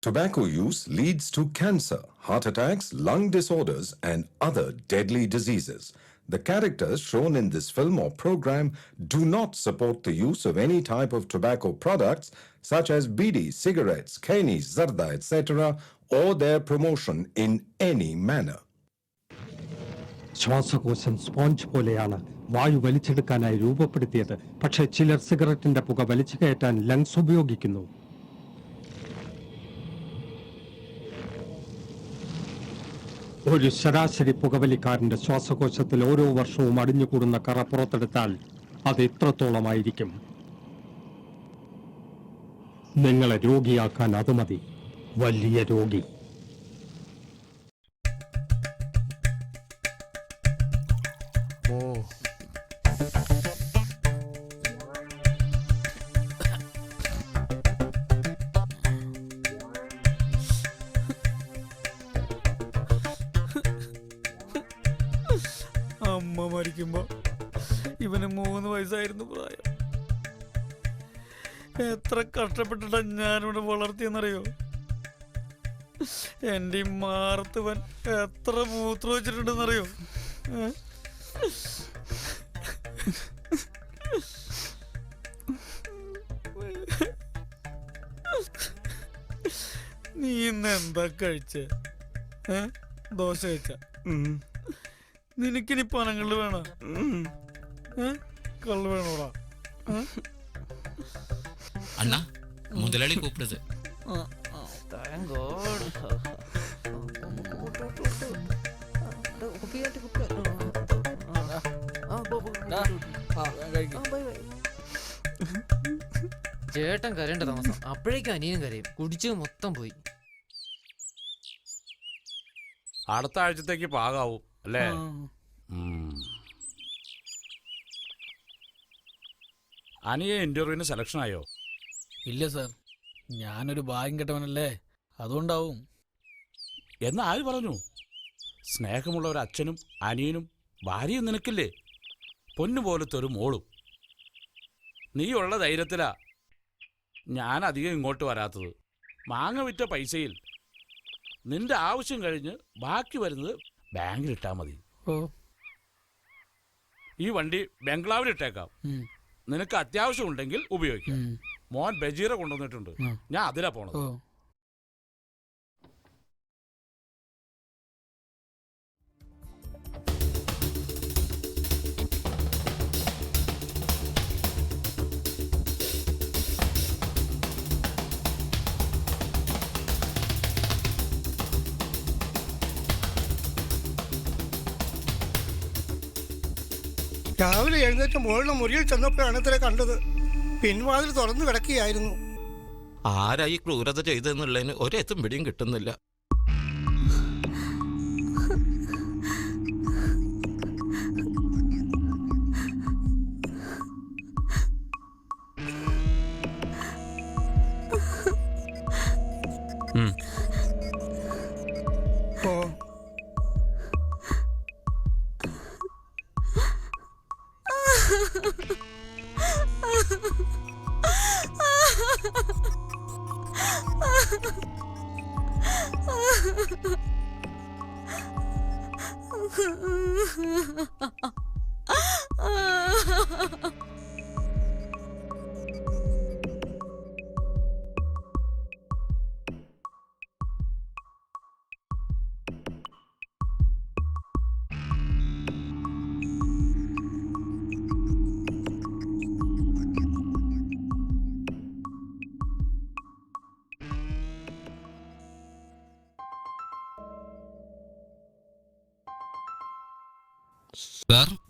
Tobacco use leads to cancer, heart attacks, lung disorders, and other deadly diseases. The characters shown in this film or program do not support the use of any type of tobacco products such as bidi, cigarettes, kani, zarda, etc., or their promotion in any manner. ശ്വാസകോശം sponge പോലെയാണ് വായു വലിച്ചെടുക്കാനായി രൂപപ്പെടുത്തിയത്. പക്ഷേ ചിലർ സിഗരറ്റിന്റെ പുക വലിച്ചു കയറ്റാൻ lungs ഉപയോഗിക്കുന്നു. ഒരു ശരാശരി പുകവലിക്കാരന്റെ ശ്വാസകോശത്തിൽ ഓരോ വർഷവും അടിഞ്ഞുകൂടുന്ന കറ പുറത്തെടുത്താൽ അത് എത്രത്തോളമായിരിക്കും? നിങ്ങളെ രോഗിയാക്കാൻ അത് മതി. വലിയ രോഗി. അമ്മ മരിക്കുമ്പോ ഇവന് 3 വയസ്സായിരുന്നു പ്രായം. എത്ര കഷ്ടപ്പെട്ടിട്ടാ ഞാനിവിടെ വളർത്തിയെന്നറിയോ? എൻ്റെ ഈ മാറത്തുവൻ എത്ര മൂത്ര വെച്ചിട്ടുണ്ടെന്നറിയോ? നീ ഇന്ന് എന്താ കഴിച്ചേ? ദോശ കഴിച്ച? നിനക്കിനി പനങ്കള്ള് വേണോ? കള്ള് വേണോടാ? അണ്ണാ മുതലാളി കൂപ്പിടുത്. ചേട്ടൻ കരയേണ്ട താമസം. അപ്പോഴേക്കും അനിയനും കരയും. കുടിച്ചു മൊത്തം പോയി. അടുത്ത ആഴ്ചത്തേക്ക് പാകാവും അല്ലേ? അനിയെ ഇന്റർവ്യൂവിന് സെലക്ഷൻ ആയോ? ഇല്ല സാർ, ഞാനൊരു ഭാഗ്യം കെട്ടവനല്ലേ, അതുകൊണ്ടാവും. എന്ന് ആര് പറഞ്ഞു? സ്നേഹമുള്ള ഒരു അച്ഛനും അനിയനും ഭാര്യയും നിനക്കില്ലേ? പൊന്നുപോലത്തെ ഒരു മോളും. നീ ഉള്ള ധൈര്യത്തിലാ ഞാൻ അധികം ഇങ്ങോട്ട് വരാത്തത്. മാങ്ങ വിറ്റ പൈസയിൽ നിന്റെ ആവശ്യം കഴിഞ്ഞ് ബാക്കി വരുന്നത് ബാങ്കിലിട്ടാ മതി. ഈ വണ്ടി ബംഗ്ലാവിലിട്ടേക്കാം. നിനക്ക് അത്യാവശ്യം ഉണ്ടെങ്കിൽ ഉപയോഗിക്കാം. മോൻ ബജീറ കൊണ്ടുവന്നിട്ടുണ്ട്, ഞാൻ അതിലാ പോണത്. രാവിലെ എഴുന്നേറ്റ് മോളുടെ മുറിയിൽ ചെന്നപ്പോഴാണ് ഇത്ര കണ്ടത്. പിൻവാതിൽ തുറന്നു കിടക്കുകയായിരുന്നു. ആരായി ക്രൂരത ചെയ്തെന്നുള്ളതിന് ഒരെത്തും പിടിയും കിട്ടുന്നില്ല.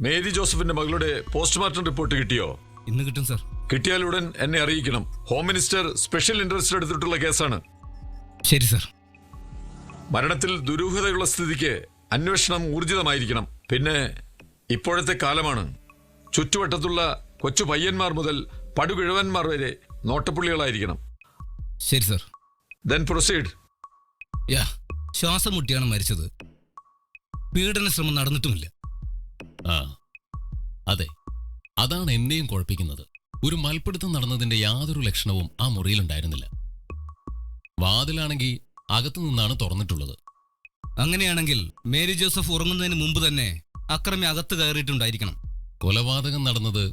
മേരി ജോസഫിന്റെ മകളുടെ പോസ്റ്റ്മോർട്ടം റിപ്പോർട്ട് കിട്ടിയോ? ഇന്ന് കിട്ടും സർ. കിട്ടിയാലുടൻ എന്നെ അറിയിക്കണം. ഹോം മിനിസ്റ്റർ സ്പെഷ്യൽ ഇൻട്രസ്റ്റ് എടുത്തിട്ടുള്ള കേസാണ്. ശരി സർ. മരണത്തിൽ ദുരൂഹതയുള്ള സ്ഥിതിക്ക് അന്വേഷണം ഊർജിതമായിരിക്കണം. പിന്നെ ഇപ്പോഴത്തെ കാലമാണ്. ചുറ്റുവട്ടത്തുള്ള കൊച്ചു പയ്യന്മാർ മുതൽ പടുകിഴവന്മാർ വരെ നോട്ടപ്പുള്ളികളായിരിക്കണം. ശരി സർ. Then proceed. ശ്വാസം മുട്ടിയാണ് മരിച്ചത്. പീഡന ശ്രമം നടന്നിട്ടുമില്ല. അതെ, അതാണ് എന്നെയും കുഴപ്പിക്കുന്നത്. ഒരു മൽപ്പിടുത്തം നടന്നതിന്റെ യാതൊരു ലക്ഷണവും ആ മുറിയിലുണ്ടായിരുന്നില്ല. വാതിലാണെങ്കിൽ അകത്തു നിന്നാണ് തുറന്നിട്ടുള്ളത്. അങ്ങനെയാണെങ്കിൽ മേരി ജോസഫ് ഉറങ്ങുന്നതിന് മുമ്പ് തന്നെ അക്രമി അകത്ത് കയറിയിട്ടുണ്ടായിരിക്കണം. കൊലപാതകം നടന്നത്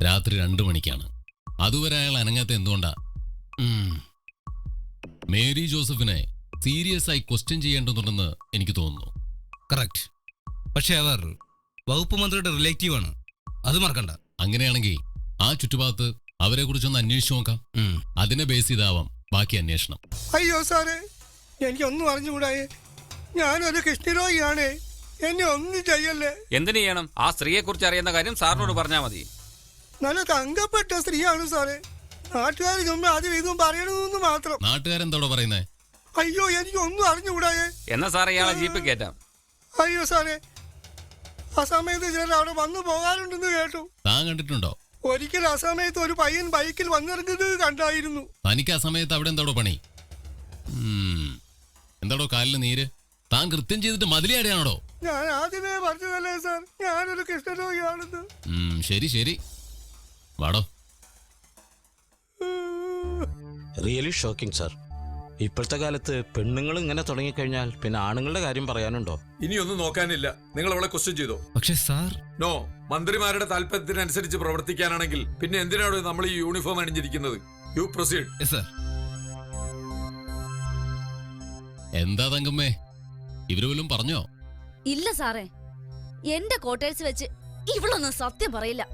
രാത്രി 2 മണിക്കാണ്. അതുവരെ അയാൾ അനങ്ങാത്ത എന്തുകൊണ്ടാ? മേരി ജോസഫിനെ സീരിയസ് ആയി ക്വസ്റ്റ്യൻ ചെയ്യേണ്ടതുണ്ടെന്ന് എനിക്ക് തോന്നുന്നു. കറക്റ്റ്. പക്ഷെ അവർ വകുപ്പ് മന്ത്രിയുടെ റിലേറ്റീവാണ്, അത് മറക്കണ്ട. അങ്ങനെയാണെങ്കിൽ ആ ചുറ്റുഭാഗത്ത് അവരെ കുറിച്ചൊന്ന് അന്വേഷിച്ചു നോക്കാം. അതിനെ ബേസ് ചെയ്താവാം ബാക്കി അന്വേഷണം. അയ്യോ സാറേ, എനിക്കൊന്നും അറിഞ്ഞുകൂടായേ. ഞാനൊരു കൃഷ്ണരോഗിയാണേ, എന്നെ ഒന്നും ചെയ്യല്ലേ. എന്തിനു ചെയ്യണം? ആ സ്ത്രീയെ കുറിച്ച് അറിയുന്ന കാര്യം സാറിനോട് പറഞ്ഞാൽ മതി. നല്ല തങ്കപ്പെട്ട സ്ത്രീയാണ് സാറേ. നാട്ടുകാർ മുമ്പ് ആദ്യം ഇതും പറയണമെന്ന് മാത്രം. നാട്ടുകാരെന്തോടെ പറയുന്നേ? അയ്യോ, എനിക്കൊന്നും അറിഞ്ഞുകൂടായേ. എന്നാ സാറേ ഇയാളെ ജീപ്പ് കയറ്റാം. അയ്യോ സാറേ, ആ സമയത്ത് ചിലർ അവിടെ വന്നു പോകാറുണ്ടെന്ന് കേട്ടു. താൻ കണ്ടിട്ടുണ്ടോ? ഒരിക്കൽ ആ സമയത്ത് ഒരു പയ്യൻ ബൈക്കിൽ വന്നിറങ്ങുന്നത് കണ്ടായിരുന്നു. തനിക്ക് ആ സമയത്ത് അവിടെ എന്താടോ പണി? എന്താടോ കാലില് നീര്? താൻ കൃത്യം ചെയ്തിട്ട് മതിലിയാടെയാണോ? ഞാൻ ആദ്യമേ പറഞ്ഞതല്ലേ സാർ, ഞാനൊരു കൃഷ്ണരോഗിയാണെന്ന്. ശരി ശരി, വാടോ. Really shocking sir. ഇപ്പോഴത്തെ കാലത്ത് പെണ്ണുങ്ങൾ ഇങ്ങനെ തുടങ്ങിക്കഴിഞ്ഞാൽ പിന്നെ ആണുങ്ങളുടെ കാര്യം പറയാനുണ്ടോ? ഇനിയൊന്നും നോക്കാനില്ല. നിങ്ങൾ അവളെ ക്വസ്റ്റ്യൻ ചെയ്തോ? പക്ഷെ സാർ, നോ. മന്ത്രിമാരുടെ താല്പര്യത്തിനനുസരിച്ച് പ്രവർത്തിക്കാനാണെങ്കിൽ പിന്നെ എന്തിനാണ് നമ്മൾ ഈ യൂണിഫോം അണിഞ്ഞിരിക്കുന്നത്? You proceed. സർ. എന്താ തങ്കമ്മേ, ഇവര് വല്ലതും പറഞ്ഞോ? ഇല്ല സാറേ, എന്റെ ക്വാർട്ടേഴ്സ് വെച്ച് ഇവളൊന്നും സത്യം പറയില്ല.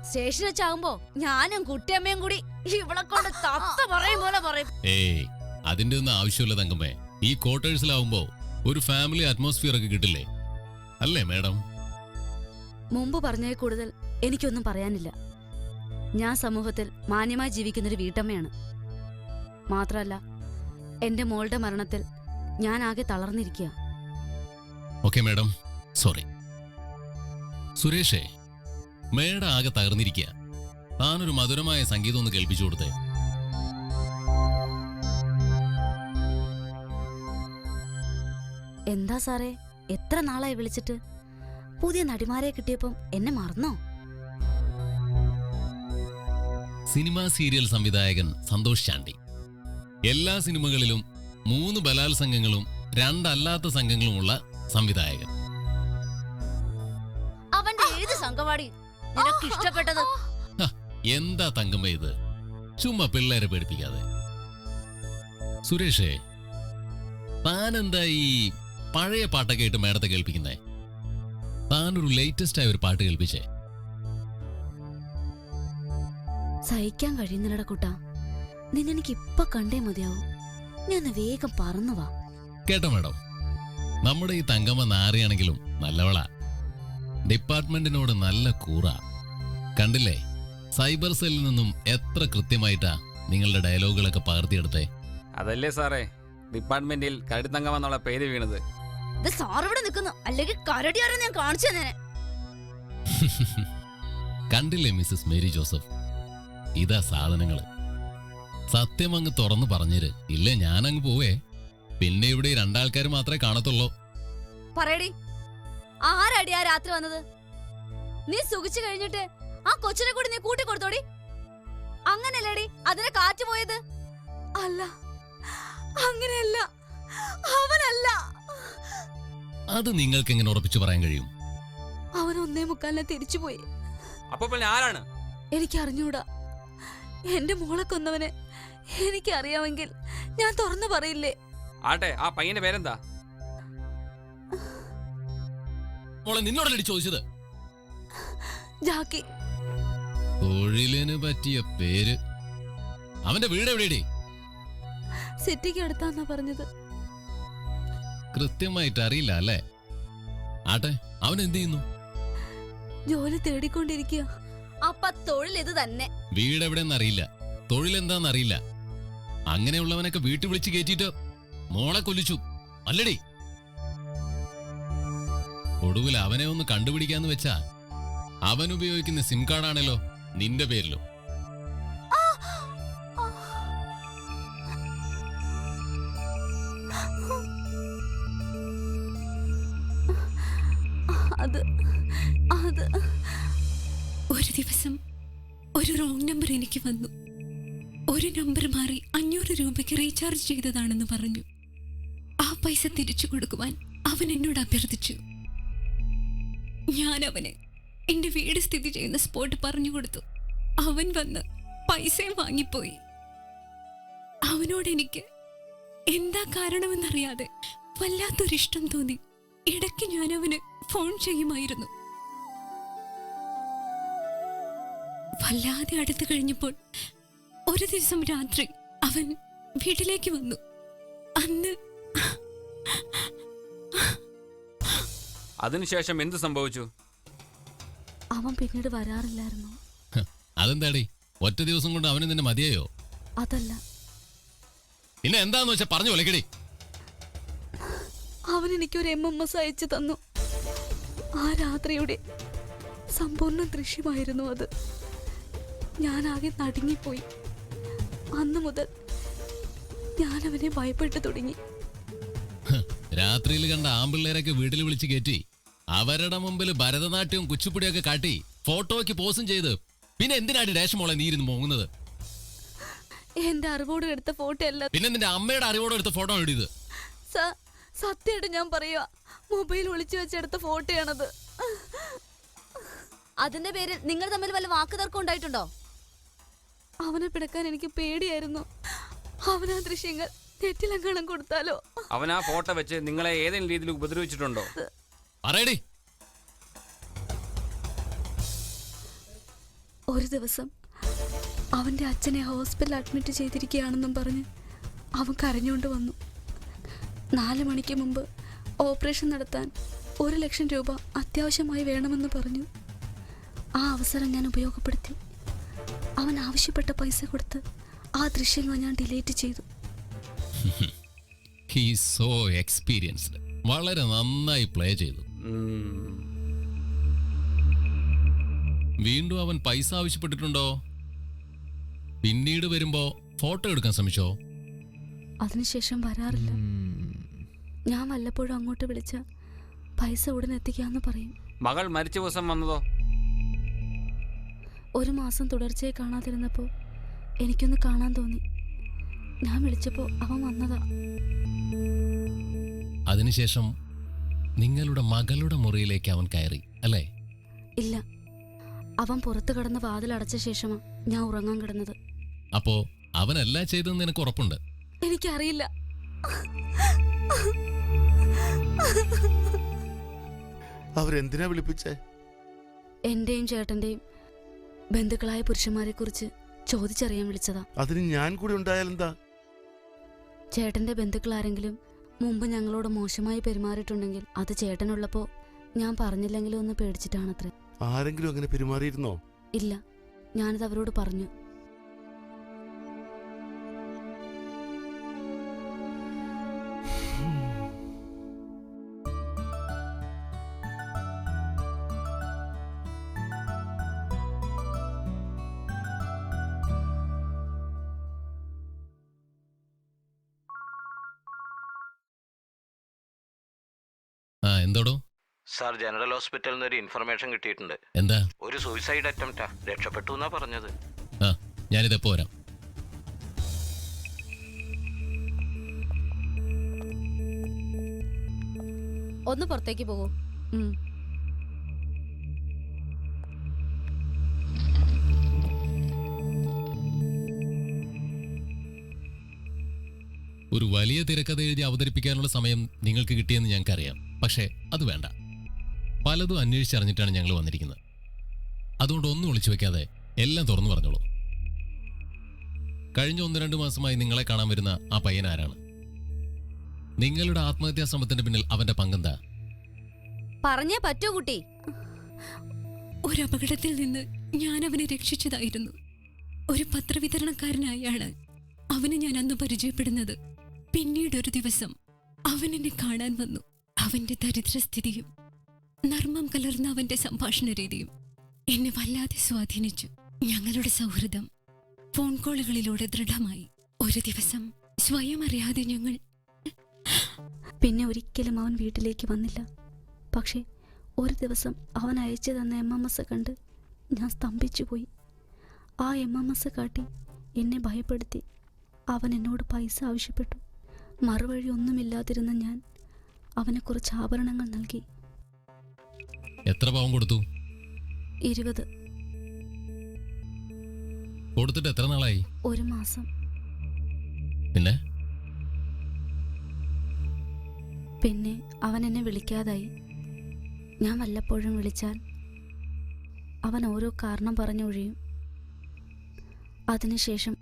സ്റ്റേഷൻ വെച്ചാകുമ്പോ ഞാനും കുട്ടിയമ്മയും കൂടി ഇവളെ കൊണ്ട് തത്ത പറയും പോലെ പറയും. ഏയ്, അതിന്റെ ഒന്നും ആവശ്യമില്ല തങ്കമ്മേ. ഈ ക്വാർട്ടേഴ്സിലാവുമ്പോ ഒരു ഫാമിലി അറ്റ്മോസ്ഫിയർ ഒക്കെ കിട്ടില്ലേ, അല്ലേ മേഡം? മുമ്പ് പറഞ്ഞതിൽ കൂടുതൽ എനിക്കൊന്നും പറയാനില്ല. ഞാൻ സമൂഹത്തിൽ മാന്യമായി ജീവിക്കുന്നൊരു വീട്ടമ്മയാണ്. മാത്രമല്ല, എന്റെ മോളുടെ മരണത്തിൽ ഞാൻ ആകെ തളർന്നിരിക്കുക. Okay madam, sorry. സുരേഷേ, മേഡം ആകെ തകർന്നിരിക്കുക. താനൊരു മധുരമായ സംഗീതം ഒന്ന് കേൾപ്പിച്ചു കൊടുത്തേ. എന്താ സാറേ, എത്ര നാളായി വിളിച്ചിട്ട്? പുതിയ നടിമാരെ കിട്ടിയപ്പം എന്നെ മറന്നോ? സിനിമാ സീരിയൽ സംവിധായകൻ സന്തോഷ് ചാണ്ടി. എല്ലാ സിനിമകളിലും 3 ബലാത്സംഗങ്ങളും 2 അല്ലാത്ത സംഘങ്ങളുമുള്ള സംവിധായകൻ. അവന്റെ ഏത് സംഘപാടി നിനക്ക് ഇഷ്ടപ്പെട്ടത്? എന്താ തങ്കമ്മ ഇത്? ചുമ്മാ പിള്ളേരെ പേടിപ്പിക്കാതെ. സുരേഷേ, താനെന്താ ഈ പഴയ പാട്ടൊക്കെ ആയിട്ട് മേഡത്തെ കേൾപ്പിക്കുന്നേ? താനൊരു ലേറ്റസ്റ്റ് ആയ ഒരു പാട്ട് കേൾപ്പിച്ചേ. സഹിക്കാൻ കഴിയുന്നില്ലട കുട്ടാ, നിന്നെനിക്ക് ഇപ്പൊ കണ്ടേ മതിയാവും. ഞാൻ വേഗം പറന്നു വാ. കേട്ടോ മേഡം, നമ്മുടെ ഈ തങ്കമ്മ നാറിയാണെങ്കിലും നല്ലവളാ. ഡിപ്പാർട്ട്മെന്റിനോട് നല്ല കൂറ. കണ്ടില്ലേ, സൈബർ സെല്ലിൽ നിന്നും എത്ര കൃത്യമായിട്ടാ നിങ്ങളുടെ ഡയലോഗുകളൊക്കെ പകർത്തിയെടുത്തേ. അതല്ലേ സാറേ ഡിപ്പാർട്ട്മെന്റിൽ കരുത്തങ്കം എന്നുള്ള പേര് വീണത്. സാറിവിടെ നിൽക്കുന്നു, അല്ലെങ്കിൽ കരടിയാരെ ഞാൻ കാണിച്ചു തന്നെ. കണ്ടില്ലേ മിസ്സസ് മേരി ജോസഫ്, ഇതാ സാധനങ്ങള്. സത്യം അങ്ങ് തുറന്നു പറഞ്ഞേര്, ഇല്ലേ ഞാനങ്ങ് പോവേ. പിന്നെ ഇവിടെ 2 ആൾക്കാർ മാത്രമേ കാണത്തുള്ളൂ. പറയടി, ആരടിയാ രാത്രി വന്നത്? നീ സുഖിച്ചു കഴിഞ്ഞിട്ട് ആ കൊച്ചിനെ കൂടി നീ കൂട്ടിക്കൊടുത്തോടി. അങ്ങനെയല്ലേടി അതിനെ കാറ്റ് പോയത്? അല്ല, അങ്ങനെയല്ല, അവനല്ല. അത് നിങ്ങൾക്ക് എങ്ങനെ ഉറപ്പിച്ചു പറയാൻ കഴിയും? അവൻ 1:45 തിരിച്ചുപോയി. അപ്പൊ പിന്നെ ആരാണ്? എനിക്കറിഞ്ഞൂടാ. എന്റെ മോളെ കൊന്നവനെ എനിക്കറിയാമെങ്കിൽ ഞാൻ തുറന്നു പറയില്ലേ? ആട്ടെ, ആ പയ്യന്റെ പേരെന്താ? മോളെ നിന്നോടല്ലേ ചോദിച്ചത്? ജാക്കി. തൊഴിലിന് പറ്റിയ പേര്. അവന്റെ വീട് എവിടെയടി? സിറ്റിക്ക് അടുത്താന്നാ പറഞ്ഞത്. കൃത്യമായിട്ട് അറിയില്ല അല്ലേ? ആട്ടെ, അവൻ എന്ത് ചെയ്യുന്നു? ജോലി തേടിക്കൊണ്ടിരിക്കുക. അപ്പൊ തൊഴിൽ ഇത് തന്നെ. വീട് എവിടെയെന്ന് അറിയില്ല, തൊഴിലെന്താന്നറിയില്ല. അങ്ങനെയുള്ളവനൊക്കെ വീട്ടിൽ വിളിച്ച് കയറ്റിട്ട് മോളെ കൊല്ലിച്ചു അല്ലടി? ഒടുവിൽ അവനെ ഒന്ന് കണ്ടുപിടിക്കാന്ന് വെച്ചാ അവൻ ഉപയോഗിക്കുന്ന സിം കാർഡാണല്ലോ നിന്റെ പേരിലും. അത്. 1 ദിവസം ഒരു റോങ് നമ്പർ എനിക്ക് വന്നു. ഒരു നമ്പർ മാറി 500 രൂപയ്ക്ക് റീചാർജ് ചെയ്തതാണെന്ന് പറഞ്ഞു. ആ പൈസ തിരിച്ചു കൊടുക്കുവാൻ അവൻ എന്നോട് അഭ്യർത്ഥിച്ചു. ഞാൻ അവന് എന്റെ വീട് സ്ഥിതി ചെയ്യുന്ന സ്പോട്ട് പറഞ്ഞു കൊടുത്തു. അവൻ വന്ന് പൈസയും വാങ്ങിപ്പോയി. അവനോട് എനിക്ക് എന്താ കാരണമെന്നറിയാതെ വല്ലാത്തൊരിഷ്ടം തോന്നി. ഇടയ്ക്ക് ഞാൻ അവന് ഫോൺ ചെയ്യുമായിരുന്നു. വല്ലാതെ അടുത്ത് കഴിഞ്ഞപ്പോൾ ഒരു ദിവസം രാത്രി അവൻ വീട്ടിലേക്ക് വന്നു. അന്ന് അതിനുശേഷം എന്ത് സംഭവിച്ചു? അവൻ പിന്നീട് വരാറില്ലായിരുന്നു. അതെന്താടി, ഒറ്റ ദിവസം കൊണ്ട് അവന് നിന്നെ മതിയായോ? അതല്ല, പിന്നെ എന്താന്ന് വെച്ചാ പറഞ്ഞു വിളിക്കടി. അവൻ എനിക്കൊരു MMS അയച്ചു തന്നു. ആ രാത്രിയുടെ സമ്പൂർണ്ണ ദൃശ്യമായിരുന്നു അത്. ഞാനാകെ നടുങ്ങിപ്പോയി. അന്നു മുതൽ ഞാൻ അവനെ ഭയപ്പെട്ടു തുടങ്ങി. രാത്രിയിൽ കണ്ട ആമ്പിള്ളേരൊക്കെ വീട്ടിൽ വിളിച്ച് കയറ്റി അവരുടെ മുമ്പിൽ ഭരതനാട്യവും കുച്ചിപ്പുടിയൊക്കെ കാട്ടി ഫോട്ടോയ്ക്ക് പോസും ചെയ്ത് പിന്നെ എന്തിനാണ് ഡാഷ് മോളെ നീ ഇരുന്ന് മോങ്ങുന്നത്? എന്റെ അറിവോട് എടുത്ത ഫോട്ടോ അല്ല, പിന്നെ നിന്റെ അമ്മയുടെ അറിവോട് എടുത്ത ഫോട്ടോ എഴുതിയത്. സത്യമായിട്ട് ഞാൻ പറയുക, മൊബൈൽ ഒളിച്ചു വെച്ചെടുത്ത ഫോട്ടോയാണത്. അതിന്റെ പേരിൽ നിങ്ങൾ തമ്മിൽ വല്ല വാക്കുതർക്കം ഉണ്ടായിട്ടുണ്ടോ? അവനെ പിടക്കാൻ എനിക്ക് പേടിയായിരുന്നു. അവനാ ദൃശ്യങ്ങൾ തെറ്റിലങ്ങാണം കൊടുത്താലോ? അവൻ ആ ഫോട്ടോ വെച്ച് നിങ്ങളെ ഏതെങ്കിലും രീതിയിൽ ഉപദ്രവിച്ചിട്ടുണ്ടോ? പറയടി. ഒരു ദിവസം അവന്റെ അച്ഛനെ ഹോസ്പിറ്റലിൽ അഡ്മിറ്റ് ചെയ്തിരിക്കുകയാണെന്നും പറഞ്ഞ് അവൻ കരഞ്ഞുകൊണ്ട് വന്നു. 4 മണിക്ക് മുമ്പ് ഓപ്പറേഷൻ നടത്താൻ 1 ലക്ഷം രൂപ അത്യാവശ്യമായി വേണമെന്ന് പറഞ്ഞു. ആ അവസരം ഞാൻ ഉപയോഗപ്പെടുത്തി. അവൻ ആവശ്യപ്പെട്ട പൈസ കൊടുത്ത് ആ ദൃശ്യങ്ങൾ ഞാൻ ഡിലീറ്റ് ചെയ്തു. He's so experienced. വളരെ നന്നായി പ്ലേ ചെയ്തു. വീണ്ടും അവൻ പൈസ ആവശ്യപ്പെട്ടിട്ടുണ്ടോ? പിന്നീട് വരുമ്പോ ഫോട്ടോ എടുക്കാൻ ശ്രമിച്ചോ? അതിനുശേഷം വരാറില്ല. ഞാൻ വല്ലപ്പോഴും അങ്ങോട്ട് വിളിച്ച പൈസ ഉടൻ എത്തിക്കാന്ന് പറയും. മകൾ മരിച്ച ദിവസം വന്നതോ? 1 മാസം തുടർച്ചയായി കാണാതിരുന്നപ്പോൾ എനിക്കൊന്ന് കാണാൻ തോന്നി. ഞാൻ വിളിച്ചപ്പോൾ അവൻ വന്നതാ. അതിനുശേഷം നിങ്ങളുടെ മകളുടെ മുറിയിലേക്ക് അവൻ കയറി അല്ലേ? ഇല്ല, അവൻ പുറത്തു കടന്ന് വാതിൽ അടച്ച ശേഷമാ ഞാൻ ഉറങ്ങാൻ കിടന്നത്. അപ്പോ അവനല്ല ചെയ്തെന്ന് നിനക്ക് ഉറപ്പുണ്ട്? എനിക്കറിയില്ല. അവരെന്തിനാ വിളിപ്പിച്ചേ? എന്റെയും ചേട്ടന്റെയും ബന്ധുക്കളായ പുരുഷന്മാരെ കുറിച്ച് ചോദിച്ചറിയാൻ വിളിച്ചതാ. അതിന് ഞാൻ കൂടി ഉണ്ടായാലെന്താ? ചേട്ടന്റെ ബന്ധുക്കൾ ആരെങ്കിലും മുമ്പ് ഞങ്ങളോട് മോശമായി പെരുമാറിയിട്ടുണ്ടെങ്കിൽ അത് ചേട്ടനുള്ളപ്പോ ഞാൻ പറഞ്ഞില്ലെങ്കിലും ഒന്ന് പേടിച്ചിട്ടാണത്രേ. ആരെങ്കിലും അങ്ങനെ പെരുമാറിയിരുന്നോ? ഇല്ല, ഞാനത് അവരോട് പറഞ്ഞു. എന്തോടോ? സാർ, ജനറൽ ഹോസ്പിറ്റലിൽ നിന്ന് ഒരു ഇൻഫർമേഷൻ കിട്ടിയിട്ടുണ്ട്. എന്താ? ഒരു സൂയിസൈഡ് അറ്റംപ്റ്റാ. രക്ഷപ്പെട്ടു എന്നാ പറഞ്ഞത്. ഞാനിതെപ്പോ വരാം. ഒന്ന് പുറത്തേക്ക് പോകൂ. ഒരു വലിയ തിരക്കഥ എഴുതി അവതരിപ്പിക്കാനുള്ള സമയം നിങ്ങൾക്ക് കിട്ടിയെന്ന് ഞങ്ങൾക്കറിയാം. പക്ഷേ അത് വേണ്ട. പലതും അന്വേഷിച്ചറിഞ്ഞിട്ടാണ് ഞങ്ങൾ വന്നിരിക്കുന്നത്. അതുകൊണ്ട് ഒന്നും ഒളിച്ചു വെക്കാതെ എല്ലാം തുറന്നു പറഞ്ഞോളൂ. കഴിഞ്ഞ 1-2 മാസമായി നിങ്ങളെ കാണാൻ വരുന്ന ആ പയ്യൻ ആരാണ്? നിങ്ങളുടെ ആത്മഹത്യാ ശ്രമത്തിന്റെ പിന്നിൽ അവന്റെ പങ്കെന്താ? പറഞ്ഞേ പറ്റൂ കുട്ടി. ഒരു അപകടത്തിൽ നിന്ന് ഞാൻ അവനെ രക്ഷിച്ചതായിരുന്നു. ഒരു പത്രവിതരണക്കാരനായാണ് അവനെ ഞാൻ അന്ന് പരിചയപ്പെടുന്നത്. പിന്നീട് ഒരു ദിവസം അവൻ എന്നെ കാണാൻ വന്നു. അവന്റെ ദരിദ്രസ്ഥിതിയും നർമ്മം കലർന്ന അവന്റെ സംഭാഷണ രീതിയും എന്നെ വല്ലാതെ സ്വാധീനിച്ചു. ഞങ്ങളുടെ സൗഹൃദം ഫോൺ കോളുകളിലൂടെ ദൃഢമായി. ഒരു ദിവസം സ്വയം അറിയാതെ ഞങ്ങൾ പിന്നെ ഒരിക്കലും അവൻ വീട്ടിലേക്ക് വന്നില്ല. പക്ഷേ ഒരു ദിവസം അവൻ അയച്ചു തന്ന MMS കണ്ട് ഞാൻ സ്തംഭിച്ചു പോയി. ആ MMS കാട്ടി എന്നെ ഭയപ്പെടുത്തി. അവൻ എന്നോട് പൈസ ആവശ്യപ്പെട്ടു. മറുവഴി ഒന്നുമില്ലാതിരുന്ന ഞാൻ അവന് കുറച്ച് ആഭരണങ്ങൾ നൽകി. എത്ര പാവം കൊടുത്തു? 20. കൊടുത്തിട്ട് എത്ര നാളായി? 1 മാസം. പിന്നെ അവൻ എന്നെ വിളിക്കാതായി. ഞാൻ വല്ലപ്പോഴും വിളിച്ചാൽ അവൻ ഓരോ കാരണം പറഞ്ഞൊഴിയും. അതിനുശേഷം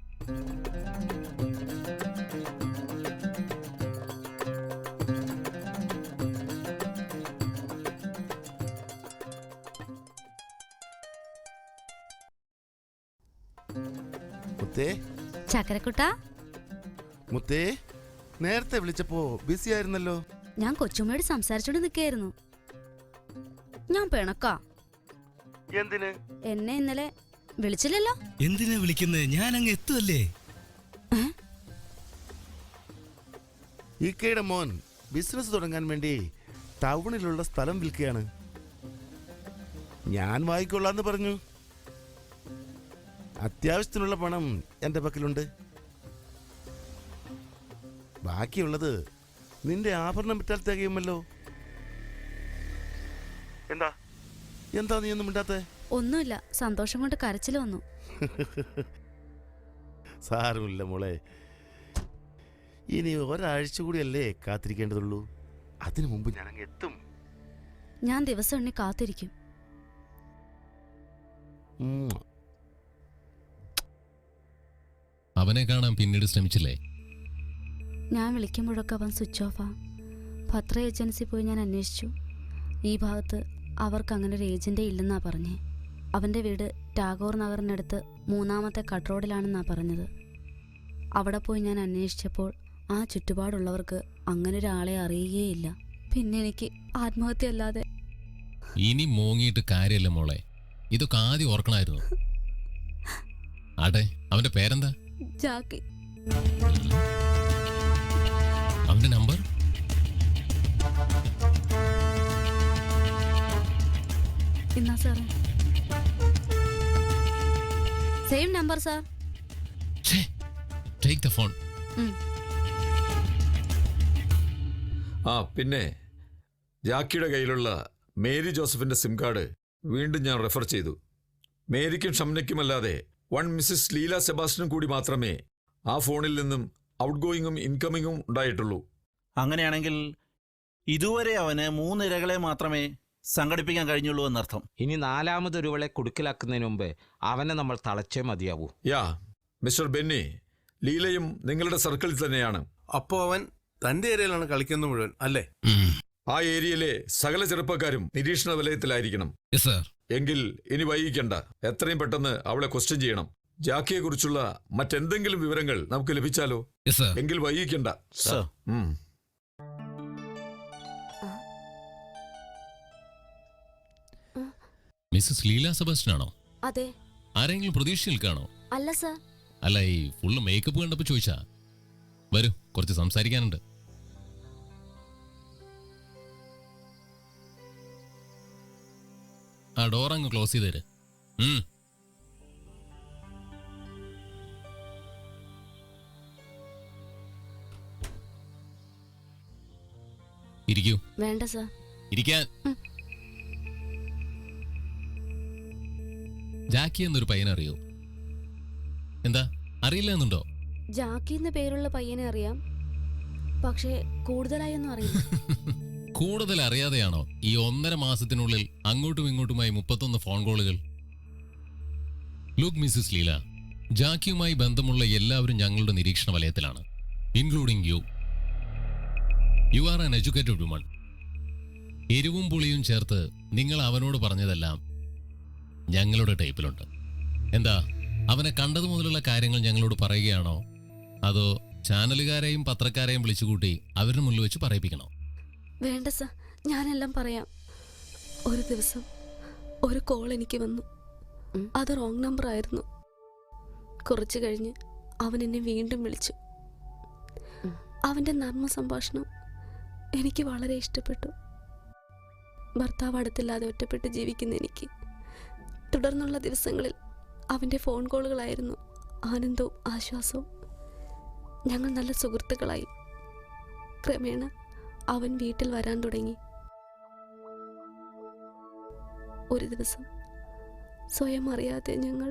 മുത്തേ, ചക്കരക്കുട്ടാ, മുത്തേ, നേരത്തെ വിളിച്ചപ്പോ ബിസി ആയിരുന്നല്ലോ. ഞാൻ കൊച്ചുമ്മയോട് സംസാരിച്ചോണ്ട് നിൽക്കായിരുന്നു. ഞാൻ പിണക്കാ. എന്തിന്? എന്നെ ഇന്നലെ വിളിച്ചില്ലല്ലോ. എന്തിനാ വിളിക്കുന്നത്? ഞാൻ അങ്ങ് എത്തുമല്ലേ. ഇക്കയുടെ മോൻ ബിസിനസ് തുടങ്ങാൻ വേണ്ടി ടൗണിലുള്ള സ്ഥലം വിൽക്കുകയാണ്. ഞാൻ വാങ്ങിക്കൊള്ളാന്ന് പറഞ്ഞു. അത്യാവശ്യത്തിനുള്ള പണം എൻ്റെ പക്കലുണ്ട്. ബാക്കിയുള്ളത് നിന്റെ ആഭരണം വിറ്റാൽ തികയുമല്ലോ. എന്താ നീ ഒന്നും മിണ്ടാത്തെ? ഒന്നുമില്ല, സന്തോഷം കൊണ്ട് കരച്ചിൽ വന്നു. സാരമില്ല മോളെ, ഇനി ഒരാഴ്ച കൂടിയല്ലേ കാത്തിരിക്കേണ്ടതുള്ളൂ. അതിനു മുമ്പ് ഞാനങ്ങ് എത്തും. ഞാൻ ദിവസം എണ്ണി കാത്തിരിക്കും. അവനെ കാണാൻ പിന്നീട് ശ്രമിച്ചില്ലേ? ഞാൻ വിളിക്കുമ്പോഴൊക്കെ അവൻ സ്വിച്ച് ഓഫാ. പത്ര ഏജൻസി പോയി ഞാൻ അന്വേഷിച്ചു. ഈ ഭാഗത്ത് അവർക്ക് അങ്ങനെ ഒരു ഏജൻറ്റേ ഇല്ലെന്നാ പറഞ്ഞേ. അവൻ്റെ വീട് ടാഗോർ നഗറിനടുത്ത് 3-ാമത്തെ കട്ട് റോഡിലാണെന്നാ പറഞ്ഞത്. അവിടെ പോയി ഞാൻ അന്വേഷിച്ചപ്പോൾ ആ ചുറ്റുപാടുള്ളവർക്ക് അങ്ങനെ ഒരാളെ അറിയുകയില്ല. പിന്നെ എനിക്ക് ആത്മഹത്യ അല്ലാതെ. ഇനി മോങ്ങിയിട്ട് കാര്യമല്ല മോളെ, ഇതൊക്കെ ആദ്യം ഓർക്കണമായിരുന്നു. ആട്ടെ, അവന്റെ പേരെന്താ? ജാക്കി. അവന്റെ നമ്പർ? എന്നാ സാറേ, same number sir. Take the phone. പിന്നെ ജാക്കിയുടെ കയ്യിലുള്ള മേരി ജോസഫിന്റെ സിം കാർഡ് വീണ്ടും ഞാൻ റെഫർ ചെയ്തു. മേരിക്കും ഷംനയ്ക്കുമല്ലാതെ മിസ്സിസ് ലീല സെബാസ്റ്റ്യൻ കൂടി മാത്രമേ ആ ഫോണിൽ നിന്നും ഔട്ട് ഗോയിങ്ങും ഇൻകമിങ്ങും ഉണ്ടായിട്ടുള്ളൂ. അങ്ങനെയാണെങ്കിൽ ഇതുവരെ അവന് 3 ഇരകളെ മാത്രമേ സംഘടിപ്പിക്കാൻ കഴിഞ്ഞുള്ളൂ എന്നർത്ഥം. ഇനി 4ാമതൊരുവളെ കുടുക്കലാക്കുന്നതിന് മുമ്പ് അവനെ നമ്മൾ തളച്ചേ മതിയാവൂ. മിസ്റ്റർ ബെന്നി, ലീലയും നിങ്ങളുടെ സർക്കിളിൽ തന്നെയാണ്. അപ്പോ അവൻ തന്റെ ഏരിയയിലാണ് കളിക്കുന്നത് മുഴുവൻ അല്ലേ? ആ ഏരിയയിലെ സകല ചെറുപ്പക്കാരും നിരീക്ഷണ വലയത്തിലായിരിക്കണം. എങ്കിൽ ഇനി വൈകിക്കണ്ട, എത്രയും പെട്ടെന്ന് അവളെ ക്വസ്റ്റ്യൻ ചെയ്യണം. ജാക്കിയെ കുറിച്ചുള്ള മറ്റെന്തെങ്കിലും വിവരങ്ങൾ നമുക്ക് ലഭിച്ചാലോ? എങ്കിൽ വൈകിക്കണ്ട. മിസ്സസ് ലീല സെബാസ്റ്റ്യൻ ആണോ? അതെ. ആരെങ്കിലും പ്രതീക്ഷയിൽ കാണോ? അല്ല സർ. അല്ല, ഈ ഫുള്ള് മേക്കപ്പ് കണ്ടപ്പോ ചോദിച്ചാ. വരൂ, കുറച്ച് സംസാരിക്കാനുണ്ട്. ആ ഡോർ അങ്ങ് ക്ലോസ് ചെയ്തേര്. ഇരിക്കൂ. വേണ്ട സർ. ഇരിക്കാൻ. ജാക്കി എന്നൊരു പയ്യനെ അറിയോ? എന്താ, അറിയില്ല എന്നുണ്ടോ? ജാക്കി എന്ന പേരുള്ള പയ്യനെ അറിയാം, പക്ഷേ കൂടുതലായൊന്നും അറിയില്ല. കൂടുതൽ അറിയാതെയാണോ ഈ 1.5 മാസത്തിനുള്ളിൽ അങ്ങോട്ടും ഇങ്ങോട്ടുമായി 31 ഫോൺ കോളുകൾ? ലുക്ക് മിസ്സിസ് ലീല, ജാക്കിയുമായി ബന്ധമുള്ള എല്ലാവരും ഞങ്ങളുടെ നിരീക്ഷണ വലയത്തിലാണ്, including you. You are an educated woman. എരിവും പുളിയും ചേർത്ത് നിങ്ങൾ അവനോട് പറഞ്ഞതെല്ലാം ഞങ്ങളുടെ ടൈപ്പിലുണ്ട്. എന്താ, അവനെ കണ്ടതു മുതലുള്ള കാര്യങ്ങൾ ഞങ്ങളോട് പറയുകയാണോ, അതോ ചാനലുകാരെയും പത്രക്കാരെയും വിളിച്ചുകൂട്ടി അവരുടെ മുന്നിൽ വെച്ച് പറയിപ്പിക്കണോ? വേണ്ട സർ, ഞാനെല്ലാം പറയാം. ഒരു ദിവസം ഒരു കോൾ എനിക്ക് വന്നു. അത് റോങ് നമ്പർ ആയിരുന്നു. കുറച്ചു കഴിഞ്ഞ് അവൻ എന്നെ വീണ്ടും വിളിച്ചു. അവൻ്റെ നർമ്മ സംഭാഷണം എനിക്ക് വളരെ ഇഷ്ടപ്പെട്ടു. ഭർത്താവ് അടുത്തില്ലാതെ ഒറ്റപ്പെട്ട് ജീവിക്കുന്ന എനിക്ക് തുടർന്നുള്ള ദിവസങ്ങളിൽ അവൻ്റെ ഫോൺ കോളുകളായിരുന്നു ആനന്ദവും ആശ്വാസവും. ഞങ്ങൾ നല്ല സുഹൃത്തുക്കളായി. ക്രമേണ അവൻ വീട്ടിൽ വരാൻ തുടങ്ങി. ഒരു ദിവസം സ്വയം അറിയാതെ ഞങ്ങൾ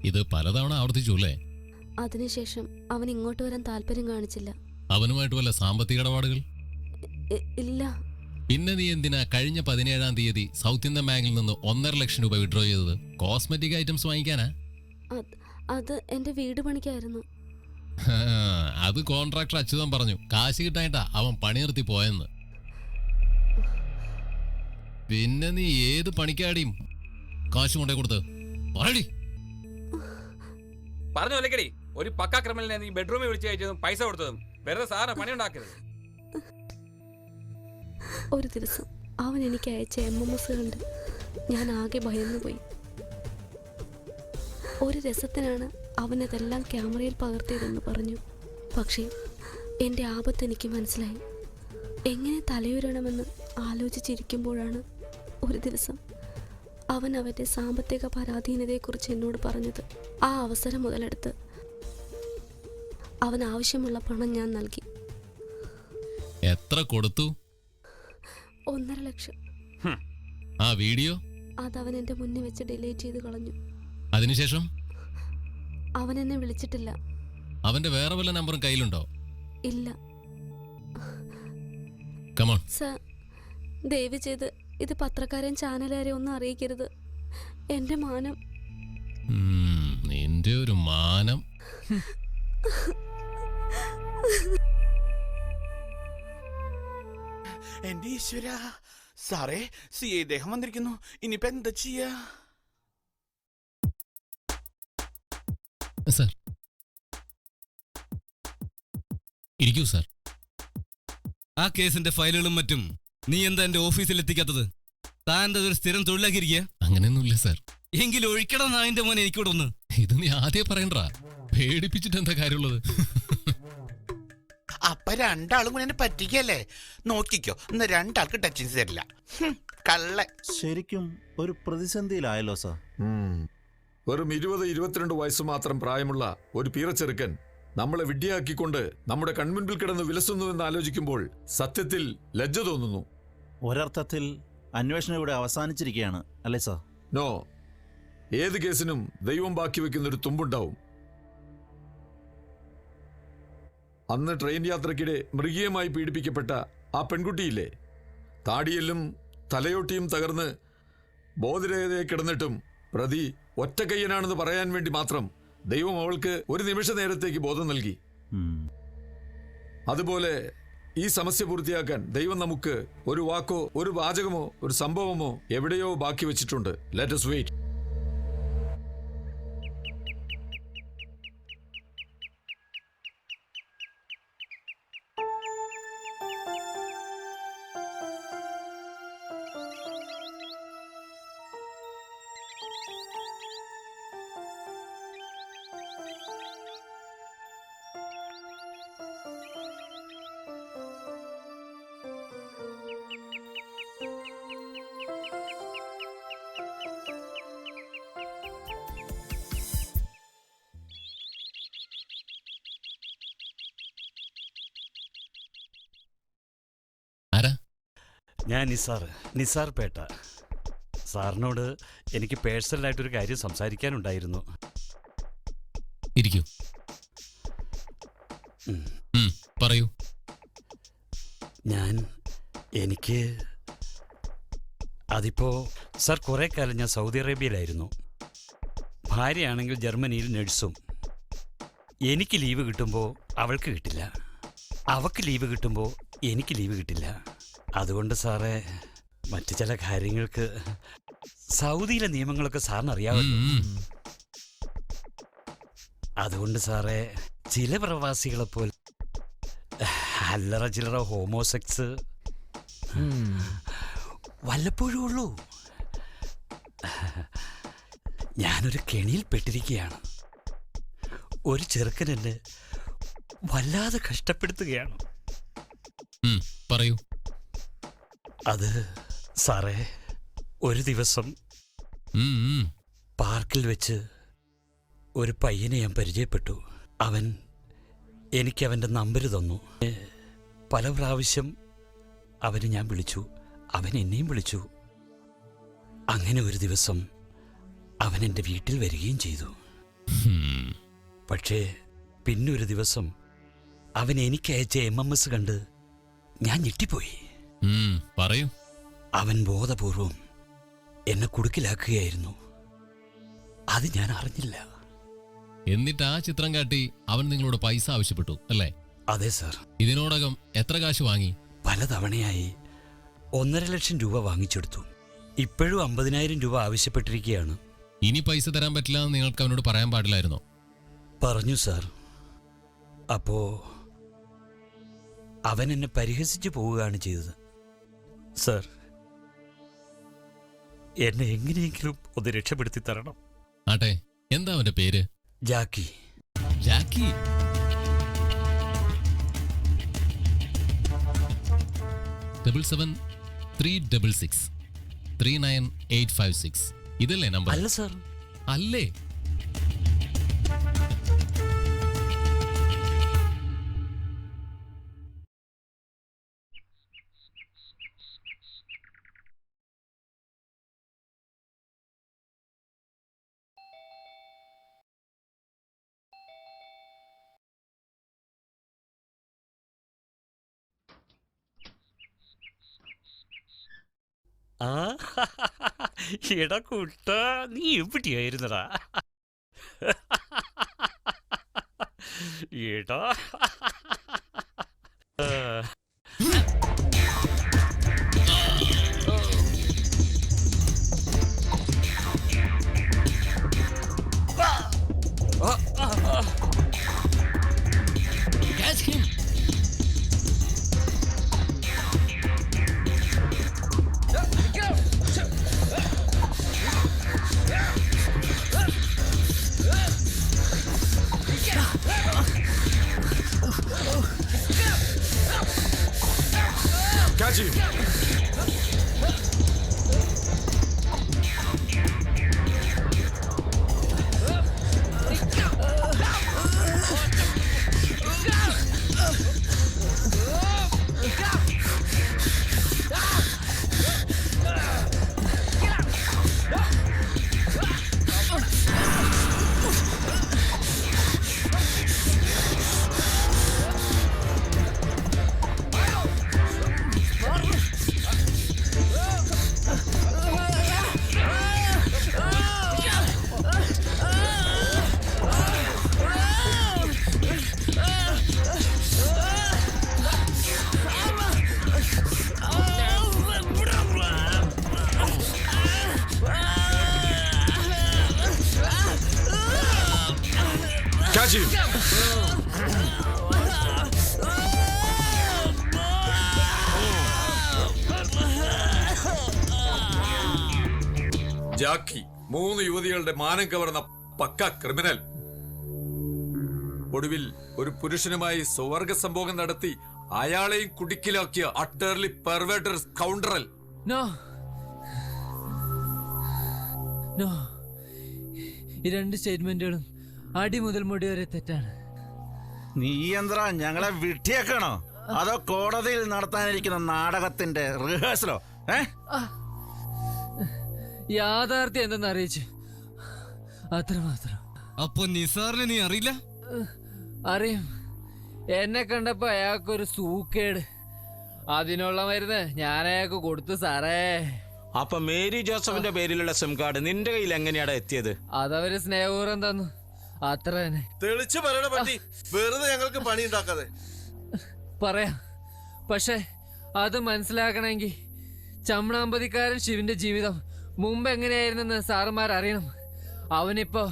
ഇത് പലതവണ ആവർത്തിച്ചു അല്ലേ? അതിനുശേഷം അവൻ ഇങ്ങോട്ട് വരാൻ താല്പര്യം കാണിച്ചില്ല. അവനുമായിട്ട് വല്ല സാമ്പത്തിക ഇടപാടുകൾ? ഇല്ല. പിന്നെ നീ എന്തിനാ കഴിഞ്ഞ 17-ാം തീയതി സൗത്ത് ഇന്ത്യൻ ബാങ്കിൽ നിന്ന് 1.5 ലക്ഷം രൂപ വിഡ്രോ ചെയ്തത്? കോസ്മെറ്റിക് ഐറ്റംസ് വാങ്ങിക്കാനാ? അത് എന്റെ വീട് പണിക്കായിരുന്നു. അത് കോൺട്രാക്ടർ അച്യുതൻ പറഞ്ഞു കാശ് കിട്ടായിട്ടാ അവൻ പണി നിർത്തി പോയെന്ന്. പിന്നെ നീ ഏത് പണിക്കാടിയും കാശ് കൊണ്ടേ കൊടുത്ത് പറയടി. പറഞ്ഞു അല്ലേക്കടി, ഒരു പക്കാ ക്രിമിനലിനെ നീ ബെഡ്റൂമിൽ വിളിച്ചു കഴിച്ചതും പൈസ കൊടുത്തതും വെറുതെ സാറിന് പണി ഉണ്ടാക്കരുത്. ഒരു ദിവസം അവൻ എനിക്ക് അയച്ച MMS കണ്ട് ഞാൻ ആകെ ഭയന്നുപോയി. ഒരു രസത്തിനാണ് അവനതെല്ലാം ക്യാമറയിൽ പകർത്തിയതെന്ന് പറഞ്ഞു. പക്ഷേ എൻ്റെ ആപത്ത് എനിക്ക് മനസ്സിലായി. എങ്ങനെ തലയുരണമെന്ന് ആലോചിച്ചിരിക്കുമ്പോഴാണ് ഒരു ദിവസം അവൻ അവൻ്റെ സാമ്പത്തിക പരാധീനതയെക്കുറിച്ച് എന്നോട് പറഞ്ഞത്. ആ അവസരം മുതലെടുത്ത് അവൻ ആവശ്യമുള്ള പണം ഞാൻ നൽകി. എത്ര കൊടുത്തു? 1.5 ലക്ഷം. ആ വീഡിയോ അതവൻ എൻ്റെ മുന്നിൽ വെച്ച് ഡിലീറ്റ് ചെയ്ത് കളഞ്ഞു. അതിനുശേഷം അവൻ എന്നെ വിളിച്ചിട്ടില്ല. അവന്റെ വേറെ വല്ല നമ്പറും കയ്യിലുണ്ടോ? ഇല്ല. കമോൺ സർ, ദയവ് ചെയ്ത് ഇത് പത്രക്കാരെയും ചാനലുകാരെയും ഒന്നും അറിയിക്കരുത്. എൻ്റെ മാനം. നിന്റെ ഒരു മാനം. എന്റെ ഈശ്വര സാറേ, CI ദേഹം വന്നിരിക്കുന്നു. ഇനിയിപ്പോ എന്താ ചെയ്യാ? സർ ഇരിക്കൂ സർ. ആ കേസിന്റെ ഫയലുകളും മറ്റും നീ എന്താ എന്റെ ഓഫീസിൽ എത്തിക്കാത്തത്? താൻ ഒരു സ്ഥിരം തൊഴിലാക്കിയിരിക്കുക? അങ്ങനെയൊന്നുമില്ല സർ. എങ്കിലും ഒഴിക്കണം നായന്റെ മോനെ എനിക്കൂടെ ഒന്ന്. ഇത് നീ ആദ്യം പറയണ്ടാ, പേടിപ്പിച്ചിട്ട് എന്താ കാര്യമുള്ളത്? അപ്പൊ രണ്ടാളും കൂടെ എന്നെ പറ്റിക്കല്ലേ? നോക്കിക്കോ, ഇന്ന് രണ്ടാൾക്ക് ടച്ചിങ് തരില്ല. കള്ള. ശരിക്കും ഒരു പ്രതിസന്ധിയിലായല്ലോ സാർ. വെറും 20-22 വയസ്സ് മാത്രം പ്രായമുള്ള ഒരു പീറച്ചെറുക്കൻ നമ്മളെ വിഡ്ഢിയാക്കിക്കൊണ്ട് നമ്മുടെ കൺമുൻപിൽ കിടന്ന് വിലസുന്നുവെന്ന് ആലോചിക്കുമ്പോൾ സത്യത്തിൽ ലജ്ജ തോന്നുന്നു. ഒരർത്ഥത്തിൽ അന്വേഷണം ഇവിടെ അവസാനിച്ചിരിക്കുകയാണ് അല്ലേ സാർ? നോ, ഏത് കേസിനും ദൈവം ബാക്കി വെക്കുന്നൊരു തുമ്പുണ്ടാവും. അന്ന് ട്രെയിൻ യാത്രക്കിടെ മൃഗീയമായി പീഡിപ്പിക്കപ്പെട്ട ആ പെൺകുട്ടിയില്ലേ, താടിയെല്ലും തലയോട്ടിയും തകർന്ന് ബോധരഹിതയെ കിടന്നിട്ടും പ്രതി ഒറ്റക്കയ്യനാണെന്ന് പറയാൻ വേണ്ടി മാത്രം ദൈവം അവൾക്ക് ഒരു നിമിഷ നേരത്തേക്ക് ബോധം നൽകി. അതുപോലെ ഈ സമസ്യ പൂർത്തിയാക്കാൻ ദൈവം നമുക്ക് ഒരു വാക്കോ ഒരു വാചകമോ ഒരു സംഭവമോ എവിടെയോ ബാക്കി വെച്ചിട്ടുണ്ട്. Let us wait. ഞാൻ നിസാർ പേട്ട. സാറിനോട് എനിക്ക് പേഴ്സണലായിട്ടൊരു കാര്യം സംസാരിക്കാനുണ്ടായിരുന്നു. ഇരിക്കൂ. പറയൂ. എനിക്ക് അതിപ്പോ സാർ കുറേ കാലം ഞാൻ സൗദി അറേബ്യയിലായിരുന്നു. ഭാര്യയാണെങ്കിൽ ജർമ്മനിയിൽ നഴ്സും. എനിക്ക് ലീവ് കിട്ടുമ്പോൾ അവൾക്ക് കിട്ടില്ല, അവൾക്ക് ലീവ് കിട്ടുമ്പോൾ എനിക്ക് ലീവ് കിട്ടില്ല. അതുകൊണ്ട് സാറേ, മറ്റു ചില കാര്യങ്ങൾക്ക് സൗദിയിലെ നിയമങ്ങളൊക്കെ സാറിന് അറിയാമല്ലോ. അതുകൊണ്ട് സാറേ, ചില പ്രവാസികളെപ്പോലെ അല്ലറ ചില്ലറ ഹോമോസെക്സ് വല്ലപ്പോഴും ഉള്ളൂ. ഞാനൊരു കെണിയിൽ പെട്ടിരിക്കുകയാണ്. ഒരു ചെറുക്കൻ എന്നെ വല്ലാതെ കഷ്ടപ്പെടുത്തുകയാണ്. പറയൂ. അത് സാറേ, ഒരു ദിവസം പാർക്കിൽ വെച്ച് ഒരു പയ്യനെ ഞാൻ പരിചയപ്പെട്ടു. അവൻ എനിക്ക് അവൻ്റെ നമ്പർ തന്നു. പല പ്രാവശ്യം അവനെ ഞാൻ വിളിച്ചു, അവൻ എന്നെയും വിളിച്ചു. അങ്ങനെ ഒരു ദിവസം അവൻ എൻ്റെ വീട്ടിൽ വരികയും ചെയ്തു. പക്ഷേ പിന്നൊരു ദിവസം അവൻ എനിക്ക് അയച്ച MMS കണ്ട് ഞാൻ ഞെട്ടിപ്പോയി. പറയൂ. അവൻ ബോധപൂർവം എന്നെ കുടുക്കിലാക്കുകയായിരുന്നു. അത് ഞാൻ അറിഞ്ഞില്ല. എന്നിട്ട് ആ ചിത്രം കാട്ടി അവൻ നിങ്ങളോട് പൈസ ആവശ്യപ്പെട്ടു അല്ലേ? അതെ സാർ. ഇതിനോടകം എത്ര കാശ് വാങ്ങി? പലതവണയായി 1.5 ലക്ഷം രൂപ വാങ്ങിച്ചെടുത്തു. ഇപ്പോഴും 50,000 രൂപ ആവശ്യപ്പെട്ടിരിക്കുകയാണ്. ഇനി പൈസ തരാൻ പറ്റില്ല എന്ന് നിങ്ങൾക്ക് അവനോട് പറയാൻ പാടില്ലായിരുന്നോ? പറഞ്ഞു സാർ. അപ്പോ അവൻ എന്നെ പരിഹസിച്ചു പോവുകയാണ് ചെയ്തത്. സാർ, എന്നെ എങ്ങനെയെങ്കിലും ഒന്ന് രക്ഷപ്പെടുത്തി തരണം. ആട്ടെ, എന്താ അവന്റെ പേര്? ജാക്കി. ജാക്കി? ഡബിൾ 7-366-39856 ഇതല്ലേ നമ്പർ? അല്ല സാർ. അല്ലേ? ആ എടാ കുട്ട, നീ എവിടെയായിരുന്നടാ? എടാ Catch him! Catch him! Catch him! ജാക്കി 3 യുവതികളുടെ മാനം കവർന്ന പക്ക ക്രിമിനൽ. ഒടുവിൽ ഒരു പുരുഷനുമായി സ്വവർഗ സംഭോഗം നടത്തി അയാളെയും കുടുക്കിലാക്കിയ അട്ടർലി പെർവേർട്ടർ സ്കൗണ്ടറൽ. നോ നോ, ഈ 2 സ്റ്റേറ്റ്മെന്റുകളും അടി മുതൽ മുടി വരെ തെറ്റാണ്. നീ എന്താ ഞങ്ങളെ വിട്ടിയേക്കണോ അതോ കോടതിയിൽ നടത്താനിരിക്കുന്ന നാടകത്തിന്റെ റിഹേഴ്സലോ? യാഥാർത്ഥ്യം എന്തെന്ന് അറിയിച്ചു, അത്രമാത്രം. അപ്പൊ നിസാറിനെ നീ അറിയില്ല? അറിയും. എന്നെ കണ്ടപ്പോ അയാൾക്കൊരു സൂക്കേട്, അതിനുള്ള മരുന്ന് ഞാൻ അയാൾക്ക് കൊടുത്തു സാറേ. അപ്പൊ മേരി ജോസഫിന്റെ പേരിലുള്ള സിം കാർഡ് നിന്റെ കയ്യിൽ എങ്ങനെയാടാ എത്തിയത്? അതവര് സ്നേഹപൂർവ്വം തന്നു, അത്ര തന്നെ. തെളിച്ച് പറയണ പറ്റി, വെറുതെ ഞങ്ങൾക്ക് പണി ഉണ്ടാക്കാതെ. പറയാം, പക്ഷെ അത് മനസ്സിലാക്കണമെങ്കിൽ ചമ്ണാമ്പതിക്കാരൻ ശിവന്റെ ജീവിതം മുമ്പ് എങ്ങനെയായിരുന്നെന്ന് സാറുമാർ അറിയണം. അവനിപ്പോ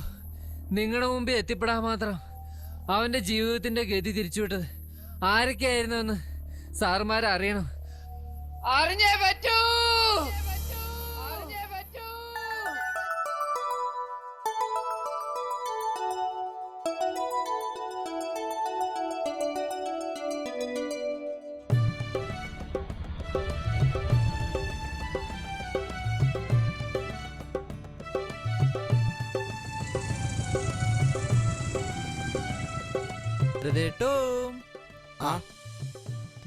നിങ്ങളുടെ മുമ്പിൽ എത്തിപ്പെടാൻ മാത്രം അവന്റെ ജീവിതത്തിന്റെ ഗതി തിരിച്ചുവിട്ടത് ആരൊക്കെയായിരുന്നുവെന്ന് സാറുമാർ അറിയണം. അറിഞ്ഞേ പറ്റൂ. ഭരതേട്ടോം.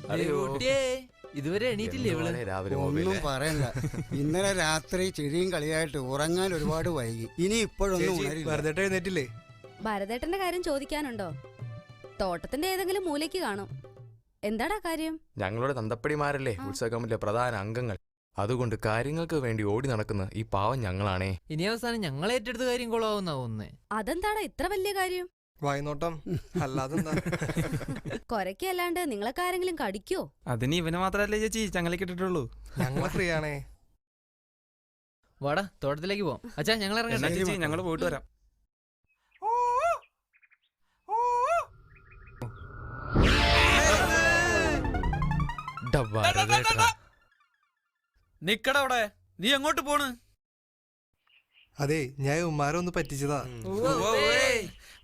കുട്ടിയേ, ഇതുവരെ എണീറ്റില്ലേ ഇവള്? ഒന്നും പറയണ്ട. ഇന്നലെ രാത്രി ചിരിയും കളിയായിട്ട് ഉറങ്ങാൻ ഒരുപാട് വൈകി. ഇനി ഇപ്പോഴൊന്നും എഴുന്നേറ്റില്ലേ? ഭരതേട്ടന്റെ കാര്യം ചോദിക്കാനുണ്ടോ? തോട്ടത്തിന്റെ ഏതെങ്കിലും മൂലയ്ക്ക് കാണും. എന്താടാ കാര്യം? ഞങ്ങളുടെ തന്തപ്പടിമാരല്ലേ ഉത്സവ കമ്മിറ്റിയിലെ പ്രധാന അംഗങ്ങൾ. അതുകൊണ്ട് കാര്യങ്ങൾക്ക് വേണ്ടി ഓടി നടക്കുന്ന ഈ പാവം ഞങ്ങളാണേ. ഇനി അവസാനം ഞങ്ങൾ ഏറ്റെടുത്ത കാര്യം കൊള്ളാവുന്ന ഒന്നേ. അതെന്താടാ ഇത്ര വലിയ കാര്യം? വായ്നോട്ടം അല്ലാതെന്താ? കൊരക്കല്ലാണ്ട് നിങ്ങളൊക്കെ ആരെങ്കിലും കടിക്കോ? അതിന് ഇവനെ മാത്രല്ലേ ചേച്ചി ചങ്ങലക്കിട്ടിട്ടുള്ളൂ. ഞങ്ങൾ ഫ്രീ ആണേ. വാടാ തോട്ടത്തിലേക്ക് പോവാം. അച്ഛാ ഞങ്ങൾ ഇറങ്ങട്ടെ. ചേച്ചി ഞങ്ങൾ പോയിട്ട് വരാം. നിക്കടവിടെ, നീ എങ്ങോട്ട് പോണ്? അതെ, ഞാൻ ഉമ്മാരൊന്ന് പറ്റിച്ചതാ.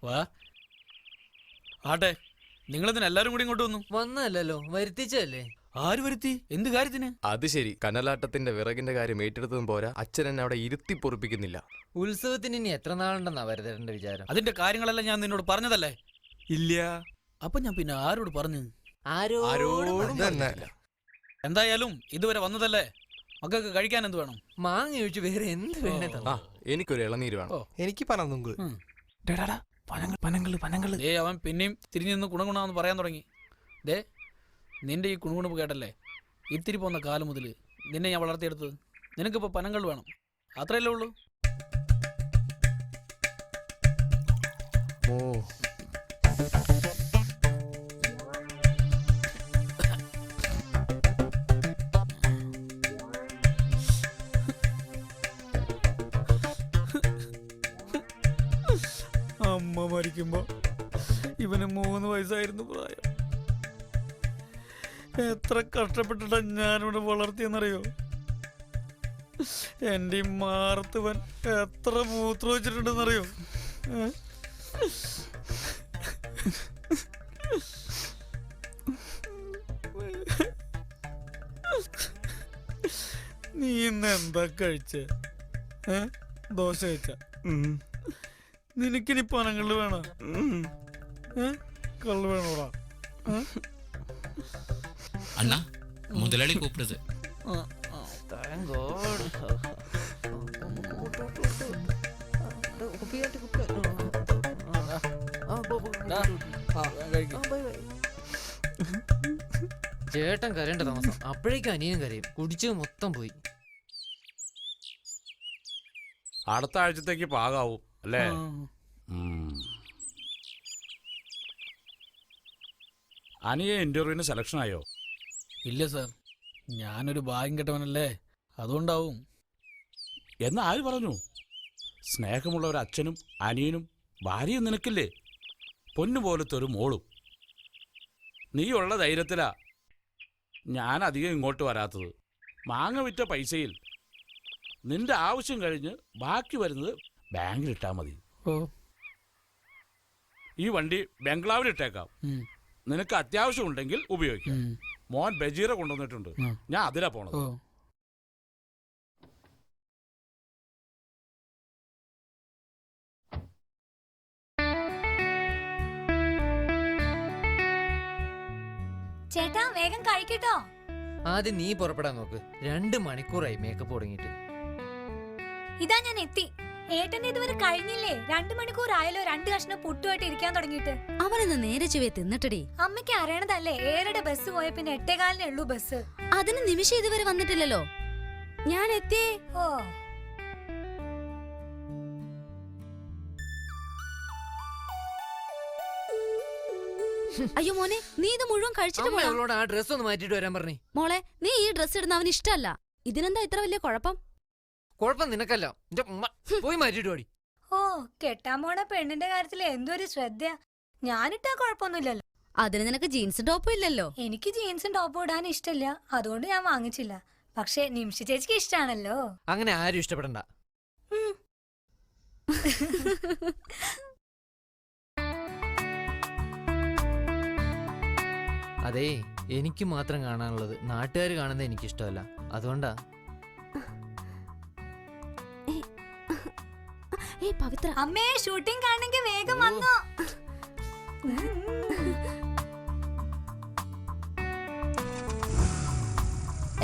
വാ ആട്ടെ, നിങ്ങളെന്തിനാ എല്ലാരും കൂടി ഇങ്ങോട്ട് വന്നു? വന്നല്ലോ, വരുത്തിച്ചല്ലേ. ആര് വരുത്തി? എന്ത് കാര്യത്തിന്? അത് ശരി, കനലാട്ടത്തിന്റെ വിറകിന്റെ കാര്യം ഏറ്റെടുത്തതും പോരാ, അച്ഛൻ എന്നെ അവിടെ ഇരുത്തി പൊറിപ്പിക്കുന്നില്ല. ഉത്സവത്തിന് ഇനി എത്ര നാളുണ്ടെന്നാ ഭരതേട്ടന്റെ വിചാരം? അതിന്റെ കാര്യങ്ങളെല്ലാം ഞാൻ നിന്നോട് പറഞ്ഞതല്ലേ? ഇല്ല. അപ്പൊ ഞാൻ പിന്നെ ആരോട് പറഞ്ഞു? ആരോടും തന്നെ. എന്തായാലും ഇതുവരെ വന്നതല്ലേ, മക്കൾക്ക് കഴിക്കാൻ എന്ത് വേണം? മാങ്ങ ഒഴിച്ച് വേറെ എന്ത് വേണേ ആ, എനിക്കൊരു ഇളനീര് വേണം. എനിക്ക് പനന്നുങ്ക്. ദേ അവൻ പിന്നെയും തിരിഞ്ഞു നിന്ന് കുണുകുണാന്ന് പറയാൻ തുടങ്ങി. ദേ നിന്റെ ഈ കുണുകുണുപ്പ് കേട്ടല്ലേ ഇത്തിരി പോന്ന കാലം മുതൽ നിന്നെ ഞാൻ വളർത്തിയെടുത്തത്. നിനക്കിപ്പോൾ പനങ്ങൾ വേണം, അത്രയല്ലേ ഉള്ളൂ. ഓ, അമ്മ മരിക്കുമ്പോ ഇവന് 3 വയസ്സായിരുന്നു പ്രായം. എത്ര കഷ്ടപ്പെട്ടിട്ടാ ഞാനിവിടെ വളർത്തിയെന്നറിയോ? എൻ്റെ ഈ മാറത്തുവൻ എത്ര മൂത്രം വെച്ചിട്ടുണ്ടെന്നറിയോ? നീ ഇന്ന് എന്താ കഴിച്ചേ? ദോശ കഴിച്ച? നിനക്കിനി പനങ്ങൾ വേണോ? കള്ള് വേണോടാ? അണ്ണാ മുതലാളി കൂപ്പിടുത്. ചേട്ടൻ കരേണ്ട താമസം. അപ്പോഴേക്കും അനിയനും കരയും. കുടിച്ച് മൊത്തം പോയി. അടുത്ത ആഴ്ചത്തേക്ക് പാകാവും അല്ലേ? അനിയെ ഇന്റർവ്യൂവിന് സെലക്ഷൻ ആയോ? ഇല്ല സാർ, ഞാനൊരു ഭാഗ്യം കെട്ടവനല്ലേ, അതുകൊണ്ടാവും. എന്ന് ആര് പറഞ്ഞു? സ്നേഹമുള്ള ഒരു അച്ഛനും അനിയനും ഭാര്യയും നിനക്കില്ലേ? പൊന്നുപോലത്തെ ഒരു മോളും. നീ ഉള്ള ധൈര്യത്തിലാ ഞാൻ അധികം ഇങ്ങോട്ട് വരാത്തത്. മാങ്ങ വിറ്റ പൈസയിൽ നിന്റെ ആവശ്യം കഴിഞ്ഞ് ബാക്കി വരുന്നത് ബാങ്കിലിട്ടാ മതി. ഈ വണ്ടി ബംഗ്ലാവിലിട്ടേക്കാം, നിനക്ക് അത്യാവശ്യം ഉണ്ടെങ്കിൽ ഉപയോഗിക്കാം. മോൻ ബജീറ കൊണ്ടുവന്നിട്ടുണ്ട്, ഞാൻ അതിലാ പോണത്. ചേട്ടാ വേഗം കഴിക്കട്ടോ. ആദ്യം നീ പുറപ്പെടാൻ നോക്ക്. 2 മണിക്കൂറായി മേക്കപ്പ് തുടങ്ങിയിട്ട്. ഇതാ ഞാൻ എത്തി. ഏട്ടന്റെ ഇതുവരെ കഴിഞ്ഞില്ലേ? 2 മണിക്കൂറായാലോ 2 കഷ്ണം പുട്ടുമായിട്ട് ഇരിക്കാൻ തുടങ്ങിയിട്ട്. അവനെന്ന് നേരെ ചുവേ തിന്നിട്ടടി. അമ്മയ്ക്ക് അറിയണതല്ലേ, 7ടെ ബസ് പോയ പിന്നെ 8:15 ഉള്ളൂ ബസ്. അതിന് നിമിഷം ഇതുവരെ വന്നിട്ടില്ലല്ലോ. ഞാൻ എത്തിയേ. ഓ അയ്യോ മോനെ, നീ ഇത് മുഴുവൻ കഴിച്ചിട്ട് പോയാ? അവളോട് ആ ഡ്രസ് ഒന്ന് മാറ്റിട്ട് വരാൻ പറഞ്ഞേ. മോളെ, നീ ഈ ഡ്രസ് ഇടുന്ന അവന് ഇഷ്ടമല്ല. ഇതിനെന്താ ഇത്ര വലിയ കുഴപ്പം? കുഴപ്പം നിനക്കല്ല, പോയി മാറ്റിട്ട് ഓടി. ഓ, കെട്ടാൻ പോണ പെണ്ണിന്റെ കാര്യത്തിൽ എന്തൊരു ശ്രദ്ധ. ഞാനിട്ടാ കുഴപ്പമൊന്നുമില്ലല്ലോ. അതിന് നിനക്ക് ജീൻസും ടോപ്പും ഇല്ലല്ലോ. എനിക്ക് ജീൻസും ടോപ്പും ഇടാൻ ഇഷ്ടമില്ല, അതുകൊണ്ട് ഞാൻ വാങ്ങിച്ചില്ല. പക്ഷെ നിമിഷ ചേച്ചിക്ക് ഇഷ്ടാണല്ലോ. അങ്ങനെ ആരും ഇഷ്ടപ്പെടണ്ട. അതേ, എനിക്ക് മാത്രം കാണാനുള്ളത് നാട്ടുകാർ കാണുന്നത് എനിക്കിഷ്ടമല്ല, അതുകൊണ്ടാ. പവിത്ര അമ്മേ, ഷൂട്ടിംഗ് കാണണമെങ്കിൽ വേഗം വന്നോ.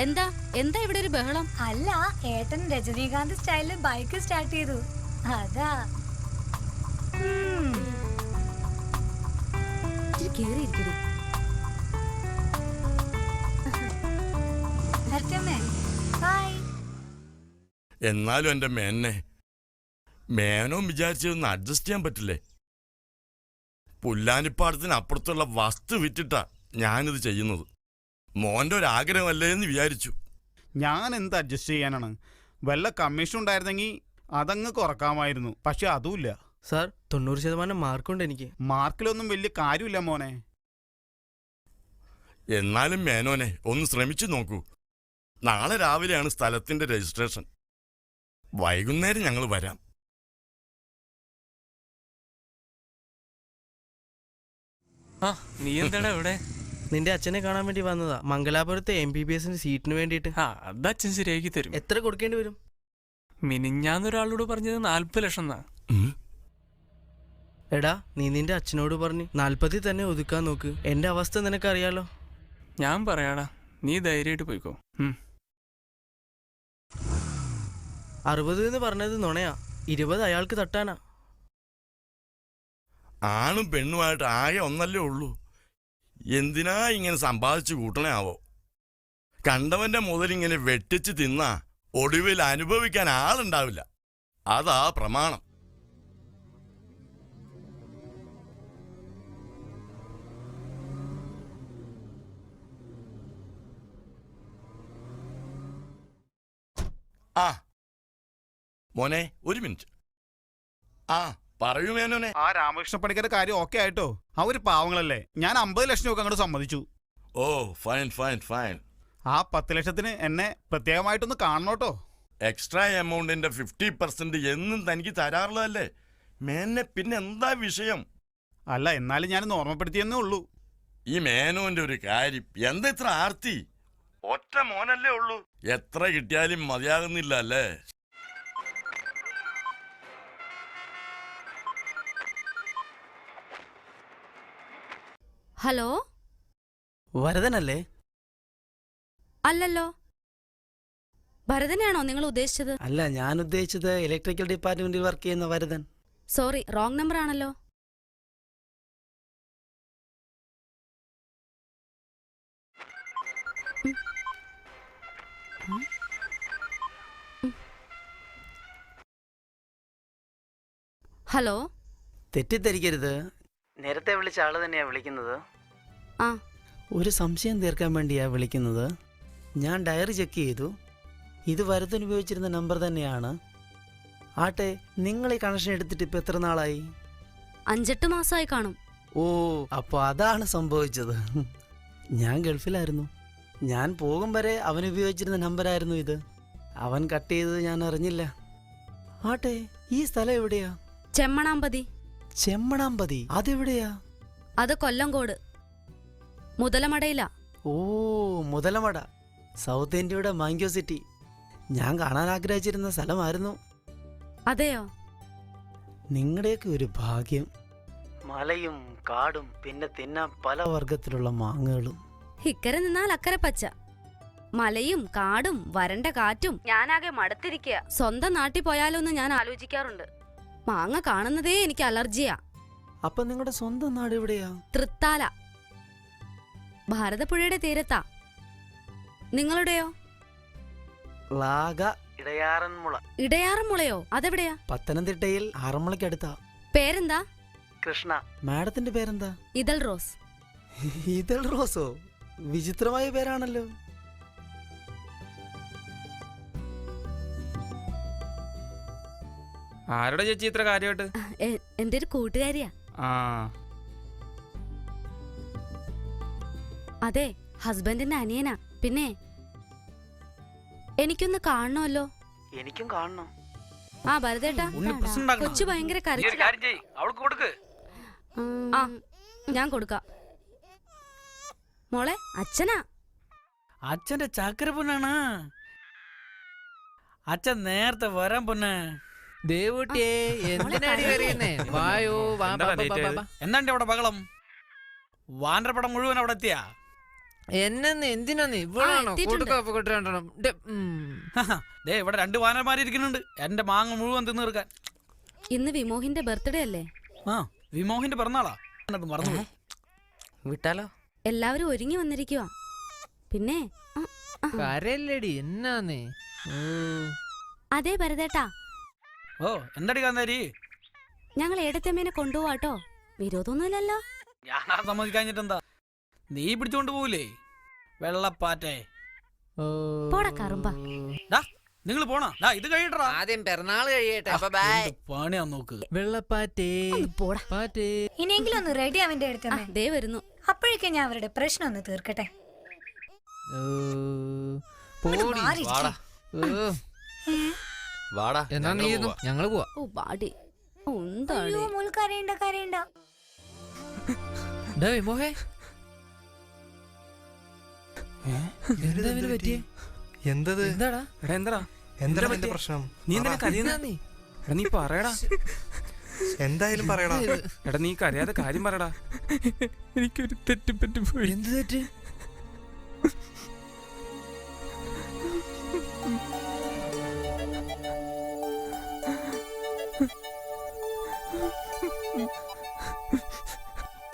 എന്താ എന്താ ഇവിടെ ഒരു ബഹളം? അല്ല, ഏട്ടൻ രജനീകാന്ത് സ്റ്റൈലിൽ ബൈക്ക് സ്റ്റാർട്ട് ചെയ്തു, അതാ. കേറിയിരിക്കടി. എന്നാലും എന്റെ മേനോ വിചാരിച്ചതൊന്ന് അഡ്ജസ്റ്റ് ചെയ്യാൻ പറ്റില്ലേ? പുല്ലാനിപ്പാടത്തിന് അപ്പുറത്തുള്ള വസ്തു വിറ്റിട്ടാ ഞാനിത് ചെയ്യുന്നത്. മോന്റെ ഒരു ആഗ്രഹമല്ലേ എന്ന് വിചാരിച്ചു. ഞാൻ എന്ത് അഡ്ജസ്റ്റ് ചെയ്യാനാണ്? വല്ല കമ്മീഷൻ ഉണ്ടായിരുന്നെങ്കിൽ അതങ്ങ് കുറക്കാമായിരുന്നു. പക്ഷെ അതുമില്ല സാർ. 90% മാർക്കുണ്ട് എനിക്ക്. മാർക്കിലൊന്നും വലിയ കാര്യമില്ല മോനെ. എന്നാലും മേനോനെ ഒന്ന് ശ്രമിച്ചു നോക്കൂ. നാളെ രാവിലെയാണ് സ്ഥലത്തിന്റെ രജിസ്ട്രേഷൻ. വൈകുന്നേരം ഞങ്ങൾ വരാം. നീ എന്താടാ ഇവിടെ? നിന്റെ അച്ഛനെ കാണാൻ വേണ്ടി വന്നതാ. മംഗലാപുരത്തെ MBBS സീറ്റിന് വേണ്ടിയിട്ട്. അത് അച്ഛൻ ശരിയാക്കി തരും. എത്ര കൊടുക്കേണ്ടി വരും? മിനിഞ്ഞാന്നൊരാളോട് പറഞ്ഞത് 40 ലക്ഷം എന്നാ. എടാ, നീ നിന്റെ അച്ഛനോട് പറഞ്ഞ് 40 തന്നെ ഒതുക്കാൻ നോക്ക്. എന്റെ അവസ്ഥ നിനക്കറിയാലോ. ഞാൻ പറയാടാ, നീ ധൈര്യമായിട്ട് പോയിക്കോ. 60 എന്ന് പറഞ്ഞത് നുണയാ. 20 അയാൾക്ക് തട്ടാനാ. ആണും പെണ്ണുമായിട്ട് ആകെ ഒന്നല്ലേ ഉള്ളൂ. എന്തിനാ ഇങ്ങനെ സമ്പാദിച്ചു കൂട്ടണേ ആവോ? കണ്ടവന്റെ മുതലിങ്ങനെ വെട്ടിച്ച് തിന്നാ ഒടുവിൽ അനുഭവിക്കാൻ ആളുണ്ടാവില്ല. അതാ പ്രമാണം. ആ മോനെ, ഒരു മിനിറ്റ്. പറയൂ മേനോനെ. ആ രാമകൃഷ്ണ പണിക്കരുടെ കാര്യം ഓക്കെ ആയിട്ടോ? അവര് പാവങ്ങളല്ലേ. ഞാൻ 50 ലക്ഷം രൂപ അങ്ങോട്ട് സമ്മതിച്ചു. Oh fine fine fine. ആ 10 ലക്ഷത്തിന് എന്നെ പ്രത്യേകമായിട്ടൊന്ന് കാണണോട്ടോ. എക്സ്ട്രാ എമൗണ്ടിന്റെ 50% എന്നും തനിക്ക് തരാറുള്ളതല്ലേ മേനെ. പിന്നെ എന്താ വിഷയം? അല്ല, എന്നാലും ഞാനൊന്ന് ഓർമ്മപ്പെടുത്തിയെന്നേ ഉള്ളൂ. ഈ മേനോന്റെ ഒരു കാര്യം എന്താ ഇത്ര ആർത്തി? ഒറ്റ മോനല്ലേ ഉള്ളൂ. എത്ര കിട്ടിയാലും മതിയാകുന്നില്ല അല്ലേ? ഹലോ, വരദനല്ലേ? അല്ലല്ലോ. ഭരതനാണോ നിങ്ങൾ ഉദ്ദേശിച്ചത്? അല്ല, ഞാൻ ഉദ്ദേശിച്ചത് ഇലക്ട്രിക്കൽ ഡിപ്പാർട്ട്മെന്റിൽ വർക്ക് ചെയ്യുന്ന വരദൻ. സോറി, റോങ് നമ്പർ ആണല്ലോ. ഹലോ. തെറ്റിദ്ധരിക്കരുത്, നേരത്തെ വിളിച്ച ആള് തന്നെയാ വിളിക്കുന്നത്. ഒരു സംശയം തീർക്കാൻ വേണ്ടിയാ വിളിക്കുന്നത്. ഞാൻ ഡയറി ചെക്ക് ചെയ്തു. ഇത് വരദൻ ഉപയോഗിച്ചിരുന്ന നമ്പർ തന്നെയാണ്. ആട്ടെ, നിങ്ങൾ ഈ കണക്ഷൻ എടുത്തിട്ട് ഇപ്പൊ എത്ര നാളായി? 5-8 മാസമായി കാണും. ഓ, അപ്പൊ അതാണ് സംഭവിച്ചത്. ഞാൻ ഗൾഫിലായിരുന്നു. ഞാൻ പോകും വരെ അവൻ ഉപയോഗിച്ചിരുന്ന നമ്പറായിരുന്നു ഇത്. അവൻ കട്ട് ചെയ്തത് ഞാൻ അറിഞ്ഞില്ല. ആട്ടെ, ഈ സ്ഥലം എവിടെയാ? ചെമ്മണാമ്പതി. ചെമ്മണാമ്പതി അതെവിടെയാ? അത് കൊല്ലംകോട് മുതലമടയില. ഓ, മുതലമട, സൗത്ത് ഇന്ത്യയുടെ മാംഗോ സിറ്റി. ഞാൻ കാണാൻ ആഗ്രഹിച്ചിരുന്ന സ്ഥലമായിരുന്നു. അതെയോ? നിങ്ങളുടെയൊക്കെ ഒരു ഭാഗ്യം. മലയും കാടും പിന്നെ തിന്നാൻ പല വർഗത്തിലുള്ള മാങ്ങകളും. ഇക്കരെ നിന്നാൽ അക്കരെ പച്ച. മലയും കാടും വരണ്ട കാറ്റും. ഞാനാകെ മടുത്തിരിക്കുക. സ്വന്തം നാട്ടിൽ പോയാലോ എന്ന് ഞാൻ ആലോചിക്കാറുണ്ട്. മാങ്ങ കാണുന്നതേ എനിക്ക് അലർജിയാ. അപ്പൊ നിങ്ങളുടെ സ്വന്തം നാട് എവിടെയാ? തൃത്താല, ഭാരതപ്പുഴയുടെ തീരത്താ. നിങ്ങളുടെയോ? ഇടയാറന്മുള. ഇടയാറന്മുളയോ? അതെവിടെയാ? പത്തനംതിട്ടയിൽ ആറന്മുളയ്ക്കടുത്താ. പേരെന്താ? കൃഷ്ണ. മാഡത്തിന്റെ പേരെന്താ? ഇതൾ റോസ്. ഇതൾ റോസോ? വിചിത്രമായ പേരാണല്ലോ. ആരുടെ ചേച്ചി ഇത്ര കാര്യമായിട്ട്? എന്റെ ഒരു കൂട്ടുകാരിയാ. അതെ, ഹസ്ബൻഡിന്റെ അനിയനാ. പിന്നെ എനിക്കൊന്ന് കാണണമല്ലോ. എനിക്കും കാണണം. ആ ഭരതേട്ടാ, കൊച്ചു ഭയങ്കര കരച്ചിലാ. ഞാൻ കൊടുക്കാം. മോളെ, അച്ഛനാ. അച്ഛന്റെ ചാക്കര പൊന്നാണ്. അച്ഛൻ നേരത്തെ വരാൻ പൊന്നെ. ദേവൂട്ടിയെ എന്തിനാടി കരയുന്നേ? വായോ, എന്താണ്ട് അവിടെ ബഹളം? വാനരപ്പടം മുഴുവൻ അവിടെ എത്തിയാ? എന്നെ എന്തിനാന്ന് ഇവളാണോ കൊടുക്കണം? ദേ ഇവിടെ 2 വാനന്മാര് ഇരിക്കുന്നുണ്ട് എന്റെ മാങ്ങ മുഴുവൻ തിന്നു തീർക്കാൻ. ഇന്ന് വിമോഹിന്റെ ബർത്ത്ഡേ അല്ലേ? ആ വിമോഹിന്റെ പിറന്നാളാ മറന്നു വിട്ടാലോ? എല്ലാവരും ഒരുങ്ങി വന്നിരിക്കുവാ. പിന്നെ കരയല്ലേടി എന്നാന്നേ? അതേ ഭരതേട്ടാ, ഓ എന്തടി കാന്താരി? ഞങ്ങൾ ഏടത്തമ്മേനെ കൊണ്ടുപോവാട്ടോ. വിരോധമൊന്നുമില്ലല്ലോ. ഞാനാ സമ്മതിക്കാഞ്ഞിട്ടെന്താ? നീ പിടിച്ചോണ്ട് പോവില്ലേ വെള്ളപ്പാറ്റേ? നിങ്ങൾ പോണ ഇത് കഴിയട്ടാ. ആദ്യം പിറന്നാൾ കഴിയട്ടെ. പണിയാ നോക്ക്. വെള്ളപ്പാറ്റേ പാറ്റേ. ഇനിയെങ്കിലും ഒന്ന് റെഡി അവന്റെ അടുത്ത് ദേ വരുന്നു. അപ്പോഴേക്കും ഞാൻ അവരുടെ പ്രശ്നം ഒന്ന് തീർക്കട്ടെ. എന്നാ നീ ഞങ്ങള് പോവാ. ഓ ബാഡി കരയണ്ട. വിമോഹേ എന്തത്? എന്താടാ പ്രശ്നം? നീ എന്തിനാ കരയുന്ന? നീ പറയടാ. എന്തായാലും പറയടാ. എടാ നീ കരയാതെ കാര്യം പറയടാ. എനിക്കൊരു തെറ്റുപറ്റി പോയി. എന്ത് തെറ്റ്?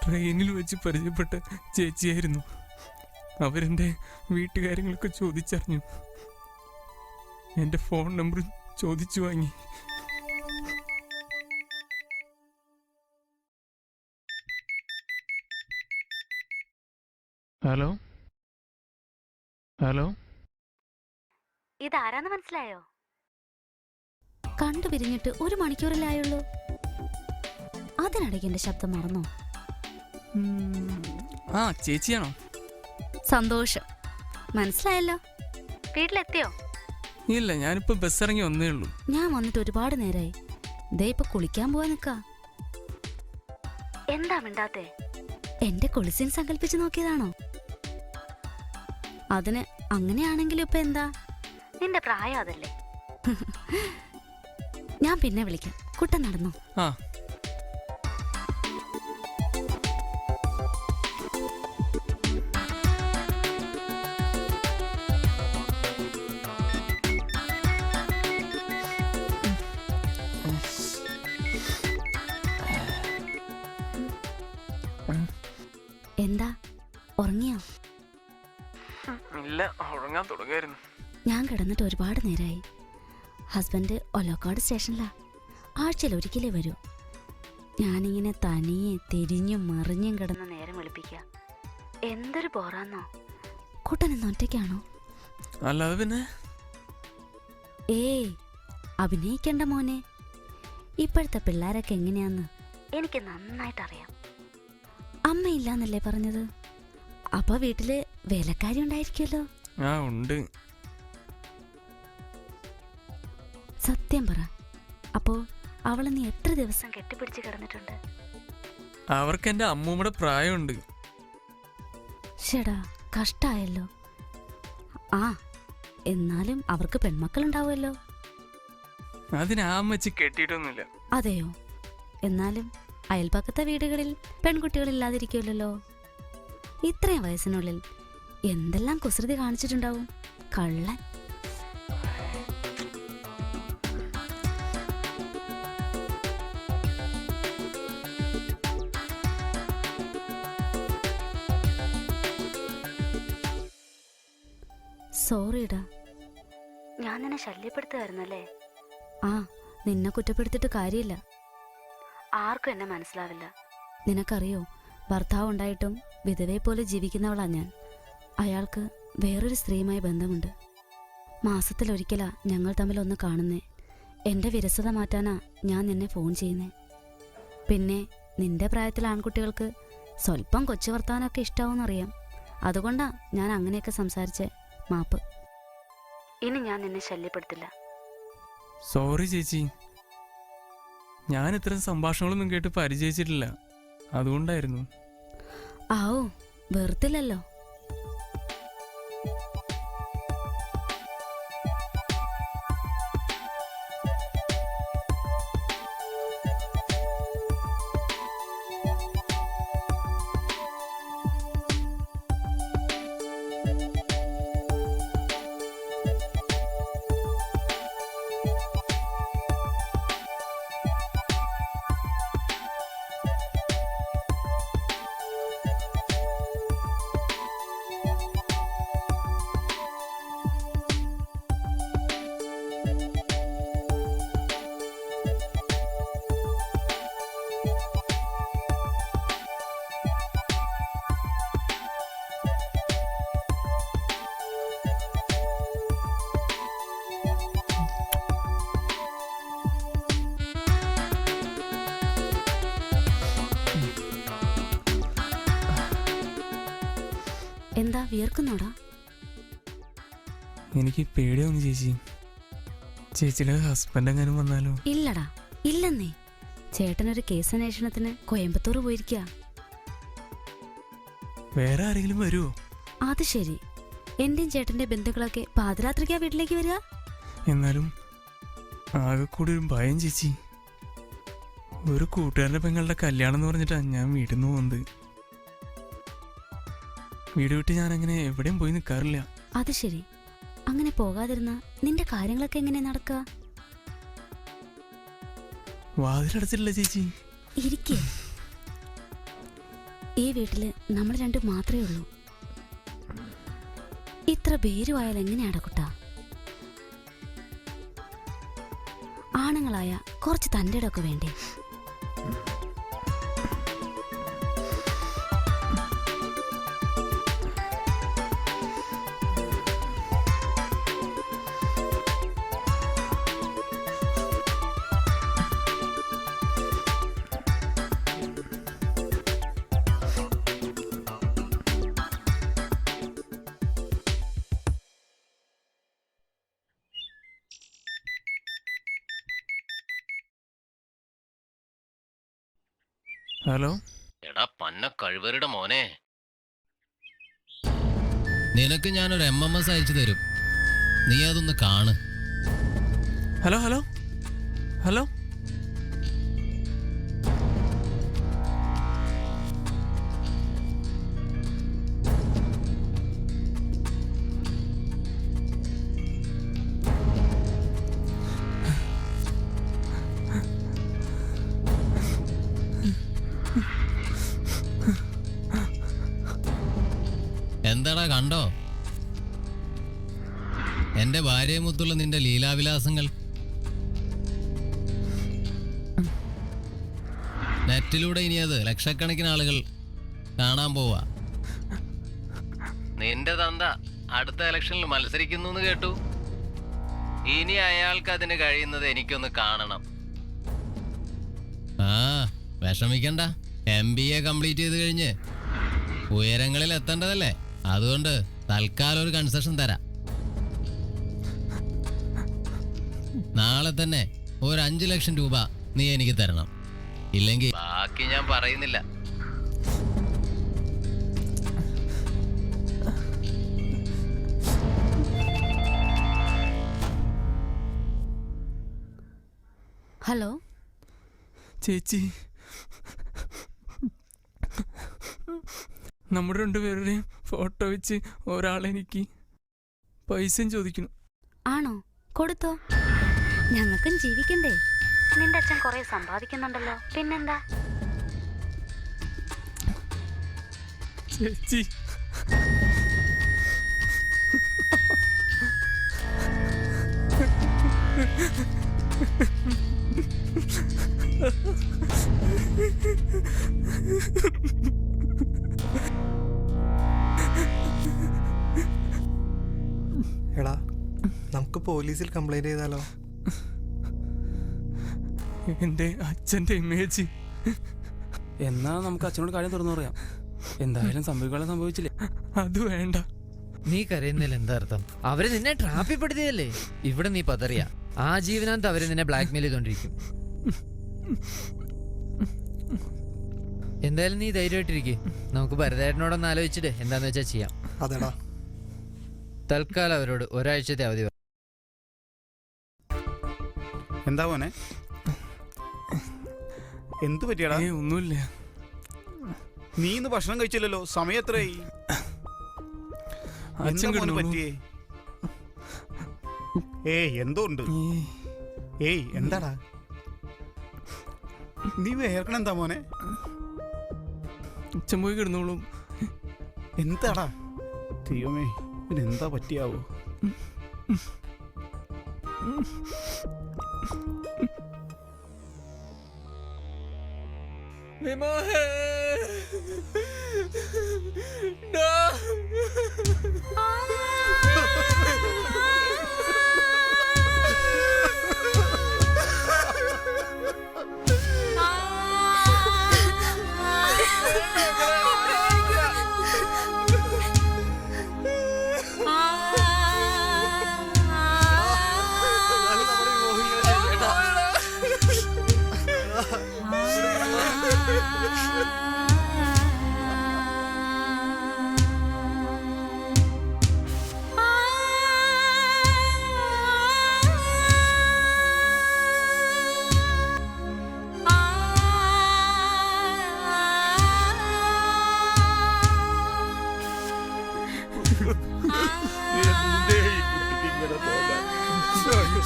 ട്രെയിനിൽ വെച്ച് പരിചയപ്പെട്ട ചേച്ചിയായിരുന്നു. അവരെൻ്റെ വീട്ടുകാര്യങ്ങളൊക്കെ ചോദിച്ചറിഞ്ഞു. എൻ്റെ ഫോൺ നമ്പർ ചോദിച്ചു വാങ്ങി. ഹലോ ഹലോ, ഇതാരാന്ന് മനസ്സിലായോ? കണ്ടു പിരിഞ്ഞിട്ട് 1 മണിക്കൂറിലായുള്ളൂ. അതിനിടയ്ക്ക് എന്റെ ശബ്ദം മറന്നോ? ആ ചേച്ചിയാണോ? സന്തോഷം, മനസ്സിലായല്ലോ. വീട്ടിലെത്തിയോ? ഇല്ല, ഞാനിപ്പോ ബസ് ഇറങ്ങി വന്നേ ഉള്ളൂ. ഞാൻ വന്നിട്ട് ഒരുപാട് നേരമായി. ദേ ഇപ്പൊ കുളിക്കാൻ പോവാൻ നിക്കാ. എന്താ മിണ്ടാത്തെ? എന്റെ കുളിസിൻ സങ്കല്പിച്ച് നോക്കിയതാണോ? അതിന് അങ്ങനെയാണെങ്കിലും ഇപ്പൊ എന്താ, നിന്റെ പ്രായം അതല്ലേ. ഞാൻ പിന്നെ വിളിക്കാം. കുട്ടൻ നടന്നു. ആ എന്താ, ഉറങ്ങിയോ? ഇല്ല, ഉറങ്ങാൻ തുടങ്ങായിരുന്നു. ഞാൻ കിടന്നിട്ട് ഒരുപാട് നേരമായി. ഹസ്ബൻഡ് ഒലോക്കാട് സ്റ്റേഷനിലാ. ആഴ്ചയിൽ ഒരിക്കലേ വരൂ. ഞാനിങ്ങനെ തനിയെ തിരിഞ്ഞും മറിഞ്ഞും കിടന്ന് നേരം വെളുപ്പിക്കുക. എന്തൊരു ബോറാന്നോ. കൂട്ടൻ ഇന്ന് ഒറ്റയ്ക്കാണോ? അല്ലാതെ പിന്നെ ഏയ്, അഭിനയിക്കണ്ട മോനെ. ഇപ്പോഴത്തെ പിള്ളേരൊക്കെ എങ്ങനെയാന്ന് എനിക്ക് നന്നായിട്ടറിയാം. അമ്മയില്ലാന്നല്ലേ പറഞ്ഞത്? അപ്പൊ വീട്ടില് വേലക്കാരി ഉണ്ടായിരിക്കുമല്ലോ. ആ ഉണ്ട്. സത്യം പറ, അപ്പോ അവളെ നീ എത്ര ദിവസം കെട്ടിപ്പിടിച്ച് കിടന്നിട്ടുണ്ട്? അവർക്ക് എന്റെ അമ്മൂമ്മയുടെ പ്രായമുണ്ട്. ഷെടാ, കഷ്ടായല്ലോ. ആ, എന്നാലും അവർക്ക് പെൺമക്കളുണ്ടാവുമല്ലോ. അതിനാമ്മച്ചി കെട്ടിയിട്ടൊന്നുമില്ല. അതെയോ? എന്നാലും അയൽപക്കത്തെ വീടുകളിൽ പെൺകുട്ടികളില്ലാതിരിക്കുമല്ലോ. ഇത്രയും വയസ്സിനുള്ളിൽ എന്തെല്ലാം കുസൃതി കാണിച്ചിട്ടുണ്ടാവും കള്ളൻ. സോറിടാ, ഞാൻ നിന്നെ ശല്യപ്പെടുത്തുമായിരുന്നല്ലേ. ആ, നിന്നെ കുറ്റപ്പെടുത്തിട്ട് കാര്യമില്ല. ആർക്കും എന്നെ മനസ്സിലാവില്ല. നിനക്കറിയോ, ഭർത്താവ് ഉണ്ടായിട്ടും വിധവയെ പോലെ ജീവിക്കുന്നവളാ ഞാൻ. അയാൾക്ക് വേറൊരു സ്ത്രീയുമായി ബന്ധമുണ്ട്. മാസത്തിലൊരിക്കലാ ഞങ്ങൾ തമ്മിൽ ഒന്ന് കാണുന്നേ. എൻ്റെ വിരസത മാറ്റാനാ ഞാൻ നിന്നെ ഫോൺ ചെയ്യുന്നേ. പിന്നെ നിന്റെ പ്രായത്തിൽ ആൺകുട്ടികൾക്ക് സ്വല്പം കൊച്ചു വർത്താനൊക്കെ ഇഷ്ടാവുമെന്നറിയാം. അതുകൊണ്ടാ ഞാൻ അങ്ങനെയൊക്കെ സംസാരിച്ചേ. മാപ്പ്. ഇനി ഞാൻ നിന്നെ ശല്യപ്പെടുത്തില്ല. സോറി ചേച്ചി, ഞാൻ ഇത്തരം സംഭാഷണങ്ങളൊന്നും കേട്ട് പരിചയിച്ചിട്ടില്ല, അതുകൊണ്ടായിരുന്നു. ആവോ, വെറുത്തില്ലല്ലോ. എന്താ വിയർക്കുന്നോടാ? എനിക്ക് പേടിയാവുന്നു ചേച്ചി. ചേച്ചിയുടെ ഹസ്ബൻഡ് എങ്ങാനും വന്നാലോ? ഇല്ലടാ, ഇല്ലെന്നേ. ചേട്ടനൊരു കേസ് അന്വേഷണത്തിന് കോയമ്പത്തൂർ പോയിരിക്കുക. വേറെ ആരെങ്കിലും വരുമോ? അത് ശരി. എന്റെയും ചേട്ടന്റെ ബന്ധുക്കളൊക്കെ പാതിരാത്രിക്കാ വീട്ടിലേക്ക് വരിക? എന്നാലും ആകെ കൂടി ഒരു ഭയം ചേച്ചി. ഒരു കൂട്ടുകാരൻ്റെ പെങ്ങളുടെ കല്യാണം എന്ന് പറഞ്ഞിട്ടാണ് ഞാൻ വീട്ടിൽ നിന്ന് പോകുന്നത്. വീട് വിട്ട് ഞാൻ അങ്ങനെ എവിടെയും പോയി നിൽക്കാറില്ല. അത് ശരി. അങ്ങനെ പോകാതിരുന്ന നിന്റെ കാര്യങ്ങളൊക്കെ എങ്ങനെ നടക്കുക? വാതിലടച്ചിട്ടില്ല ചേച്ചി. ഇരിക്കേ. ഈ വീട്ടില് നമ്മൾ രണ്ടും മാത്രമേ ഉള്ളൂ. ഇത്ര പേരുമായാൽ എങ്ങനെയാടാ കുട്ടാ? ആണുങ്ങളായ കുറച്ച് തൻ്റെ ഇടമൊക്കെ വേണ്ടേ? ഹലോ. എടാ പന്ന കഴിവരുടെ മോനെ, നിനക്ക് ഞാനൊരു MMS അയച്ചു തരും, നീ അതൊന്ന് കാണ്. Hello hello hello. എന്താടാ കണ്ടോ എന്റെ ഭാര്യയുമൊത്തുള്ള നിന്റെ ലീലാവിലാസങ്ങൾ? നെറ്റിലൂടെ ഇനി അത് ലക്ഷക്കണക്കിന് ആളുകൾ കാണാൻ പോവാ. നിന്റെ തന്ത അടുത്ത ഇലക്ഷനിൽ മത്സരിക്കുന്നു എന്ന് കേട്ടു. ഇനി അയാൾക്ക് അതിന് കഴിയുന്നത് എനിക്കൊന്ന് കാണണം. ആ വിഷമിക്കണ്ട, MBA കംപ്ലീറ്റ് ചെയ്ത് കഴിഞ്ഞ് ഉയരങ്ങളിൽ എത്തേണ്ടതല്ലേ. അതുകൊണ്ട് തൽക്കാലം ഒരു കൺസെഷൻ തരാം. നാളെ തന്നെ ഒരു 5 ലക്ഷം രൂപ നീ എനിക്ക് തരണം. ഇല്ലെങ്കിൽ ബാക്കി ഞാൻ പറയുന്നില്ല. ഹലോ ചേച്ചി, നമ്മുടെ രണ്ടുപേരുടെയും ഫോട്ടോ വെച്ച് ഒരാളെനിക്ക് പൈസയും ചോദിക്കുന്നു. ആണോ? കൊടുത്തോ. ഞങ്ങൾക്കും ജീവിക്കണ്ടേ? നിന്റെ അച്ഛൻ കുറെ സമ്പാദിക്കുന്നുണ്ടല്ലോ, പിന്നെന്താ? ചേച്ചി, എടാ, നമുക്ക് പോലീസിൽ കംപ്ലൈന്റ് ചെയ്താലോ? എൻ്റെ അച്ഛൻ്റെ ഇമേജ്. എന്നാ നമുക്ക് അച്ഛനോട് കാര്യം തുറന്നു പറയാം. എന്തായാലും സംഭവിച്ചില്ലേ? അത് വേണ്ട. നീ കരയുന്നതിൽ എന്താ അർത്ഥം? അവര് നിന്നെ ട്രാപ്പിൽപ്പെടുത്തിയതല്ലേ. ഇവിടെ നീ പതറിയ ആ ജീവനാന്ത് അവര് നിന്നെ ബ്ലാക്ക്മെയിൽ ചെയ്തോണ്ടിരിക്കും. എന്തായാലും നീ ധൈര്യമായിട്ടിരിക്കും. നമുക്ക് ഭരതേട്ടനോടൊന്ന് ആലോചിച്ചിട്ട് എന്താന്ന് വെച്ചാ ചെയ്യാം. അതെടാ, തൽക്കാലം അവരോട് ഒരാഴ്ചത്തെ അവധി. എന്താ മോനെ, എന്തു പറ്റിയടാ? ഒന്നുമില്ല. നീ ഇന്ന് ഭക്ഷണം കഴിച്ചില്ലല്ലോ, സമയം എത്രയായി? പറ്റിയേ? ഏയ് എന്തോ ഉണ്ട്. ഏയ് എന്താടാ നീ വേർക്കണം? എന്താ മോനെ? അച്ഛൻ പോയി കിടന്നോളൂ. എന്താടാ ദൈവമേ, ഇതെന്താ പറ്റിയാവോ? വിമോഹേ, no.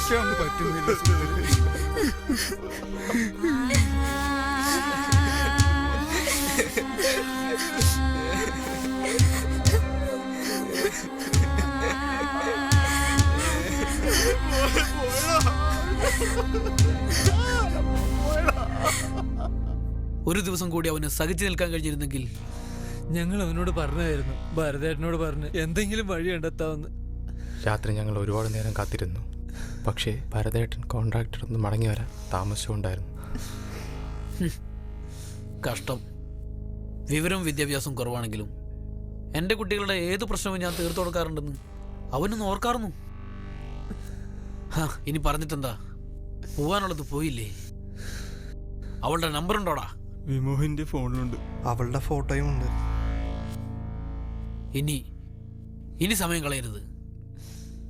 സഹിക്കാൻ പറ്റുന്നില്ല സുന്ദരി. ഒരു ദിവസം കൂടി അവന് സഹിച്ചു നിൽക്കാൻ കഴിഞ്ഞിരുന്നെങ്കിൽ ഞങ്ങൾ അവനോട് പറഞ്ഞായിരുന്നു, ഭരതേട്ടനോട് പറഞ്ഞ് എന്തെങ്കിലും വഴി കണ്ടെത്താമെന്ന്. രാത്രി ഞങ്ങൾ ഒരുപാട് നേരം കാത്തിരുന്നു. പക്ഷേ ഭരതേട്ടൻ കോൺട്രാക്ടർ ഒന്ന് മടങ്ങി വരാൻ താമസിച്ചുകൊണ്ടായിരുന്നു. കഷ്ടം. വിവരവും വിദ്യാഭ്യാസവും കുറവാണെങ്കിലും എൻ്റെ കുട്ടികളുടെ ഏത് പ്രശ്നവും ഞാൻ തീർത്തു കൊടുക്കാറുണ്ടെന്ന് അവനൊന്ന് ഓർക്കാറുന്നു. ഇനി പറഞ്ഞിട്ടെന്താ, പോവാനുള്ളത് പോയില്ലേ? അവളുടെ നമ്പർ ഉണ്ടോടാ? വിമോഹിന്റെ ഫോണിലുണ്ട്, അവളുടെ ഫോട്ടോയും ഉണ്ട്. ഇനി സമയം കളയരുത്.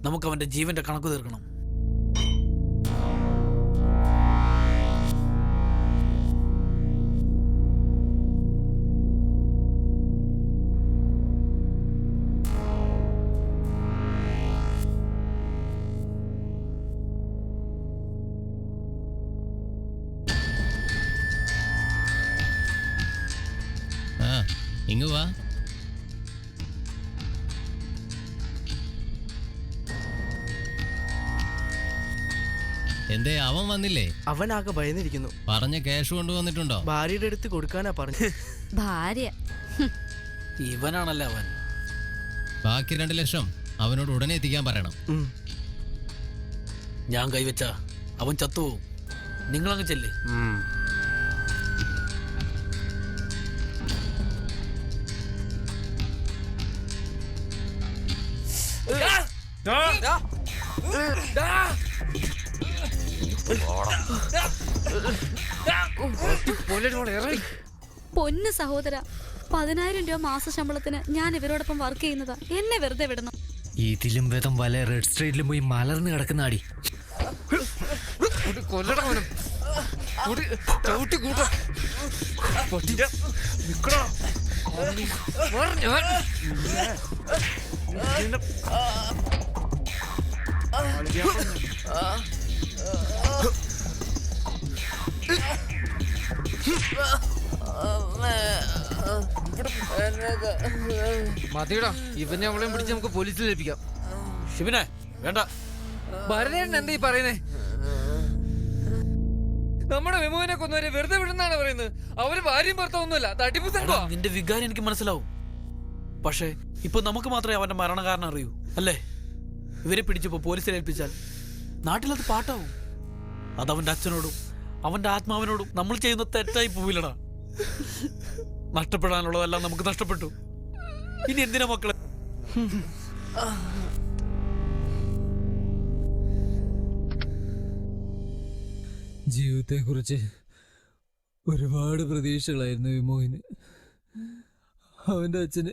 നമുക്ക് അവന്റെ ജീവന്റെ കണക്ക് തീർക്കണം. ഇങ്ങ് വാ. എന്തേ അവൻ വന്നില്ലേ? അവനാകെ ഭയന്നിരിക്കുന്നു. പറഞ്ഞ ക്യാഷ് കൊണ്ടുവന്നിട്ടുണ്ടോ? ഭാര്യയുടെ അടുത്ത് കൊടുക്കാനാ പറഞ്ഞു. ഭാര്യ ഇവനാണല്ലേ അവൻ. ബാക്കി 2 ലക്ഷം അവനോട് ഉടനെ എത്തിക്കാൻ പറയണം. ഞാൻ കൈവച്ച അവൻ ചത്തുപോകും. നിങ്ങളങ്ങ് ചെല്ലേ. പൊന്ന് സഹോദര, 10,000 രൂപ മാസ ശമ്പളത്തിന് ഞാൻ ഇവരോടൊപ്പം വർക്ക് ചെയ്യുന്നതാ. എന്നെ വെറുതെ വിടണം. ഇതിലും വേദം വല്ല റെഡ് സ്ട്രീറ്റിലും പോയി മലർന്ന് കിടക്കുന്ന അടി. മതിയടാ, ഇവനെ അവളെയും പിടിച്ച് നമുക്ക് പോലീസിൽ ഏൽപ്പിക്കാം. ശിവനെ വേണ്ട. ഭരതേട്ടൻ എന്താ ഈ പറയുന്നേ? നമ്മുടെ വിമോഹനെ കൊന്നവരെ വെറുതെ വിടുന്നാണ് പറയുന്നത്. അവര് ഭാര്യയും ഭർത്താവൊന്നുമല്ല, തട്ടിപ്പ് സംഘം. നിന്റെ വികാരം എനിക്ക് മനസ്സിലാവും. പക്ഷേ ഇപ്പൊ നമുക്ക് മാത്രമേ അവന്റെ മരണകാരണം അറിയൂ, അല്ലേ? ഇവരെ പിടിച്ചപ്പോ പോലീസിൽ ഏൽപ്പിച്ചാൽ നാട്ടിലത് പാട്ടാവും. അതവന്റെ അച്ഛനോടും അവന്റെ ആത്മാവിനോടും നമ്മൾ ചെയ്യുന്ന തെറ്റായി പോവില്ലടാ. നഷ്ടപ്പെടാനുള്ളതെല്ലാം നമുക്ക് നഷ്ടപ്പെട്ടു. ഇനി എന്തിനാ മക്കളെ? ജീവിതത്തെക്കുറിച്ച് ഒരുപാട് പ്രതീക്ഷകളായിരുന്നു വിമോഹിന്. അവന്റെ അച്ഛന്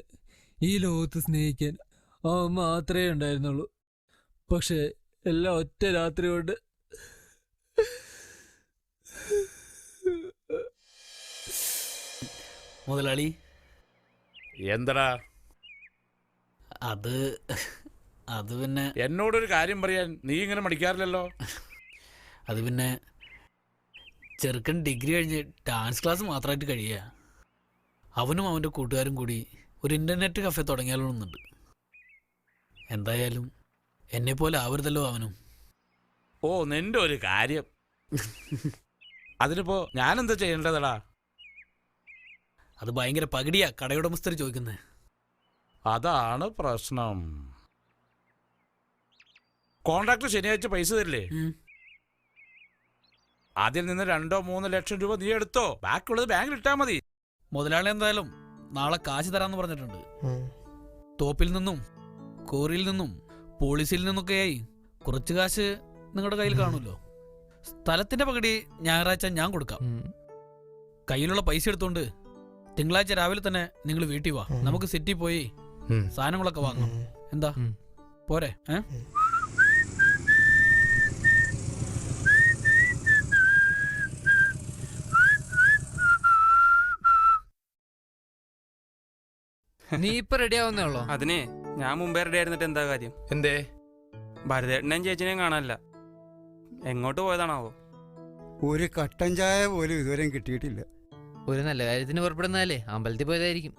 ഈ ലോകത്ത് സ്നേഹിക്കാൻ അവൻ മാത്രമേ ഉണ്ടായിരുന്നുള്ളൂ. പക്ഷെ എല്ലാം ഒറ്റ രാത്രി കൊണ്ട് മുതലാളി. എന്തടാ? അത് പിന്നെ എന്നോടൊരു കാര്യം പറയാൻ നീ ഇങ്ങനെ മടിക്കാറില്ലല്ലോ. അത് പിന്നെ ചെറുക്കൻ ഡിഗ്രി കഴിഞ്ഞ് ഡാൻസ് ക്ലാസ് മാത്രമായിട്ട് കഴിയുക. അവനും അവൻ്റെ കൂട്ടുകാരും കൂടി ഒരു ഇൻ്റർനെറ്റ് കഫേ തുടങ്ങിയാലോന്നുണ്ട്. എന്തായാലും എന്നെപ്പോലെ ആവരുതല്ലോ അവനും. ഓ, നിന്റെ ഒരു കാര്യം. അതിനിപ്പോ ഞാനെന്താ ചെയ്യേണ്ടതടാ? അത് ഭയങ്കര പകിടിയാ കടയുടമസ്ഥർ ചോദിക്കുന്നത്. അതാണ് പ്രശ്നം. കോൺട്രാക്ടർ ശനിയാഴ്ച പൈസ തരില്ലേ? അതിൽ നിന്ന് 2-3 ലക്ഷം രൂപ നീ എടുത്തോ, ബാക്കിയുള്ളത് ബാങ്കിൽ ഇട്ടാ മതി. മുതലാളി എന്തായാലും നാളെ കാശ് തരാന്ന് പറഞ്ഞിട്ടുണ്ട്. തോപ്പിൽ നിന്നും കോറിയിൽ നിന്നും പോളിസിയിൽ നിന്നൊക്കെയായി കുറച്ച് കാശ് നിങ്ങളുടെ കയ്യിൽ കാണുമല്ലോ. സ്ഥലത്തിന്റെ പകുതി ഞായറാഴ്ച ഞാൻ കൊടുക്കാം. കയ്യിലുള്ള പൈസ എടുത്തോണ്ട് തിങ്കളാഴ്ച രാവിലെ തന്നെ നിങ്ങൾ വീട്ടിൽ വാ. നമുക്ക് സിറ്റി പോയി സാധനങ്ങളൊക്കെ വാങ്ങാം. എന്താ പോരെ? നീ ഇപ്പൊ റെഡി ആവുന്നേ ഉള്ളോ? അതിനെ ഞാൻ മുമ്പേ റെഡി ആയിരുന്നിട്ട് എന്താ കാര്യം? എന്തേ? ഭരതേട്ടനെയും ചേച്ചിനെയും കാണാനില്ല. എങ്ങോട്ട് പോയതാണാവോ? ഒരു കട്ടൻ ചായ പോലും ഇതുവരെയും കിട്ടിയിട്ടില്ല. ഒരു നല്ല കാര്യത്തിന് പുറപ്പെടുന്നാലേ അമ്പലത്തിൽ പോയതായിരിക്കും.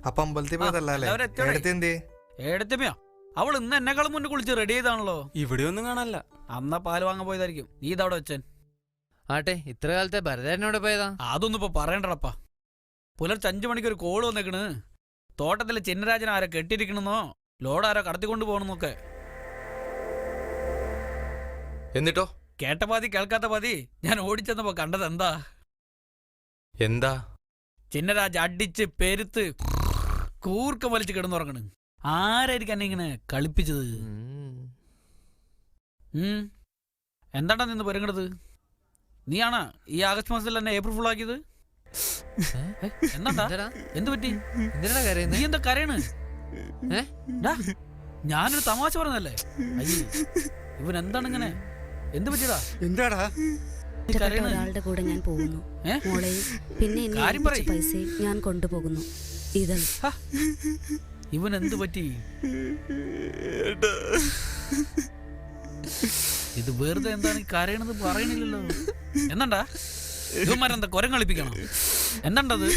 അപ്പൊ അമ്പലത്തിൽ പോയതല്ലേ? ഏടത്തമ്മയോ? അവൾ ഇന്ന് എന്നെക്കാളും മുന്നേ കുളിച്ച് റെഡി ചെയ്താണല്ലോ. ഇവിടെ ഒന്നും കാണാനല്ല. അന്നാ പാല് വാങ്ങാൻ പോയതായിരിക്കും. നീ ഇതവിടെ വെച്ചൻ. ആട്ടെ, ഇത്ര കാലത്തെ ഭരതേട്ടനോടെ പോയതാ? അതൊന്നും ഇപ്പൊ പറയണ്ടടപ്പാ. പുലർച്ചെ 5 മണിക്ക് ഒരു കോള് വന്നേക്കണ്. തോട്ടത്തിലെ ചിന്നരാജൻ ആരെ കെട്ടിയിരിക്കണെന്നോ ലോഡ് ആരോ കടത്തിക്കൊണ്ട് പോകണമെന്നൊക്കെ. എന്നിട്ടോ? കേട്ട പാതി കേൾക്കാത്ത പാതി ഞാൻ ഓടിച്ചെന്നപ്പോ കണ്ടത് എന്താ? എന്താ? ചിന്നരാജ് അടിച്ച് പെരുത്ത് കൂർക്കം വലിച്ച് കിടന്നുറങ്ങണ്. ആരായിരിക്കും എന്നെ ഇങ്ങനെ കളിപ്പിച്ചത്? എന്താണ്ടാ നിന്ന് പൊരങ്ങണത്? നീയാണാ ഈ ആഗസ്റ്റ് മാസത്തിൽ എന്നെ ഏപ്രിൽ ഫുൾ ആക്കിയത്? എന്താ? എന്ത് പറ്റി? നീ എന്താ കരയണ്? ഞാനൊരു തമാശ പറഞ്ഞല്ലേ? അയ്യേ, ഇവൻ എന്താണ് ഇങ്ങനെ? എന്ത് പറ്റിയതാ? എന്താടാ? ഒരാളുടെ കൂടെ ഞാൻ പോകുന്നു മോളെ. പിന്നെ പൈസ ഞാൻ കൊണ്ടുപോകുന്നു. ഇവൻ എന്ത് പറ്റി? ഇത് വെറുതെ എന്താണ് കരയണത് പറയണില്ലല്ലോ. എന്താ ഇവന്മാരെന്താ കൊരം കളിപ്പിക്കണം? എന്താണ്ടത്?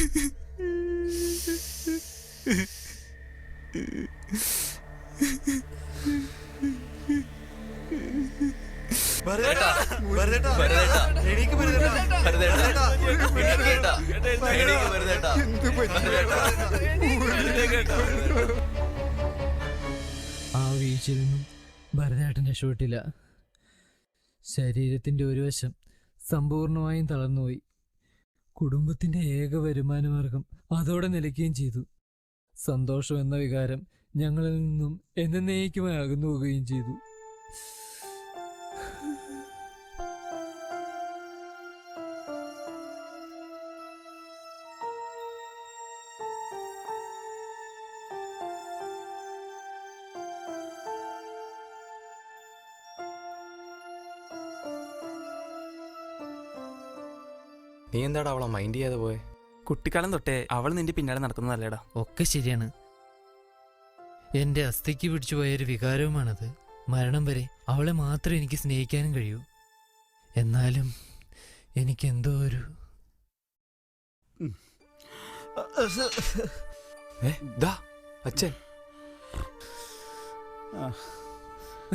ആ വീഴ്ചയിലൊന്നും ഭരതേട്ടൻ രക്ഷപ്പെട്ടില്ല. ശരീരത്തിന്റെ ഒരു വശം സമ്പൂർണമായും തളർന്നുപോയി. കുടുംബത്തിന്റെ ഏക വരുമാനമാർഗം അതോടെ നിലയ്ക്കുകയും ചെയ്തു. സന്തോഷം എന്ന വികാരം ഞങ്ങളിൽ നിന്നും എന്നേക്കുമായി അകന്നു പോവുകയും ചെയ്തു. നീ എന്താടാ അവളെ മൈൻഡ് ചെയ്യാതെ പോയെ? കുട്ടിക്കാലം തൊട്ടേ അവൾ നിന്റെ പിന്നാലെ നടക്കുന്നതല്ലേടാ. ഒക്കെ ശരിയാണ്. എന്റെ അസ്ഥിക്ക് പിടിച്ചു പോയൊരു വികാരവുമാണത്. മരണം വരെ അവളെ മാത്രമേ എനിക്ക് സ്നേഹിക്കാനും കഴിയൂ. എന്നാലും എനിക്കെന്തോ ഒരു അച്ഛൻ.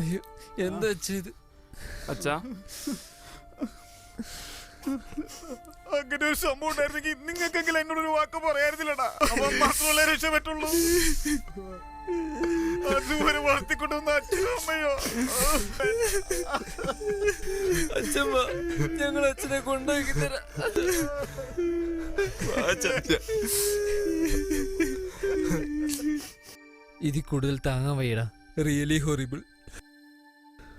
അയ്യോ, എന്താ ഇത്? അച്ഛാ, അങ്ങനെ ഒരു സംഭവം ഉണ്ടായിരുന്നെങ്കിൽ നിങ്ങൾക്കെങ്കിലും എന്നോടൊരു വാക്ക് പറയായിരുന്നില്ലടാ. അവൻ മാത്രമല്ലേ രക്ഷപ്പെട്ടുള്ളൂ. അതുവരെ വളർത്തിക്കൊണ്ടുവന്ന അച്ഛനും അമ്മയോ. അച്ഛൻ ഞങ്ങൾ അച്ഛനെ കൊണ്ടാക്കി തരാം. ഇതിൽ കൂടുതൽ താങ്ങാൻ വയ്യടാ. Really horrible.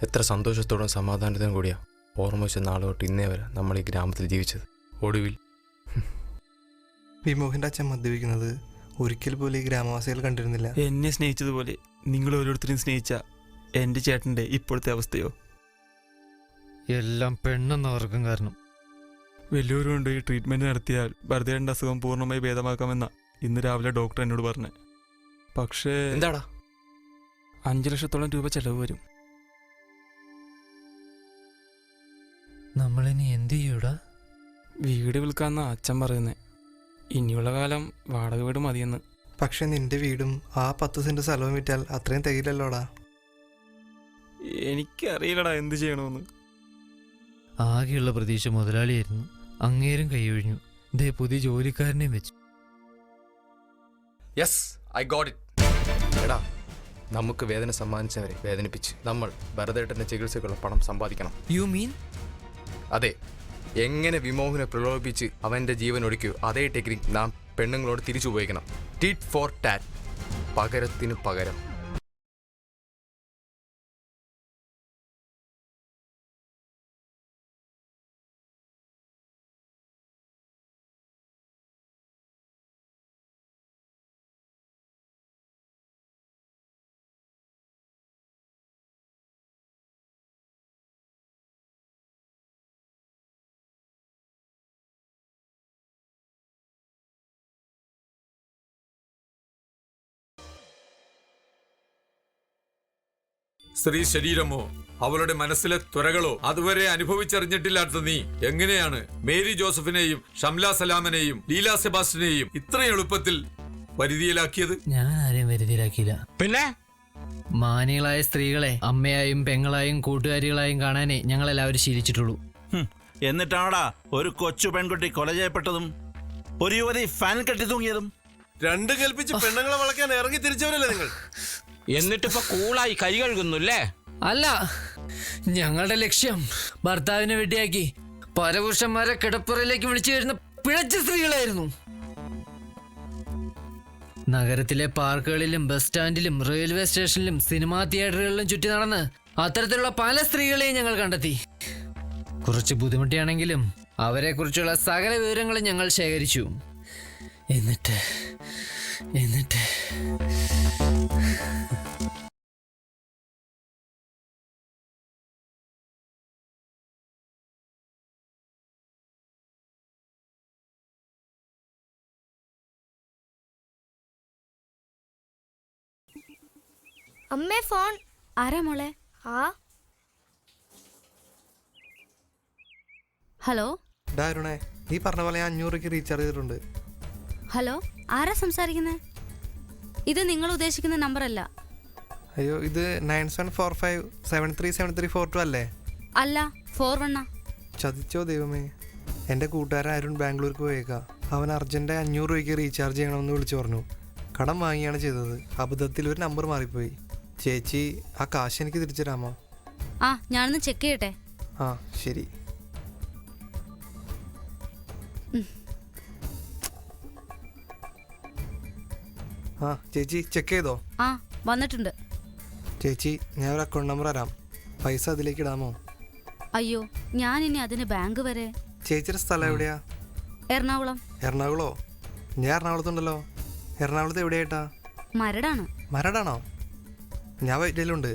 എത്ര സന്തോഷത്തോടും സമാധാനത്തോടും കൂടിയാ ഓർമ്മ വെച്ച നാളെ തൊട്ട് ഇന്നേ വരെ നമ്മൾ ഈ ഗ്രാമത്തിൽ ജീവിച്ചത്. ഒടുവിൽ വിമോഹിന്റെ അച്ഛൻ മദ്യപിക്കുന്നത് ഒരിക്കൽ പോലും ഈ ഗ്രാമവാസികൾ കണ്ടിരുന്നില്ല. എന്നെ സ്നേഹിച്ചതുപോലെ നിങ്ങൾ ഓരോരുത്തരെയും സ്നേഹിച്ച എൻ്റെ ചേട്ടൻ്റെ ഇപ്പോഴത്തെ അവസ്ഥയോ? എല്ലാം പെണ്ണെന്ന വർഗം കാരണം. വലിയൊരു കൊണ്ട് ഈ ട്രീറ്റ്മെൻറ്റ് നടത്തിയാൽ ഭരതേട്ടൻ്റെ അസുഖം പൂർണ്ണമായി ഭേദമാക്കാമെന്ന ഇന്ന് രാവിലെ ഡോക്ടർ എന്നോട് പറഞ്ഞു. പക്ഷേ എന്താടാ? 5 ലക്ഷത്തോളം രൂപ ചെലവ് വരും. നമ്മളിനി എന്ത് ചെയ്യൂടാ? വീട് വിൽക്കാന്നാ അച്ഛൻ പറയുന്നേ. ഇനിയുള്ള കാലം വാടക വീട് മതിയെന്ന്. പക്ഷെ നിന്റെ വീടും ആ 10 സെന്റ് സ്ഥലവും വിറ്റാൽ അത്രയും തികയില്ലല്ലോടാ. എനിക്കറിയില്ലടാ എന്ത് ചെയ്യണമെന്ന്. ആകെയുള്ള പ്രതീക്ഷ മുതലാളിയായിരുന്നു. അങ്ങേരും കൈയൊഴിഞ്ഞു. ദേ പുതിയ ജോലിക്കാരനെയും വെച്ചു. Yes, I got it. എടാ, നമുക്ക് വേദന സമ്മാനിച്ചവരെ വേദനിപ്പിച്ച് നമ്മൾ ഭരതേട്ടന്റെ ചികിത്സക്കുള്ള പണം സമ്പാദിക്കണം. You mean? അതെ. എങ്ങനെ വിമോഹനെ പ്രലോഭിപ്പിച്ച് അവന്റെ ജീവൻ ഒടുക്കിയോ അതേ ടെക്നിക് നാം പെണ്ണുങ്ങളോട് തിരിച്ചു ഉപയോഗിക്കണം. ടിറ്റ് ഫോർ ടാറ്റ്, പകരത്തിന് പകരം. സ്ത്രീ ശരീരമോ അവളുടെ മനസ്സിലെ ത്വരകളോ അതുവരെ അനുഭവിച്ചറിഞ്ഞിട്ടില്ലാത്ത നീ എങ്ങനെയാണ് മേരി ജോസഫിനെയും ഷംല സലാമിനെയും ലീല സെബാസ്റ്റിനെയും ഇത്രയും എളുപ്പത്തിൽ വരുതിയിലാക്കിയത്? ഞാൻ ആരെയും വരുതിയിലാക്കിയില്ല. പിന്നെ മാനികളായ സ്ത്രീകളെ അമ്മയായും പെങ്ങളായും കൂട്ടുകാരികളായും കാണാനേ ഞങ്ങളെല്ലാവരും ശീലിച്ചിട്ടുള്ളൂ. എന്നിട്ടാണോടാ ഒരു കൊച്ചു പെൺകുട്ടി കൊല ചെയ്യപ്പെട്ടതും ഒരു യുവതി ഫാൻ കെട്ടി തൂങ്ങിയതും? രണ്ടും കൽപ്പിച്ച് പെണ്ണുങ്ങളെ വളയ്ക്കാൻ ഇറങ്ങി തിരിച്ചവരല്ലേ നിങ്ങൾ? എന്നിട്ടിപ്പോ കൂളായി കൈ കഴുകുന്നുല്ലേ? അല്ല, ഞങ്ങളുടെ ലക്ഷ്യം ഭർത്താവിനെ വെട്ടിയാക്കി പരപുരുഷന്മാരെ കിടപ്പുറയിലേക്ക് വിളിച്ചു വരുന്ന പിഴച്ച സ്ത്രീകളായിരുന്നു. നഗരത്തിലെ പാർക്കുകളിലും ബസ് സ്റ്റാൻഡിലും റെയിൽവേ സ്റ്റേഷനിലും സിനിമാ തിയേറ്ററുകളിലും ചുറ്റി നടന്ന് അത്തരത്തിലുള്ള പല സ്ത്രീകളെയും ഞങ്ങൾ കണ്ടെത്തി. കുറച്ച് ബുദ്ധിമുട്ടിയാണെങ്കിലും അവരെക്കുറിച്ചുള്ള സകല വിവരങ്ങളും ഞങ്ങൾ ശേഖരിച്ചു. എന്നിട്ട് അമ്മേ ഫോൺ. ആരാ മോളെ? ഹലോ ഡാരുണേ, നീ പറഞ്ഞ പോലെ 500 രൂപയ്ക്ക് റീചാർജ് ചെയ്തിട്ടുണ്ട്. ഹലോ, ആരാ സംസാരിക്കുന്നത്? ഇത് നിങ്ങൾ ഉദ്ദേശിക്കുന്ന നമ്പർ അല്ല. അയ്യോ, ഇത് 9745737342 അല്ലേ? അല്ല, 41. ചതിച്ചോ ദൈവമേ. എൻ്റെ കൂട്ടുകാരൻ അരുൺ ബാംഗ്ലൂർക്ക് പോയേക്കാം. അവൻ അർജൻറ്റ് 500 രൂപയ്ക്ക് റീചാർജ് ചെയ്യണമെന്ന് വിളിച്ചു പറഞ്ഞു. കടം വാങ്ങിയാണ് ചെയ്തത്. അബദ്ധത്തിൽ ഒരു നമ്പർ മാറിപ്പോയി. ചേച്ചി, ആ കാശ് എനിക്ക് തിരിച്ചു തരാമോ? ഞാനൊന്ന് ചെക്ക് ചെയ്യട്ടെ. ശരി. ചേച്ചി ചെക്ക് ചെയ്തോ? വന്നിട്ടുണ്ട്. ചേച്ചി, ഞാൻ ഒരു അക്കൗണ്ട് നമ്പർ തരാം. പൈസ അതിലേക്ക് ഇടാമോ? അയ്യോ, ഞാൻ ഇനി അതിന് ബാങ്ക് വരെ. ചേച്ചിയുടെ സ്ഥലം എവിടെയാ? എറണാകുളം. എറണാകുളോ? ഞാൻ എറണാകുളത്തുണ്ടല്ലോ. എറണാകുളത്ത് എവിടെയായിട്ടാ? മരടാണ്. മരടാണോ? ഞാൻ വൈറ്റിലുണ്ട്.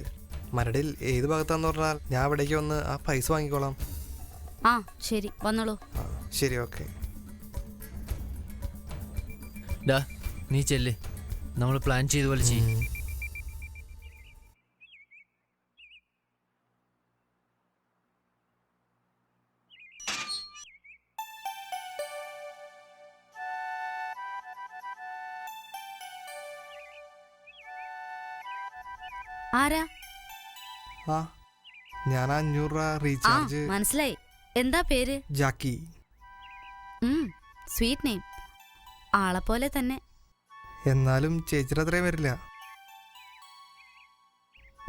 മരടിൽ ഏത് ഭാഗത്താന്ന് പറഞ്ഞാൽ ഞാൻ അവിടേക്ക് വന്ന് ആ പൈസ വാങ്ങിക്കോളാം. ശരി, വന്നോളൂ. ശരി, ഓക്കെ. നീ ചെല്ല്, നമ്മൾ പ്ലാൻ ചെയ്ത പോലെ ചെയ്യും. ആരാ? ഞാൻ 500 രൂപ റീചാർജ്. മനസ്സിലായി. എന്താ പേര്? ജാക്കി. Sweet name. ആളെപ്പോലെ തന്നെ. എന്നാലും ചേച്ചിയുടെ അത്രയും വരില്ല.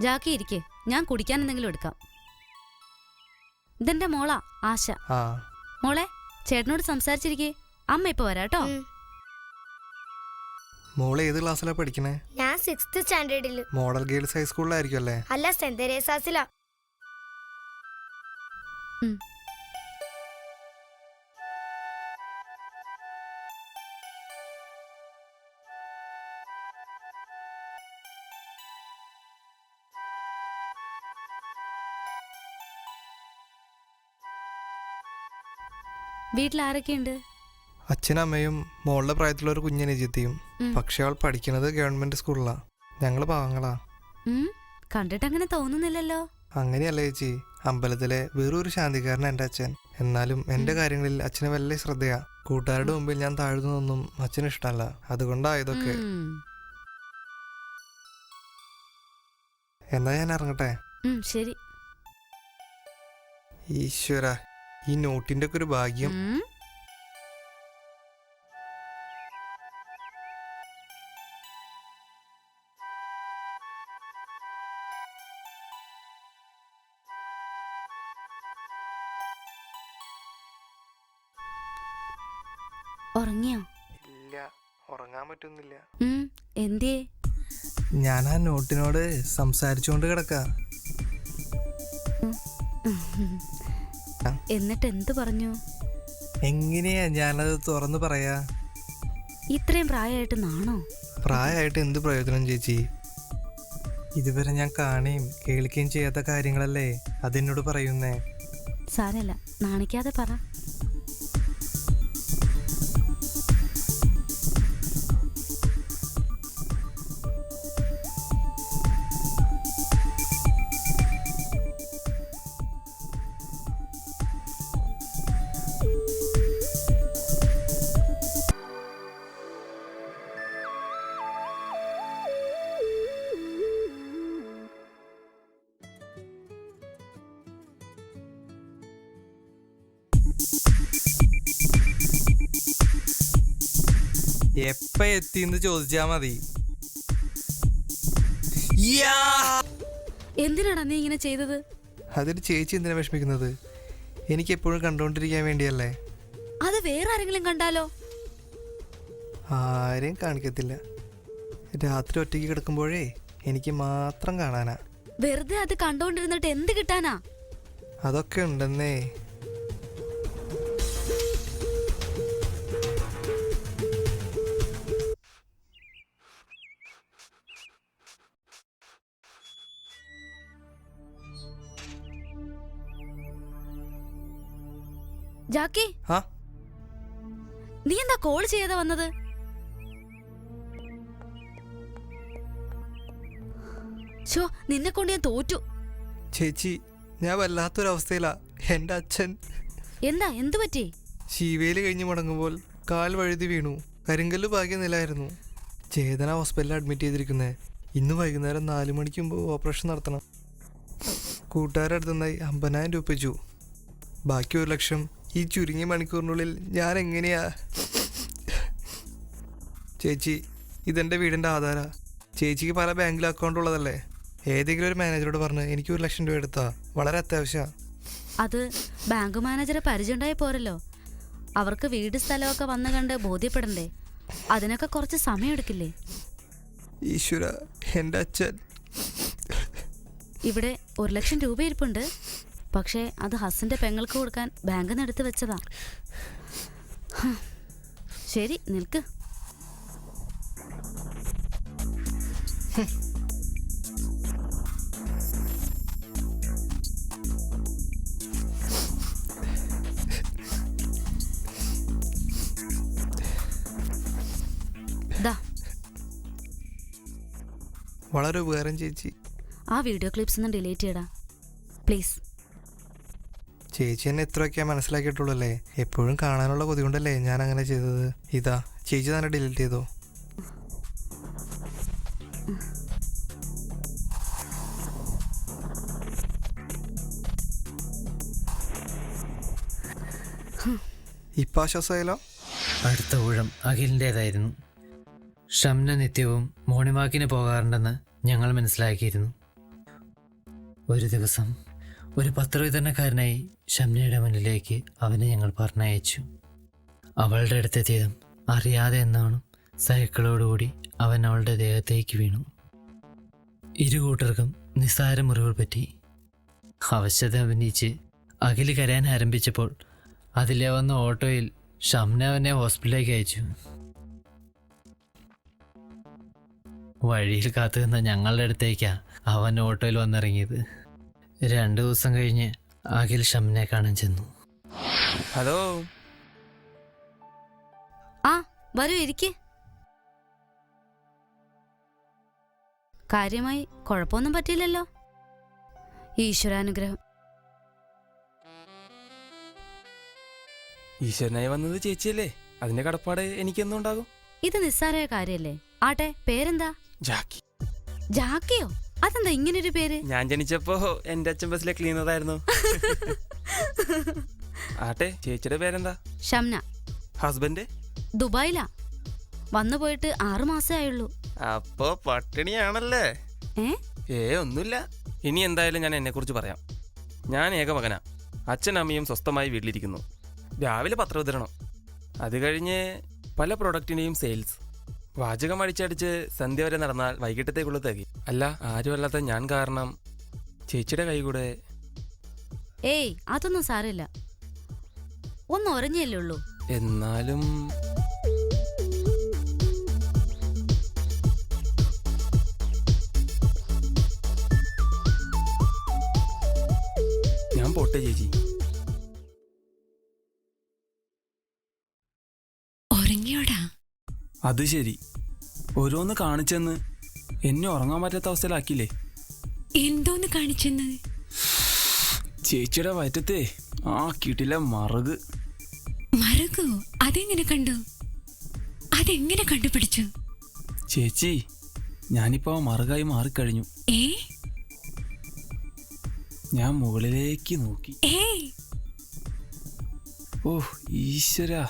ജാക്കി ഇരിക്കേ, ഞാൻ കുടിക്കാൻ എന്തെങ്കിലും എടുക്കാം. ഇതെന്റെ മോളാ ആശ. മോളെ, ചേട്ടനോട് സംസാരിച്ചിരിക്കേ. അമ്മ ഇപ്പൊ വരാട്ടോ. മോള് ഏത് ക്ലാസ്സിലാ പഠിക്കണേ? ഞാൻ 6th സ്റ്റാൻഡേർഡിൽ. മോഡൽ ഗേൾസ് ഹൈസ്കൂളിലായിരിക്കും അല്ലേ? അല്ല, സെന്റ് തെരേസാസിലാ. വീട്ടിൽ ആരൊക്കെയുണ്ട്? അച്ഛനും അമ്മയും മോളുടെ പ്രായത്തിലുള്ള ഒരു കുഞ്ഞനുജത്തിയും. പക്ഷെ അവൾ പഠിക്കുന്നത് ഗവൺമെന്റ് സ്കൂളിലാ. ഞങ്ങള് പാവങ്ങളാ. കണ്ടിട്ട് അങ്ങനെ തോന്നുന്നില്ലല്ലോ. അങ്ങനെയല്ല ചേച്ചി, അമ്പലത്തിലെ വേറൊരു ശാന്തിക്കാരൻ എൻ്റെ അച്ഛൻ. എന്നാലും എൻ്റെ കാര്യങ്ങളിൽ അച്ഛന് വലിയ ശ്രദ്ധയാ. കൂട്ടുകാരുടെ മുമ്പിൽ ഞാൻ താഴ്ന്നതൊന്നും അച്ഛന് ഇഷ്ടമല്ല. അതുകൊണ്ടാ ഇതൊക്കെ. എന്നാ ഞാൻ ഇറങ്ങട്ടെ. ശരി. ഈശ്വര, ഈ നോട്ടിന്റെ ഒക്കെ ഒരു ഭാഗ്യം. ഉറങ്ങിയോ? ഇല്ല, ഉറങ്ങാൻ പറ്റുന്നില്ല. എന്തേ? ഞാൻ ആ നോട്ടിനോട് സംസാരിച്ചുകൊണ്ട് കിടക്ക. എന്നിട്ട് എന്ത് പറഞ്ഞു? എങ്ങനെയാ ഞാനത് തുറന്നു പറയാ? ഇത്രയും പ്രായമായിട്ട് നാണോ? പ്രായമായിട്ട് എന്ത് പ്രയോജനം ചേച്ചി? ഇതുവരെ ഞാൻ കാണുകയും കേൾക്കുകയും ചെയ്യാത്ത കാര്യങ്ങളല്ലേ അതെന്നോട് പറയുന്നേ. സാരല്ല, നാണിക്കാതെ പറ. എപ്പ എത്തിന്ന് ചോദിച്ചാ മതി. എന്തിനാടാ നീ ഇങ്ങനെ ചെയ്തത്? അതിന് ചേച്ചി എന്തിനാ വിഷമിക്കുന്നത്? എനിക്ക് എപ്പോഴും കണ്ടുകൊണ്ടിരിക്കാൻ വേണ്ടിയല്ലേ. അത് വേറെ ആരെങ്കിലും കണ്ടാലോ? ആരെയും കാണിക്കത്തില്ല. രാത്രി ഒറ്റയ്ക്ക് കിടക്കുമ്പോഴേ എനിക്ക് മാത്രം കാണാനാ. വെറുതെ അത് കണ്ടോണ്ടിരുന്നിട്ട് എന്ത് കിട്ടാനാ? അതൊക്കെ ഉണ്ടെന്നേ. ജാക്കി, നീ എന്താ കോൾ ചെയ്യാതെ വന്നത്? നിന്നെ കൊണ്ട് ഞാൻ തോറ്റു. ചേച്ചി, ഞാൻ വല്ലാത്തൊരവസ്ഥയിലാ. എൻ്റെ അച്ഛൻ എന്തു പറ്റി? ശിവേലി കഴിഞ്ഞ് മടങ്ങുമ്പോൾ കാൽ വഴുതി വീണു. കരിങ്കല്ല് ഭാഗ്യ നിലായിരുന്നു. ചേതന ഹോസ്പിറ്റലിൽ അഡ്മിറ്റ് ചെയ്തിരിക്കുന്നത്. ഇന്ന് വൈകുന്നേരം 4 മണിക്ക് മുമ്പ് ഓപ്പറേഷൻ നടത്തണം. കൂട്ടുകാരടുത്തുനിന്നായി 50,000 രൂപ വെച്ചു. ബാക്കി 1 ലക്ഷം ഈ ചുരുങ്ങിയ മണിക്കൂറിനുള്ളിൽ ഞാൻ എങ്ങനെയാ? ചേച്ചി, ഇതെൻ്റെ വീടിൻ്റെ ആധാരാ. ചേച്ചിക്ക് പല ബാങ്കിൽ അക്കൗണ്ട് ഉള്ളതല്ലേ. ഏതെങ്കിലും ഒരു മാനേജറോട് പറഞ്ഞ് എനിക്ക് 1 ലക്ഷം രൂപ എടുത്താ വളരെ അത്യാവശ്യമാണ്. അത് ബാങ്ക് മാനേജറെ പരിചയമുണ്ടായി പോരല്ലോ. അവർക്ക് വീട് സ്ഥലമൊക്കെ വന്നു കണ്ട് ബോധ്യപ്പെടണ്ടേ? അതിനൊക്കെ കുറച്ച് സമയം എടുക്കില്ലേ? ഈശ്വര, എൻ്റെ അച്ഛൻ. ഇവിടെ 1 ലക്ഷം രൂപ ഇരിപ്പുണ്ട്. പക്ഷേ അത് ഹസിന്റെ പെങ്ങൾക്ക് കൊടുക്കാൻ ബാങ്കിൽ നിന്ന് എടുത്ത് വെച്ചതാ. ശരി, നിൽക്ക്. വളരെ ഉപകാരം ചേച്ചി. ആ വീഡിയോ ക്ലിപ്സ് ഒന്ന് ഡിലീറ്റ് ചെയ്യടാ പ്ലീസ്. ചേച്ചി എന്നെ എത്രയൊക്കെയാ മനസ്സിലാക്കിയിട്ടുള്ളല്ലേ. എപ്പോഴും കാണാനുള്ള കൊതി കൊണ്ടല്ലേ ഞാൻ അങ്ങനെ ചെയ്തത്. ഇതാ, ചേച്ചി തന്നെ ഡിലീറ്റ് ചെയ്തോ. ഇപ്പം ആശ്വാസമായാലോ? അടുത്ത ഊഴം അഖിലിൻ്റേതായിരുന്നു. ഷംന നിത്യവും മോർണിംഗ് വാക്കിന് പോകാറുണ്ടെന്ന് ഞങ്ങൾ മനസ്സിലാക്കിയിരുന്നു. ഒരു ദിവസം ഒരു പത്രവിതരണക്കാരനായി ഷംനയുടെ മുന്നിലേക്ക് അവനെ ഞങ്ങൾ പറഞ്ഞയച്ചു. അവളുടെ അടുത്തെത്തിയതും അറിയാതെ എന്നാണ് സൈക്കിളോടുകൂടി അവൻ അവളുടെ ദേഹത്തേക്ക് വീണു. ഇരു കൂട്ടർക്കും നിസ്സാര മുറിവുകൾ പറ്റി. അവശത അഭിനയിച്ച് അഖിൽ കരയാൻ ആരംഭിച്ചപ്പോൾ അതിലെ വന്ന ഓട്ടോയിൽ ഷംന അവനെ ഹോസ്പിറ്റലിലേക്ക് അയച്ചു. വഴിയിൽ കാത്തു നിന്ന ഞങ്ങളുടെ അടുത്തേക്കാ അവൻ ഓട്ടോയിൽ വന്നിറങ്ങിയത്. 2 ദിവസം കഴിഞ്ഞ് അഖിൽ ഷംനെ കാണാൻ ചെന്നു. ഹലോ. വരൂ, ഇരിക്ക്. കാര്യമായി കുഴപ്പമൊന്നും പറ്റിയില്ലല്ലോ? ഈശ്വരാനുഗ്രഹം. ഈശ്വരനായി വന്നത് ചേച്ചിയല്ലേ, അതിന്റെ കടപ്പാട് എനിക്കെന്നും ഉണ്ടാകും. ഇത് നിസ്സാരമായ കാര്യല്ലേ. ആട്ടെ, പേരെന്താ? ജാക്കി. ജാക്കിയോ? അതെന്താ ഇങ്ങനൊരു പേര്? ഞാൻ ജനിച്ചപ്പോ എന്റെ അച്ഛൻ ബസ്സിലെ ക്ലീനറായിരുന്നു. ആട്ടെ, ചേച്ചിയുടെ പേരെന്താ? ഷംന. ഹസ്ബൻഡ്? ദുബായിലാ. വന്നു പോയിട്ട് 6 മാസേ ആയുള്ളൂ. അപ്പോ പട്ടിണിയാണല്ലേ? ഒന്നുമില്ല. ഇനി എന്തായാലും ഞാൻ എന്നെ കുറിച്ച് പറയാം. ഞാൻ ഏകമകനാ. അച്ഛനും അമ്മയും സ്വസ്ഥമായി വീട്ടിലിരിക്കുന്നു. രാവിലെ പത്രവിതരണം, അത് കഴിഞ്ഞ് പല പ്രൊഡക്റ്റിൻ്റെയും സെയിൽസ്. വാചകം അടിച്ചടിച്ച് സന്ധ്യ വരെ നടന്നാൽ വൈകിട്ടത്തേക്കുള്ള തികയും. അല്ല, ആരുമല്ലാത്ത ഞാൻ കാരണം ചേച്ചിയുടെ കൈ കൂടെ. അതൊന്നും സാരമില്ല. ഒന്ന് ഉറങ്ങിയല്ലേ ഉള്ളൂ. എന്നാലും ഞാൻ പോട്ടെ ചേച്ചി. ഉറങ്ങിയോടാ? അത് ശരി. ഓരോന്ന് കാണിച്ചെന്ന് എന്നെ ഉറങ്ങാൻ പറ്റാത്ത അവസ്ഥയിലാക്കിയില്ലേ? എന്തോന്ന് കാണിച്ചെന്ന്? ചേച്ചിയുടെ വയറ്റത്തെ ആ കിട്ടില്ല മറുക്. മറുകോ? അതെങ്ങനെ കണ്ടു? അതെങ്ങനെ കണ്ടുപിടിച്ചു? ചേച്ചി, ഞാനിപ്പോ മറുകായി മാറിക്കഴിഞ്ഞു. ഞാൻ മുകളിലേക്ക് നോക്കി. ഓ ഈശ്വരാ.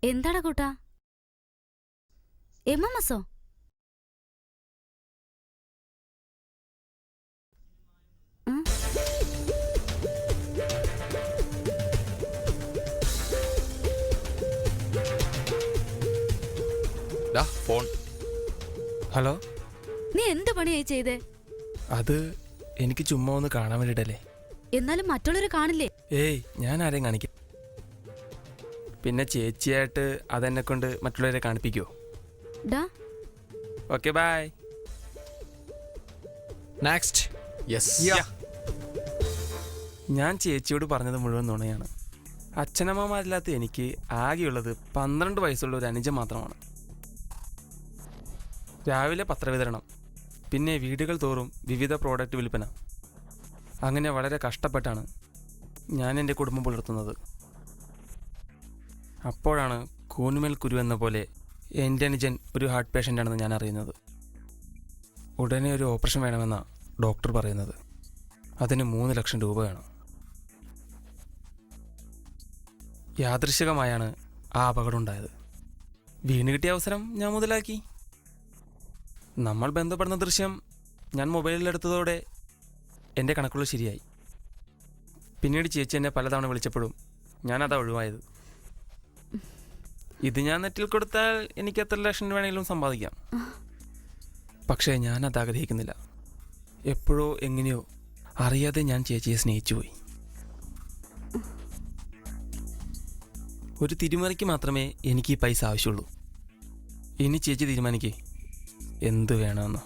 എന്താടാ കൂട്ടാ? MMSോ? ഫോൺ. ഹലോ. നീ എന്ത് പണിയായി ചെയ്തേ? അത് എനിക്ക് ചുമ്മാ ഒന്ന് കാണാൻ വേണ്ടിട്ടല്ലേ. എന്നാലും മറ്റുള്ളവര് കാണില്ലേ? ഏയ്, ഞാൻ ആരെയും കാണിക്കും. പിന്നെ ചേച്ചിയായിട്ട് അതെന്നെ കൊണ്ട് മറ്റുള്ളവരെ കാണിപ്പിക്കുമോ? Okay, bye. നെക്സ്റ്റ്. യെസ്. ഞാൻ ചേച്ചിയോട് പറഞ്ഞത് മുഴുവൻ നുണയാണ്. അച്ഛനമ്മമാരില്ലാത്ത എനിക്ക് ആകെയുള്ളത് 12 വയസ്സുള്ള ഒരു അനുജൻ മാത്രമാണ്. രാവിലെ പത്രവിതരണം, പിന്നെ വീടുകൾ തോറും വിവിധ പ്രോഡക്റ്റ് വിൽപ്പന. അങ്ങനെ വളരെ കഷ്ടപ്പെട്ടാണ് ഞാൻ എൻ്റെ കുടുംബം പുലർത്തുന്നത്. അപ്പോഴാണ് കൂനുമേൽ കുരു എന്ന പോലെ എൻ്റെ അനുജൻ ഒരു ഹാർട്ട് പേഷ്യൻ്റാണെന്ന് ഞാൻ അറിയുന്നത്. ഉടനെ ഒരു ഓപ്പറേഷൻ വേണമെന്നാണ് ഡോക്ടർ പറയുന്നത്. അതിന് 3 ലക്ഷം രൂപ വേണം. യാദൃശികമായാണ് ആ അപകടം ഉണ്ടായത്. വീണ് കിട്ടിയ അവസരം ഞാൻ മുതലാക്കി. നമ്മൾ ബന്ധപ്പെടുന്ന ദൃശ്യം ഞാൻ മൊബൈലിലെടുത്തതോടെ എൻ്റെ കണക്കുകൾ ശരിയായി. പിന്നീട് ചേച്ചി എന്നെ പലതവണ വിളിച്ചപ്പോഴും ഞാനതാ ഒഴിവായത്. ഇത് ഞാൻ നെറ്റിൽ കൊടുത്താൽ എനിക്ക് എത്ര ലക്ഷം വേണമെങ്കിലും സമ്പാദിക്കാം. പക്ഷേ ഞാനത് ആഗ്രഹിക്കുന്നില്ല. എപ്പോഴോ എങ്ങനെയോ അറിയാതെ ഞാൻ ചേച്ചിയെ സ്നേഹിച്ചു പോയി. ഒരു തിരുമറിക്ക് മാത്രമേ എനിക്ക് ഈ പൈസ ആവശ്യമുള്ളൂ. ഇനി ചേച്ചി തീരുമാനിക്കേ എന്ത് വേണമെന്ന്.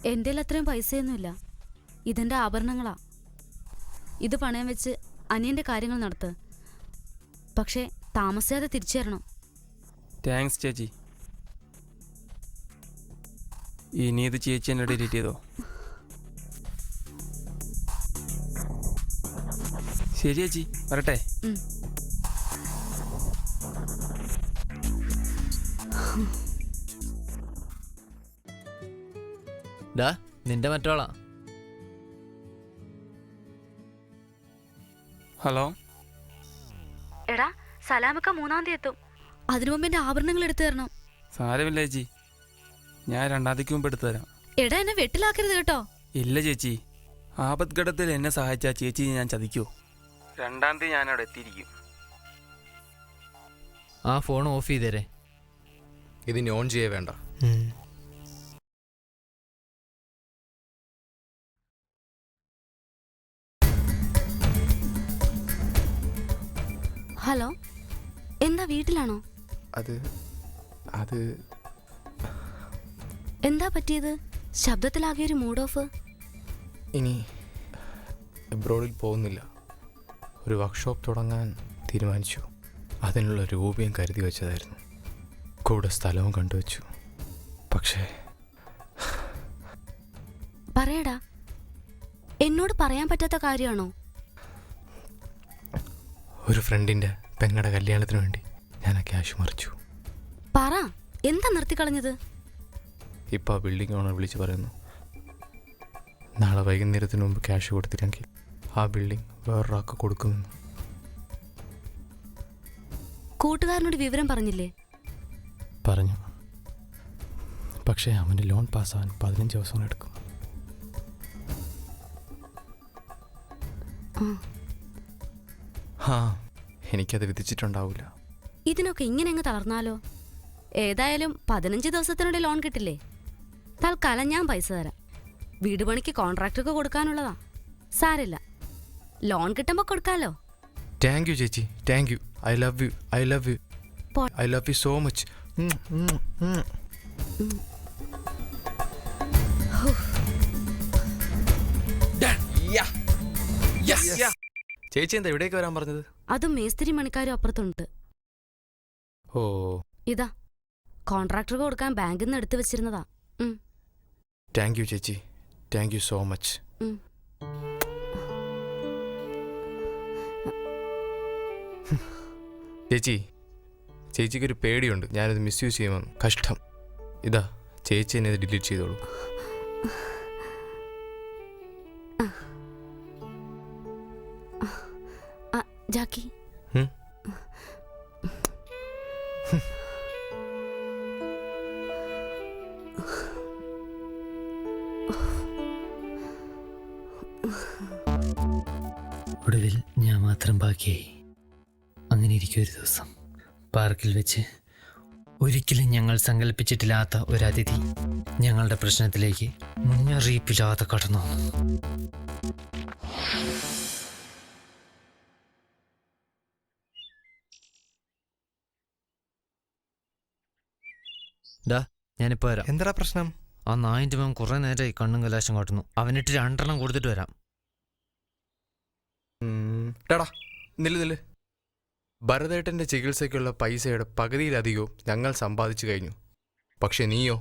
എൻ്റെ അത്രയും പൈസയൊന്നുമില്ല. ഇതെൻ്റെ ആഭരണങ്ങളാ. ഇത് പണയം വെച്ച് അനിയൻ്റെ കാര്യങ്ങൾ നടത്ത്. പക്ഷേ താമസിയാതെ തിരിച്ചു തരണം. താങ്ക്സ് ചേച്ചി. ഇനി ഇത് ചേച്ചി എന്നെ ഡിലീറ്റ് ചെയ്തോ? ശരി ചേച്ചി, വരട്ടെ. നിന്റെ മറ്റോളാ. ഹലോ. എടാ, സലാമക്ക 3-ാം തീയതി എത്തും. അതിനു മുമ്പ് എൻ്റെ ആഭരണങ്ങൾ എടുത്തു തരണം. സാരമില്ല ചേച്ചി, ഞാൻ 2-ാം തീയതിക്ക് മുമ്പ് എടുത്തു തരാം. എടാ, എന്നെ വെട്ടിലാക്കരുത് കേട്ടോ. ഇല്ല ചേച്ചി, ആപത്ഘട്ടത്തിൽ എന്നെ സഹായിച്ച ചേച്ചി ഞാൻ ചതിക്കോ? 2-ാം തീയതി ഞാൻ അവിടെ എത്തിയിരിക്കും. ആ ഫോൺ ഓഫ് ചെയ്തേരെ. ഇതിന് ഓൺ ചെയ്യേ വേണ്ട. ഹലോ, എന്താ വീട്ടിലാണോ? അത് എന്താ പറ്റിയത്? ശബ്ദത്തിലാകെ ഒരു മൂഡ് ഓഫ്. ഇനി എബ്രോഡിൽ പോകുന്നില്ല. ഒരു വർക്ക്ഷോപ്പ് തുടങ്ങാൻ തീരുമാനിച്ചു. അതിനുള്ള രൂപയും കരുതി വെച്ചതായിരുന്നു. കൂടെ സ്ഥലവും കണ്ടുവച്ചു. പക്ഷേ പറയടാ, എന്നോട് പറയാൻ പറ്റാത്ത കാര്യമാണോ? ഒരു ഫ്രണ്ടിൻ്റെ പെങ്ങളുടെ കല്യാണത്തിന് വേണ്ടി ഞാൻ ആ ക്യാഷ് മറിച്ചു. പറ, എന്താ നിർത്തിക്കളഞ്ഞത്? ഇപ്പോൾ ആ ബിൽഡിംഗ് ഓണർ വിളിച്ച് പറയുന്നു, നാളെ വൈകുന്നേരത്തിന് മുമ്പ് ക്യാഷ് കൊടുത്തില്ലെങ്കിൽ ആ ബിൽഡിംഗ് വേറൊരാൾക്ക് കൊടുക്കുമെന്ന്. കൂട്ടുകാരനോട് വിവരം പറഞ്ഞില്ലേ? പറഞ്ഞു. പക്ഷേ അവൻ്റെ ലോൺ പാസ്സാവാൻ 15 ദിവസം എടുക്കും. എനിക്കത് വിധിച്ചിട്ടുണ്ടാവില്ല. ഇതിനൊക്കെ ഇങ്ങനെ അങ്ങ് തളർന്നാലോ? ഏതായാലും 15 ദിവസത്തിനുള്ളിൽ ലോൺ കിട്ടില്ലേ? തൽക്കാലം ഞാൻ പൈസ തരാം. വീട് പണിക്ക് കോൺട്രാക്ടർക്ക് കൊടുക്കാനുള്ളതാ. സാരില്ല, ലോൺ കിട്ടുമ്പോ കൊടുക്കാലോ. താങ്ക് യു ചേച്ചി, thank you. I love you, I love you, I love you so much. ചേച്ചി എന്താ ഇവിടേക്ക് വരാൻ പറഞ്ഞത്? അതും മേസ്തിരി മണിക്കാരും അപ്പുറത്തുണ്ട്. ഓ, ഇതാ കോൺട്രാക്ടർക്ക് കൊടുക്കാൻ ബാങ്കിൽ നിന്ന് എടുത്തു വെച്ചിരുന്നതാ. താങ്ക് യു ചേച്ചി, താങ്ക് യു സോ മച്ച്. ചേച്ചിക്കൊരു പേടിയുണ്ട് ഞാനത് മിസ്യൂസ് ചെയ്യുമെന്ന്. കഷ്ടം. ഇതാ ചേച്ചി എന്നെ ഇത് ഡിലീറ്റ് ചെയ്തോളൂ. ജാക്കി, ഒടുവിൽ ഞാൻ മാത്രം ബാക്കിയായി. അങ്ങനെ ഇരിക്കും ഒരു ദിവസം പാർക്കിൽ വെച്ച് ഒരിക്കലും ഞങ്ങൾ സങ്കല്പിച്ചിട്ടില്ലാത്ത ഒരു അതിഥി ഞങ്ങളുടെ പ്രശ്നത്തിലേക്ക് മുന്നറിയിപ്പില്ലാതെ കടന്നു. ഞാനിപ്പോ വരാം. എന്താ പ്രശ്നം? ആ നായിൻ്റെ മോൻ കുറെ നേരമായി കണ്ണും കലാശം കാട്ടുന്നു. അവനിട്ട് 2 കൊടുത്തിട്ട് വരാം. നില്ല്. ഭരതേട്ടൻ്റെ ചികിത്സയ്ക്കുള്ള പൈസയുടെ പകുതിയിലധികവും ഞങ്ങൾ സമ്പാദിച്ചു കഴിഞ്ഞു. പക്ഷെ നീയോ?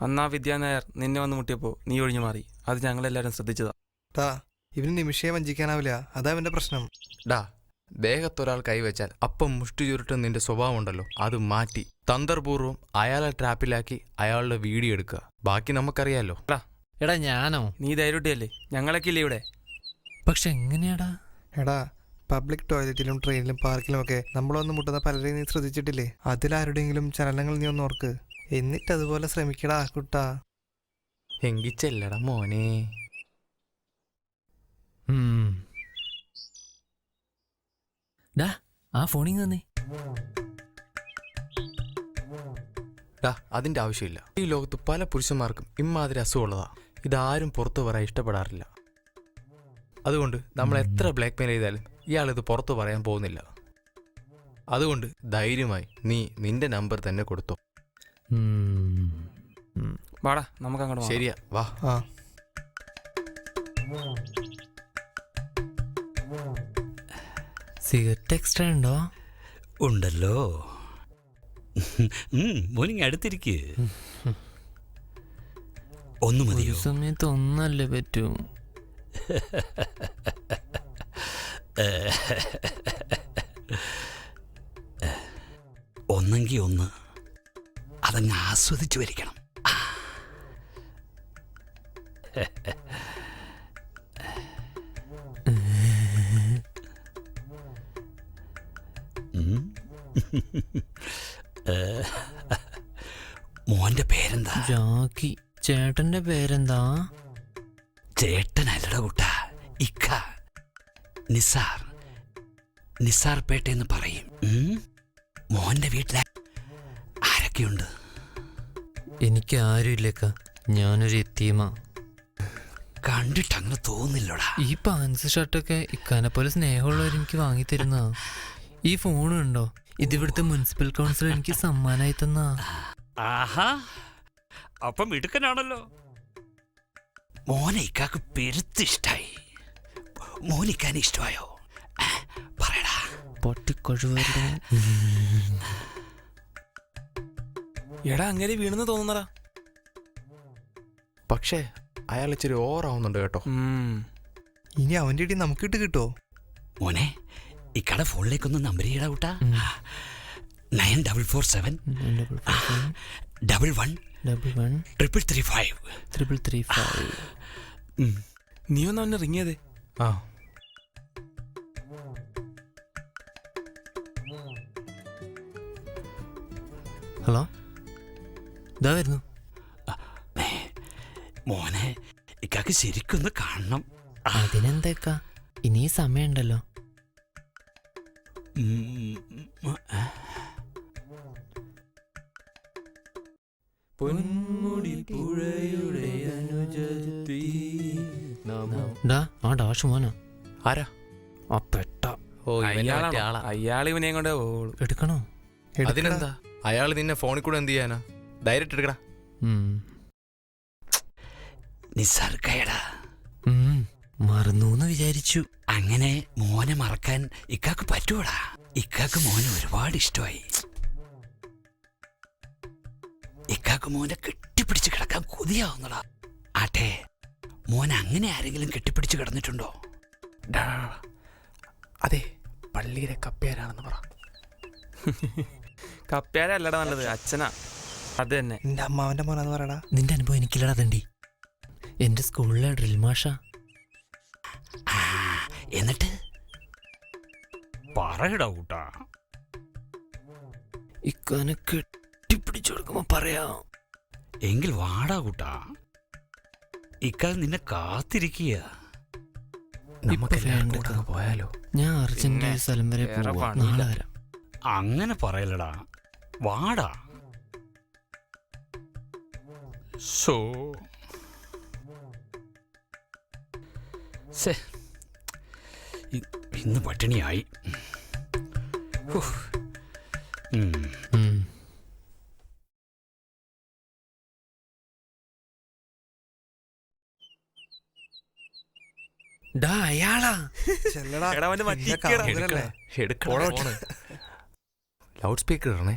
അന്നാ വിദ്യാനായർ നിന്നെ വന്ന് മുട്ടിയപ്പോൾ നീ ഒഴിഞ്ഞു മാറി. അത് ഞങ്ങളെല്ലാവരും ശ്രദ്ധിച്ചതാ. ഇവന് നിമിഷയെ വഞ്ചിക്കാനാവില്ല, അതാ അവന്റെ പ്രശ്നം. ദേഹത്തൊരാൾ കൈവച്ചാൽ അപ്പം മുഷ്ടി ചുരുട്ടും നിന്റെ സ്വഭാവം ഉണ്ടല്ലോ, അത് മാറ്റി തന്ത്രപൂർവ്വം അയാളെ ട്രാപ്പിലാക്കി അയാളുടെ വീഡിയോ എടുക്കുക. ബാക്കി നമുക്കറിയാലോ. എടാ ഞാനോ? നീ ധൈര്യട്ടിയല്ലേ, ഞങ്ങളൊക്കെ ഇല്ലേ ഇവിടെ. പക്ഷെ എങ്ങനെയാടാ? എടാ, പബ്ലിക് ടോയ്ലറ്റിലും ട്രെയിനിലും പാർക്കിലും ഒക്കെ നമ്മളൊന്ന് മുട്ടുന്ന പലരെയും നീ ശ്രദ്ധിച്ചിട്ടില്ലേ? അതിലാരുടെയെങ്കിലും ചലനങ്ങൾ നീ ഒന്ന് ഓർക്ക്. എന്നിട്ട് അതുപോലെ ശ്രമിക്കടാ കുട്ടാ. എങ്കിച്ചല്ലടാ മോനെ. ആ ഫോണിൽ തന്നെ. അതിന്റെ ആവശ്യമില്ല. ഈ ലോകത്ത് പല പുരുഷന്മാർക്കും ഇമ്മാതിരി അസുഖമുള്ളതാ. ഇതാരും പുറത്തു പറയാൻ ഇഷ്ടപ്പെടാറില്ല. അതുകൊണ്ട് നമ്മൾ എത്ര ബ്ലാക്ക് മെയിൽ ചെയ്താലും ഇയാളിത് പുറത്തു പറയാൻ പോകുന്നില്ല. അതുകൊണ്ട് ധൈര്യമായി നീ നിന്റെ നമ്പർ തന്നെ കൊടുത്തോ. വാടാ, നമുക്ക് അങ്ങോട്ട്. ശരിയാ, വാ. സിഗരറ്റ് എക്സ്ട്രാ ഉണ്ടോ? ഉണ്ടല്ലോ. മോർണിംഗ് അടുത്തിരിക്ക്. ഒന്ന് മതിയോ? സമയത്ത് ഒന്നല്ലേ പറ്റൂ. ഒന്നെങ്കിൽ ഒന്ന്, അതങ്ങ് ആസ്വദിച്ചു വരിക്കണം. മോന്റെ പേരെന്താ? ജാക്കി. ചേട്ടന്റെ പേരെന്താ? ചേട്ടനല്ലട കൂട്ടാ, ഇക്ക. നിസാർ. നിസാർ പേട്ടെന്ന് പറയും. മോന്റെ വീട്ടിലെ ആരൊക്കെയുണ്ട്? എനിക്ക് ആരുമില്ലേക്ക, ഞാനൊരു എത്തീമാ. കണ്ടിട്ട് അങ്ങനെ തോന്നില്ലടാ. ഈ പാൻസ് ഷർട്ടൊക്കെ ഇക്കാനെ പോലെ സ്നേഹമുള്ളവർ എനിക്ക് വാങ്ങിത്തരുന്ന. ഈ ഫോണും ഉണ്ടോ? ഇതിവിടുത്തെ മുനിസിപ്പൽ കൗൺസിലർ എനിക്ക് സമ്മാനമായി തന്ന. ആഹാ, അപ്പം മിടുക്കനാണല്ലോ. മോനെ ഇക്കാക്ക് പെരുത്തിഷ്ടായി. മോനിക്കാനെ ഇഷ്ടമായോ? പറയടാ. പൊട്ടിക്കൊഴുവരുടെ എടാ, അങ്ങനെ വീണെന്ന് തോന്നുന്നടാ. പക്ഷേ അയാൾ ഇച്ചിരി ഓവറാവുന്നുണ്ട് കേട്ടോ. ഇനി അവൻ്റെ ഇടി നമുക്കിട്ട് കിട്ടോ? മോനെ, ഇക്കടെ ഫോണിലേക്കൊന്ന് നമ്പർ ചെയ്യടാ കൂട്ടാ. 9447 11 335. നീ ഒന്ന് അവനെ റിങ് ചെയ്തേ. ഹലോ, ഇതാ വരുന്നു. മോനെ, ഇക്കാക്ക് ശരിക്കൊന്ന് കാണണം. അതിനെന്തേക്കാ, ഇനി സമയമുണ്ടല്ലോ. പൊന്മുടി പുഴയുടെ അനുജത്തി ആ ഡാഷ് മോനാ ആരാ ആ പെട്ട ഓ ഇവന്റെ ആളാ. അയാൾ ഇവനെയും കൊണ്ട് പോവുള്ളൂ. എടുക്കണോ? അതിനെന്താ, അയാൾ നിന്നെ ഫോണിൽ കൂടെ എന്ത് ചെയ്യാനാ? ഡയറക്റ്റ് എടുക്കടാ. നിസ്സർഗയടാ, മറന്നു വിചാരിച്ചു. അങ്ങനെ മോനെ മറക്കാൻ ഇക്കാക്ക് പറ്റൂടാ. ഇക്കാക്ക് മോനെ ഒരുപാട് ഇഷ്ടമായി. ഇക്കാക്ക് മോനെ കെട്ടിപ്പിടിച്ച് കിടക്കാൻ കൊതിയാവുന്നടാ. ആട്ടെ, മോൻ അങ്ങനെ ആരെങ്കിലും കെട്ടിപ്പിടിച്ച് കിടന്നിട്ടുണ്ടോ? അതെ, പള്ളിയിലെ കപ്പേരാണെന്ന് പറ. കപ്പ്യാരല്ലടാ നല്ലത്, അച്ഛനാ. അത് തന്നെ. എന്റെ അമ്മാവന്റെ മോനാന്ന് പറയടാ. നിന്റെ അനുഭവം എനിക്കില്ലടാ തണ്ടി. എന്റെ സ്കൂളിലെ ഡ്രിൽ മാഷ. എന്നിട്ട് പറയടാ കൂട്ടാ. ഇക്കാനെ കെട്ടിപ്പിടിച്ചു കൊടുക്കുമ്പോ പറയാം. എങ്കിൽ വാടാ കൂട്ടാ, ഇക്കാൽ നിന്നെ കാത്തിരിക്കുക. പോയാലോ? ഞാൻ അർജന്റ് സ്ഥലം വരെ പോവാ. നാളെ വരാം. അങ്ങനെ പറയലടാ, വാടാ. സോ ഇന്ന് പട്ടിണിയായി. അയാളാ ലൗഡ് സ്പീക്കർ ഇടണേ.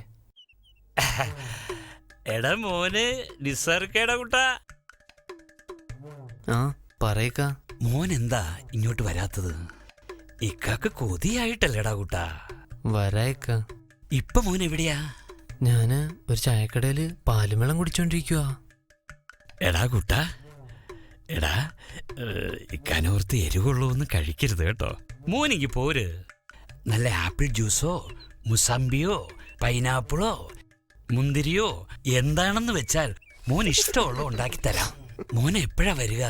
എടാ മോനെ നിസ്സർക്കേടാ കൂട്ടാ. ആ പറയക്ക. മോൻ എന്താ ഇങ്ങോട്ട് വരാത്തത്? ഇക്കാക്ക് കൊതിയായിട്ടല്ലേടാ കൂട്ടാ. വരായക്ക. ഇപ്പൊ മോൻ എവിടെയാ? ഞാന് ഒരു ചായക്കടയില് പാലും വെള്ളം കുടിച്ചോണ്ടിരിക്കുവാ. എടാ കൂട്ടാ, എടാ ഇക്കാനോർത്ത് എരിവുള്ളൊന്നും കഴിക്കരുത് കേട്ടോ. മോനിക്ക് പോര്. നല്ല ആപ്പിൾ ജ്യൂസോ മുസമ്പിയോ പൈനാപ്പിളോ മുന്തിരിയോ എന്താണെന്ന് വെച്ചാൽ മോൻ ഇഷ്ടമുള്ള ഉണ്ടാക്കി തരാം. മോൻ എപ്പോഴാ വരിക?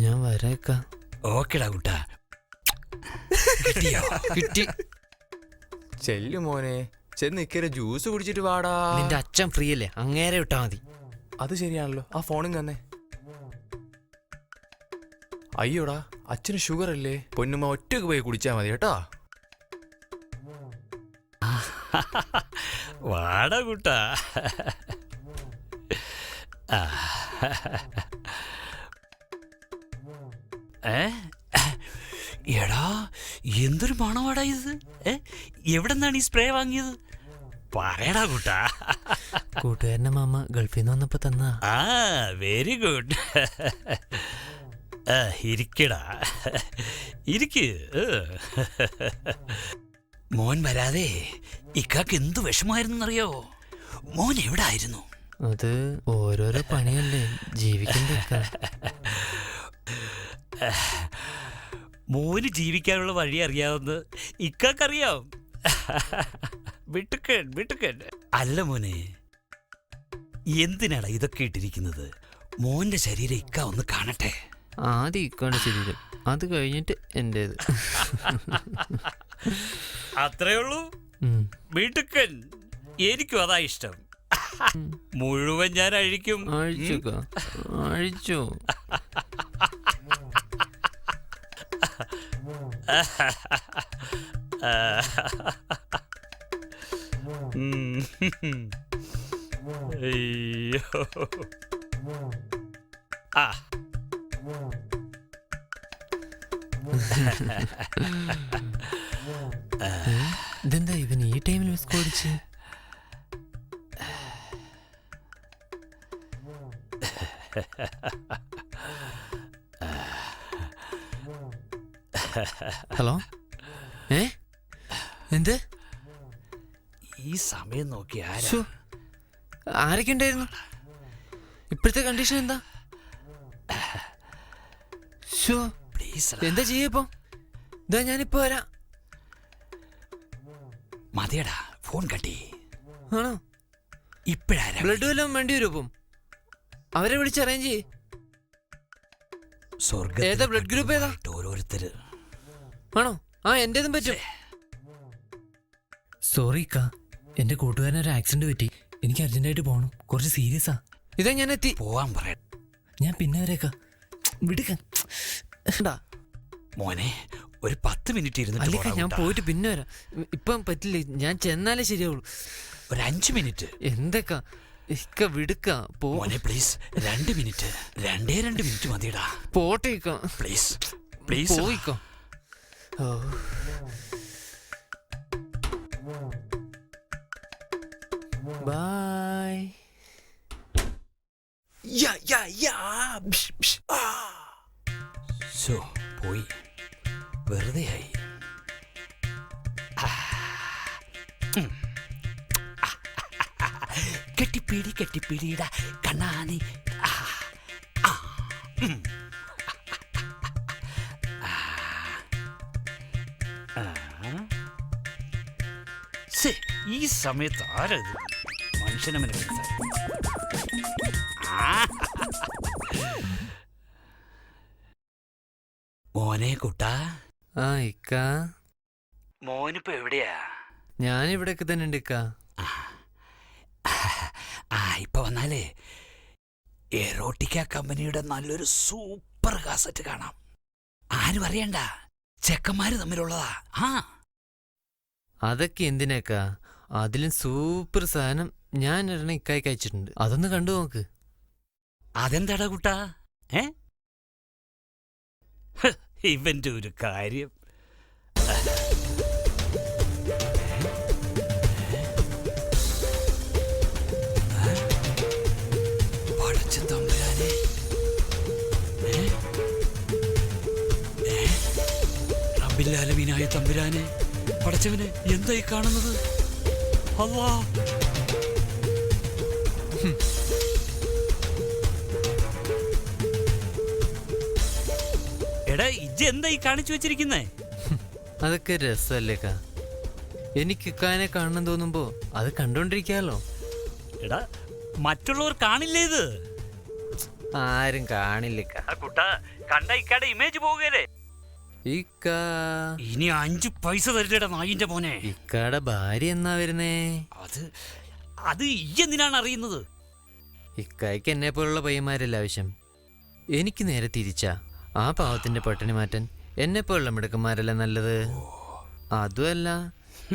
ഞാൻ വരാക്ക. ഓക്കെടാ കൂട്ടാ. കിട്ടിയോ? കിട്ടി. ചെല്ലു മോനെ, ചെന്ന് ഇക്കരെ ജ്യൂസ് കുടിച്ചിട്ട് വാടാ. നിന്റെ അച്ഛൻ ഫ്രീ അല്ലേ, അങ്ങേരെ വിട്ടാ മതി. അത് ശരിയാണല്ലോ, ആ ഫോണിൽ തന്നെ. അയ്യോടാ, അച്ഛന് ഷുഗർ അല്ലേ, പൊന്നുമ്മ ഒറ്റക്ക് പോയി കുടിച്ചാ മതി കേട്ടോ. വാടാ കൂട്ടാ. എടാ എന്തൊരു മണമാടാ ഇത്. എവിടെന്നാണ് ഈ സ്പ്രേ വാങ്ങിയത്? പറയടാ കൂട്ടാ. കൂട്ടുകാരന്റെ മാമ ഗൾഫിൽ നിന്ന് വന്നപ്പോ തന്നാ. ആ വെരി ഗുഡ്. ഇരിക്കടാ, ഇരിക്ക്. മോൻ വരാതെ ഇക്കാക്ക് എന്ത് വിഷമായിരുന്നറിയോ? മോൻ എവിടെ ആയിരുന്നു? അത് ഓരോരോ പണിയല്ലേ, ജീവിക്കണ്ടേ. മോന് ജീവിക്കാനുള്ള വഴി അറിയാവുന്ന ഇക്കാക്കറിയാം. വിട്ടുക്കൻ വിട്ടുക്കൻ. അല്ല മോനെ, എന്തിനാടാ ഇതൊക്കെ ഇട്ടിരിക്കുന്നത്? മോന്റെ ശരീരം ഇക്ക ഒന്ന് കാണട്ടെ. ആദ്യം ഇക്കാണ് ശരീരം, അത് കഴിഞ്ഞിട്ട് എന്റേത്. അത്രേ ഉള്ളൂ. വീട്ടുക്കൻ. എനിക്കും അതാ ഇഷ്ടം. മുഴുവൻ ഞാൻ അഴിക്കും. അഴിച്ചോ? അയ്യോ. ആ ഇതെന്താ ഇവൻ ഈ ടൈമിൽ മിസ് കോടിച്ച്? ഹലോ, എന്ത് ഈ സമയം നോക്കി ആരൊക്കെ ഉണ്ടായിരുന്നു? ഇപ്പോഴത്തെ കണ്ടീഷൻ എന്താ? എന്താ ചെയ്യപ്പോ? ഇതാ ഞാനിപ്പോ വരാം. മതിയടാ, ഫോൺ കട്ടി. ആണോ? ഇപ്പഴാരാ? ബ്ലഡ് വല്ലതും വേണ്ടി വരും. ഇപ്പം അവരെ വിളിച്ച് അറേഞ്ച് ചെയ്യ്. ഏതാ ബ്ലഡ് ഗ്രൂപ്പ് ഏതാ? ഓരോരുത്തര്. ആണോ? ആ എന്റേതും പറ്റും. സോറി കാ, എന്റെ കൂട്ടുകാരൻ ഒരു ആക്സിഡന്റ് പറ്റി. എനിക്ക് അർജന്റായിട്ട് പോകണം, കുറച്ച് സീരിയസാ. ഇതാ ഞാൻ എത്തി. പോവാൻ പറയാ. ഞാൻ പിന്നെ വരേക്കാ, വിടുക മോനെ. ഒരു 10 മിനിറ്റ് ഇരുന്നിട്ട് അല്ലേക്കാ, ഞാൻ പോയിട്ട് പിന്നെ വരാം. ഇപ്പം പറ്റില്ല, ഞാൻ ചെന്നാലേ ശരിയാവുള്ളൂ. ഒരു 5 മിനിറ്റ്. എന്തൊക്കെ ഇക്ക വിടുക്ക മോനെ പ്ലീസ്. 2 മിനിറ്റ്, 2 മിനിറ്റ് മതിടാ. പോട്ടേക്ക പ്ലീസ് പ്ലീസ് പോയിക്കോ. ബൈ. പോയി, വെറുതെ ആയി. കെട്ടിപ്പിടിടാ കണ്ണാനി. ഈ സമയത്ത് ആരത് മനുഷ്യനെ മോനെ കുട്ടാ. ആ ഇക്ക. മോനിപ്പോ എവിടെയാ? ഞാനിവിടെയൊക്കെ തന്നെ ഉണ്ട് ഇക്ക. ഇപ്പൊ വന്നാലേ എറോട്ടിക്ക കമ്പനിയുടെ നല്ലൊരു സൂപ്പർ കാസറ്റ് കാണാം. ആരും അറിയണ്ട, ചെക്കന്മാര് തമ്മിലുള്ളതാ. അതൊക്കെ എന്തിനേക്കാ? അതിലും സൂപ്പർ സാധനം ഞാൻ ഒരെണ്ണം ഇക്കായി കഴിച്ചിട്ടുണ്ട്. അതൊന്ന് കണ്ടു നോക്ക്. അതെന്താടാ കുട്ടാ? ഇവന്റെ ഒരു കാര്യം. റബ്ബില്ലാലമീനായ തമ്പുരാനെ, പടച്ചവനെ, എന്തായി കാണുന്നത്? അല്ലാ, എടാ ഇജ്ജ് എന്തായി കാണിച്ചു വെച്ചിരിക്കുന്നേ? അതൊക്കെ രസല്ലേക്കാ. എനിക്ക് ഇക്കാനെ കാണണം തോന്നുമ്പോ അത് കണ്ടോണ്ടിരിക്കാലോ. എടാ മറ്റുള്ളവർ കാണില്ലേ ഇത്? ആരും കാണില്ല കുട്ടാ. കണ്ട ഇക്കാടെ ഇമേജ് പോകുകയല്ലേ? ഇനി 5 പൈസ തരില്ലടാ നായിന്റെ മോനെ. ഇക്കാടെ ഭാര്യ എന്നാ വരുന്നേ? അത് എന്തിനാണ് അറിയുന്നത്? ഇക്കായ്ക്ക് എന്നെ പോലുള്ള പയ്യന്മാരല്ല ആവശ്യം. എനിക്ക് നേരെ തിരിച്ചാ. ആ പാവത്തിന്റെ പട്ടിണി മാറ്റാൻ എന്നെ പോലുള്ള മിടുക്കന്മാരല്ല നല്ലത്. അതുമല്ല,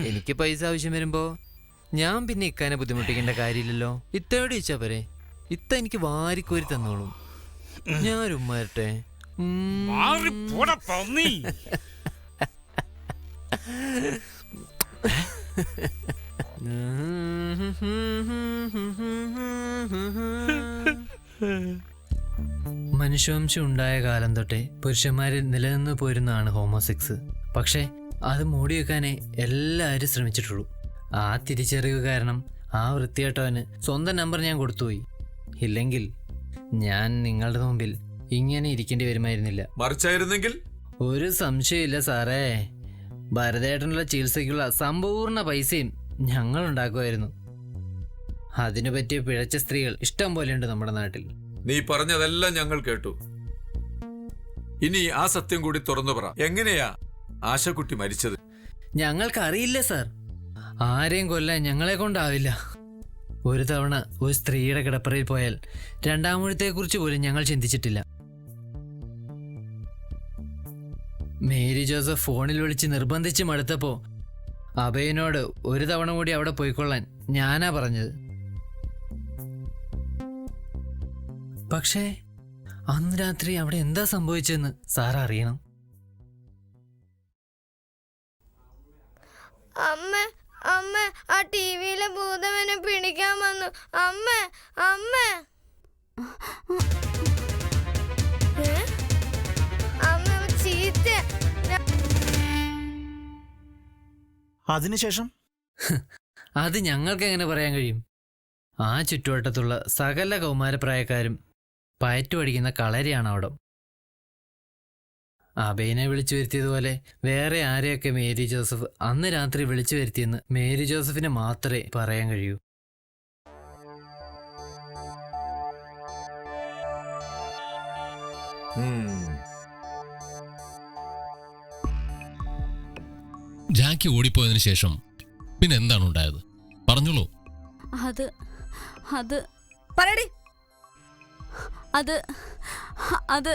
എനിക്ക് പൈസ ആവശ്യം വരുമ്പോ ഞാൻ പിന്നെ ഇക്കാനെ ബുദ്ധിമുട്ടിക്കേണ്ട കാര്യമില്ലല്ലോ. ഇത്തയോട് ചോദിച്ചാ പോരെ, ഇത്ത എനിക്ക് വാരിക്കോരി തന്നോളും. ഞാൻ ഉമ്മാരട്ടെ. മനുഷ്യവംശം ഉണ്ടായ കാലം തൊട്ടേ പുരുഷന്മാരിൽ നിലനിന്ന് പോരുന്നതാണ് ഹോമോസെക്സ്. പക്ഷേ അത് മൂടിവെക്കാനേ എല്ലാവരും ശ്രമിച്ചിട്ടുള്ളൂ. ആ തിരിച്ചറിവ് കാരണം ആ വൃത്തികെട്ടവന് സ്വന്തം നമ്പർ ഞാൻ കൊടുത്തുപോയി. ഇല്ലെങ്കിൽ ഞാൻ നിങ്ങളുടെ മുമ്പിൽ ഇങ്ങനെ ഇരിക്കേണ്ടി വരുമായിരുന്നില്ല. മറിച്ചായിരുന്നെങ്കിൽ ഒരു സംശയമില്ല സാറേ, ഭരതേട്ടനുള്ള ചികിത്സയ്ക്കുള്ള സമ്പൂർണ്ണ പൈസയും ഞങ്ങൾ ഉണ്ടാക്കുമായിരുന്നു. അതിനു പറ്റിയ പിഴച്ച സ്ത്രീകൾ ഇഷ്ടം പോലെയുണ്ട് നമ്മുടെ നാട്ടിൽ. നീ പറഞ്ഞതെല്ലാം ഞങ്ങൾ കേട്ടു. ഇനി ആ സത്യം കൂടി തുറന്നു പറ. എങ്ങനെയാ ആശക്കുട്ടി മരിച്ചത്? ഞങ്ങൾക്കറിയില്ല സാർ. ആരെയും കൊല്ലാൻ ഞങ്ങളെ കൊണ്ടാവില്ല. ഒരു തവണ ഒരു സ്ത്രീയുടെ കിടപ്പറയിൽ പോയാൽ രണ്ടാമൂഴത്തെക്കുറിച്ച് പോലും ഞങ്ങൾ ചിന്തിച്ചിട്ടില്ല. മേരി ജോസഫ് ഫോണിൽ വിളിച്ച് നിർബന്ധിച്ച് മടുത്തപ്പോ അഭയനോട് ഒരു തവണ കൂടി അവിടെ പോയിക്കൊള്ളാൻ ഞാനാ പറഞ്ഞത്. പക്ഷേ അന്ന് രാത്രി അവിടെ എന്താ സംഭവിച്ചെന്ന് സാർ അറിയണം. അമ്മ അമ്മ, ആ ടിവിയിലെ ഭൂതവനെ പിടിക്കാൻ വന്നു. അമ്മ അമ്മ അമ്മ ചീത്ത. അതിനുശേഷം അത് ഞങ്ങൾക്ക് എങ്ങനെ പറയാൻ കഴിയും? ആ ചുറ്റുവട്ടത്തുള്ള സകല കൗമാരപ്രായക്കാരും പയറ്റു പഠിക്കുന്ന കളരിയാണ് അവിടെ. അബേനെ വിളിച്ചു വരുത്തിയതുപോലെ വേറെ ആരെയൊക്കെ മേരി ജോസഫ് അന്ന് രാത്രി വിളിച്ചു വരുത്തിയെന്ന് മേരി ജോസഫിന് മാത്രമേ പറയാൻ കഴിയൂ. ജാക്കി ഓടിപ്പോയതിനു ശേഷം പിന്നെ എന്താണ് ഉണ്ടായത്? പറഞ്ഞോളൂ. അത് അത് പറയടി. അത് അത്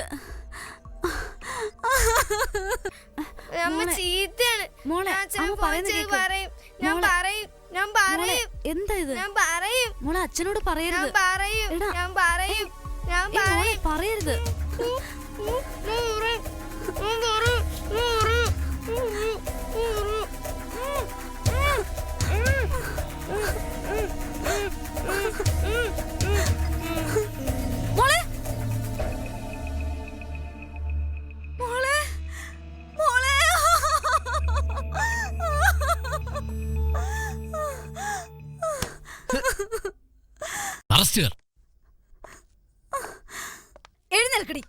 അമ്മ ചീത്തയാണ്. ഞാൻ അച്ഛനെ ഫോൺ ചെയ്ത് പറയും. ഞാൻ പറയും. എന്താ ഇത്? ഞാൻ പറയും. മോളെ അച്ഛനോട് പറയരുത്. ഞാൻ പറയും. പറയരുത്. മോളെ മോളെ മോളെ അറസ്റ്റ്. എഴുന്നേൽക്കടി.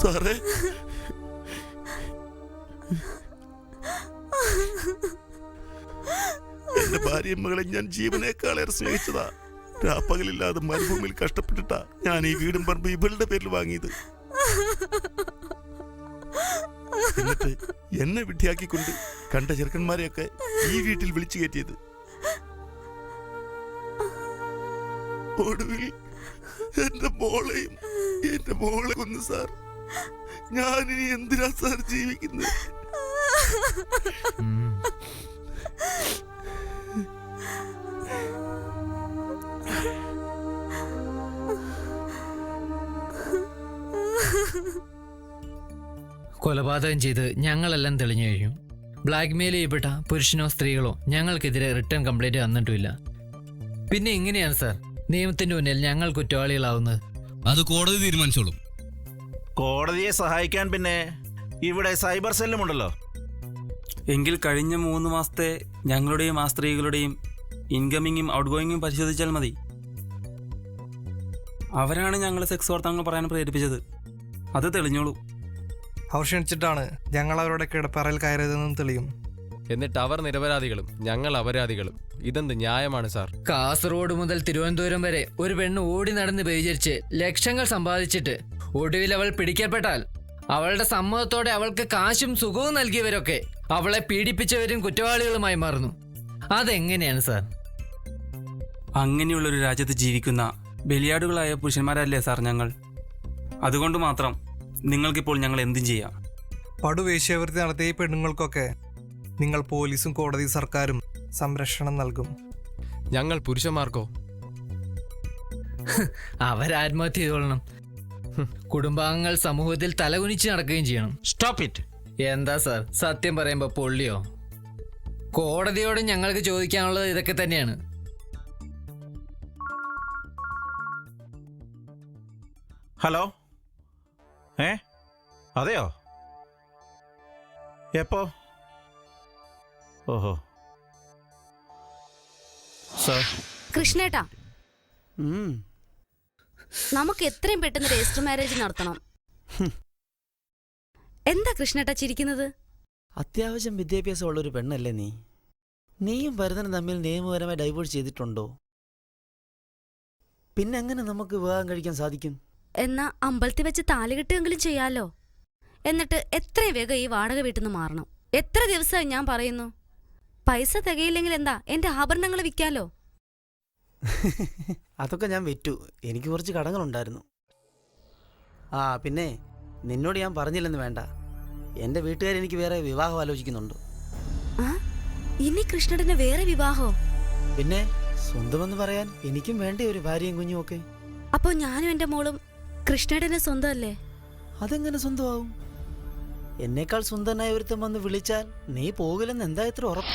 സാറേ, എന്റെ ഭാര്യയും മകളെ ഞാൻ ജീവനേക്കാളേറെ സ്നേഹിച്ചതാ. രാപ്പകലില്ലാതെ മരുഭൂമിയിൽ കഷ്ടപ്പെട്ടിട്ടാ ഞാൻ ഈ വീടും പറമ്പ് ഇവളുടെ പേരിൽ വാങ്ങിയത്. എന്നിട്ട് എന്നെ വിഡ്ഢിയാക്കിക്കൊണ്ട് കണ്ട ചെറുക്കന്മാരെയൊക്കെ ഈ വീട്ടിൽ വിളിച്ചു കയറ്റിയത്. ഒടുവിൽ എന്റെ മോളെ കൊന്നു സാർ. ഞാനിനി എന്തിനാ സാർ ജീവിക്കുന്നത്? കൊലപാതകം ചെയ്ത് ഞങ്ങളെല്ലാം തെളിഞ്ഞു കഴിഞ്ഞു. ബ്ലാക്ക്മെയിൽ ചെയ്യപ്പെട്ട പുരുഷനോ സ്ത്രീകളോ ഞങ്ങൾക്കെതിരെ റിട്ടേൺ കംപ്ലൈന്റ് തന്നിട്ടുമില്ല. പിന്നെ എങ്ങനെയാണ് സാർ നിയമത്തിന്റെ മുന്നിൽ ഞങ്ങൾ കുറ്റവാളികളാവുന്നത്? അത് കോടതി തീരുമാനിച്ചോളും. കോടതിയെ സഹായിക്കാൻ പിന്നെ ഇവിടെ സൈബർ സെല്ലും ഉണ്ടല്ലോ. എങ്കിൽ കഴിഞ്ഞ 3 മാസത്തെ ഞങ്ങളുടെയും ആ സ്ത്രീകളുടെയും ഇൻകമിങ്ങും ഔട്ട് ഗോയിങ്ങും പരിശോധിച്ചാൽ മതി. അവരാണ് ഞങ്ങളെ സെക്സ് വർത്തമാനങ്ങൾ പറയാൻ പ്രേരിപ്പിച്ചത്. അത് തെളിഞ്ഞോളൂ. അവർ ക്ഷണിച്ചിട്ടാണ് ഞങ്ങൾ അവരുടെ കിടപ്പറയിൽ കയറിയതെന്നും തെളിയും. എന്നിട്ട് അവർ നിരപരാധികളും ഞങ്ങൾ അപരാധികളും. ഇതെന്ത് ന്യായമാണ് സാർ? കാസർഗോഡ് മുതൽ തിരുവനന്തപുരം വരെ ഒരു പെണ്ണ് ഓടി നടന്ന് വ്യഭിചരിച്ച് ലക്ഷങ്ങൾ സമ്പാദിച്ചിട്ട് ഒടുവിൽ അവൾ പിടിക്കപ്പെട്ടാൽ അവളുടെ സമ്മതത്തോടെ അവൾക്ക് കാശും സുഖവും നൽകിയവരൊക്കെ അവളെ പീഡിപ്പിച്ചവരും കുറ്റവാളികളുമായി മാറുന്നു. അതെങ്ങനെയാണ് സാർ? അങ്ങനെയുള്ളൊരു രാജ്യത്ത് ജീവിക്കുന്ന ബലിയാടുകളായ പുരുഷന്മാരല്ലേ സാർ ഞങ്ങൾ? അതുകൊണ്ട് മാത്രം നിങ്ങൾക്കിപ്പോൾ ഞങ്ങൾ എന്തും ചെയ്യാം. പടുവേശ്യാവൃത്തി നടത്തിയ ഈ പെണ്ണുങ്ങൾക്കൊക്കെ നിങ്ങൾ പോലീസും കോടതി സർക്കാരും സംരക്ഷണം നൽകും. ഞങ്ങൾ പുരുഷന്മാർക്കോ? അവരാത്മഹത്യ ചെയ്തോളണം. കുടുംബാംഗങ്ങൾ സമൂഹത്തിൽ തലകുനിച്ച് നടക്കുകയും ചെയ്യണം. Stop it. എന്താ സാർ സത്യം പറയുമ്പോ പൊള്ളിയോ? കോടതിയോട് ഞങ്ങൾക്ക് ചോദിക്കാനുള്ളത് ഇതൊക്കെ തന്നെയാണ്. ഹലോ, അതെയോ? എപ്പോ? ഓഹോ സാർ. കൃഷ്ണേട്ടാ, നമുക്ക് എത്രയും പെട്ടെന്ന് രജിസ്റ്റർ മാരേജ് നടത്തണം. എന്താ കൃഷ്ണേട്ടാ ചിരിക്കുന്നത്? അത്യാവശ്യം വിദ്യാഭ്യാസമുള്ളൊരു പെണ്ണല്ലേ നീ? നീയും ഭരതനും തമ്മിൽ നിയമപരമായി ഡൈവോഴ്സ് ചെയ്തിട്ടുണ്ടോ? പിന്നെ എങ്ങനെ നമുക്ക് വിവാഹം കഴിക്കാൻ സാധിക്കും? എന്നാ അമ്പലത്തിൽ വെച്ച് താലികെട്ടെങ്കിലും ചെയ്യാലോ. എന്നിട്ട് എത്രയും വേഗം ഈ വാടക വീട്ടിൽ നിന്ന് മാറണം. എത്ര ദിവസമായി ഞാൻ പറയുന്നു. പൈസ തികയില്ലെങ്കിൽ എന്താ, എന്റെ ആഭരണങ്ങൾ വിൽക്കാലോ. അതൊക്കെ ഞാൻ വിറ്റു. എനിക്ക് കുറച്ച് കടങ്ങളുണ്ടായിരുന്നു. പിന്നെ നിന്നോട് ഞാൻ പറഞ്ഞില്ലെന്ന് വേണ്ട, എൻ്റെ വീട്ടുകാർ എനിക്ക് വേറെ വിവാഹം ആലോചിക്കുന്നുണ്ട്. ഇനി കൃഷ്ണന് വേറെ വിവാഹോ? പിന്നെ സ്വന്തമെന്ന് പറയാൻ എനിക്കും വേണ്ടേ ഒരു ഭാര്യയും കുഞ്ഞും ഒക്കെ. അപ്പോ ഞാനും എൻ്റെ മോളും കൃഷ്ണേട്ടന് സ്വന്തമല്ലേ? അതെങ്ങനെ സ്വന്തമാവും? എന്നേക്കാൾ സ്വന്തനായ ഒരുത്തം വന്ന് വിളിച്ചാൽ നീ പോകില്ലെന്ന് എന്താ ഇത്ര ഉറപ്പ്?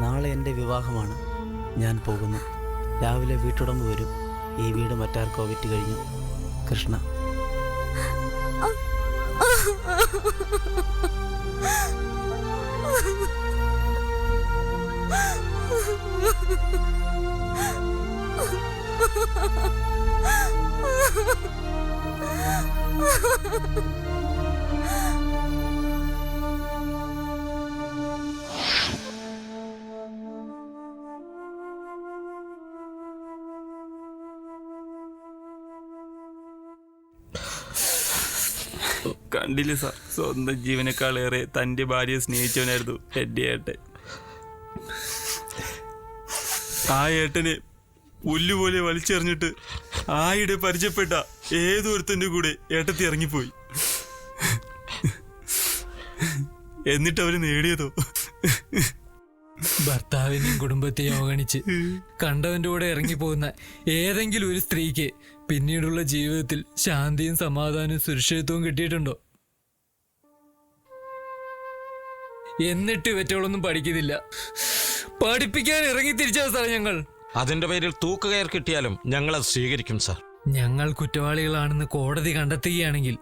നാളെ എൻ്റെ വിവാഹമാണ്. ഞാൻ പോകുന്നു. രാവിലെ വീട്ടുടമ്പ് വരും. ഈ വീട് മറ്റാർക്കോ വിറ്റ് കഴിഞ്ഞു. കൃഷ്ണ. കണ്ടില്ല സാർ, സ്വന്തം ജീവനേക്കാളേറെ തൻ്റെ ഭാര്യയെ സ്നേഹിച്ചവനായിരുന്നു എൻ്റെ ഏട്ടൻ. ആ ഏട്ടനെ പുല്ലുപോലെ വലിച്ചെറിഞ്ഞിട്ട് ആയിടെ പരിചയപ്പെട്ട ഏതൊരുത്തൻ്റെ കൂടെ ഏട്ടത്തി ഇറങ്ങിപ്പോയി. എന്നിട്ട് അവര് നേടിയതോ ഭർത്താവിനെയും കുടുംബത്തെയും അവഗണിച്ച് കണ്ടവന്റെ കൂടെ ഇറങ്ങിപ്പോകുന്ന ഏതെങ്കിലും ഒരു സ്ത്രീക്ക് പിന്നീടുള്ള ജീവിതത്തിൽ ശാന്തിയും സമാധാനവും സുരക്ഷിതത്വവും കിട്ടിയിട്ടുണ്ടോ? എന്നിട്ട് ഇവറ്റകളൊന്നും പഠിക്കുന്നില്ല. പഠിപ്പിക്കാൻ ഇറങ്ങി തിരിച്ച സാർ ഞങ്ങൾ. അതിന്റെ പേരിൽ തൂക്കുകയർ കിട്ടിയാലും ഞങ്ങൾ അത് സ്വീകരിക്കും സാർ. ഞങ്ങൾ കുറ്റവാളികളാണെന്ന് കോടതി കണ്ടെത്തുകയാണെങ്കിൽ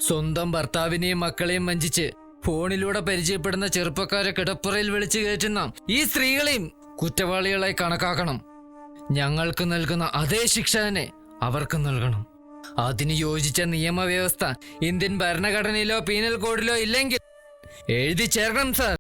സ്വന്തം ഭർത്താവിനെയും മക്കളെയും വഞ്ചിച്ച് ഫോണിലൂടെ പരിചയപ്പെടുന്ന ചെറുപ്പക്കാരെ കിടപ്പുറയിൽ വിളിച്ചു കയറ്റുന്ന ഈ സ്ത്രീകളെയും കുറ്റവാളികളായി കണക്കാക്കണം. ഞങ്ങൾക്ക് നൽകുന്ന അതേ ശിക്ഷ തന്നെ അവർക്ക് നൽകണം. അതിന് യോജിച്ച നിയമവ്യവസ്ഥ ഇന്ത്യൻ ഭരണഘടനയിലോ പീനൽ കോഡിലോ ഇല്ലെങ്കിൽ എഴുതി ചേർക്കണം സാർ.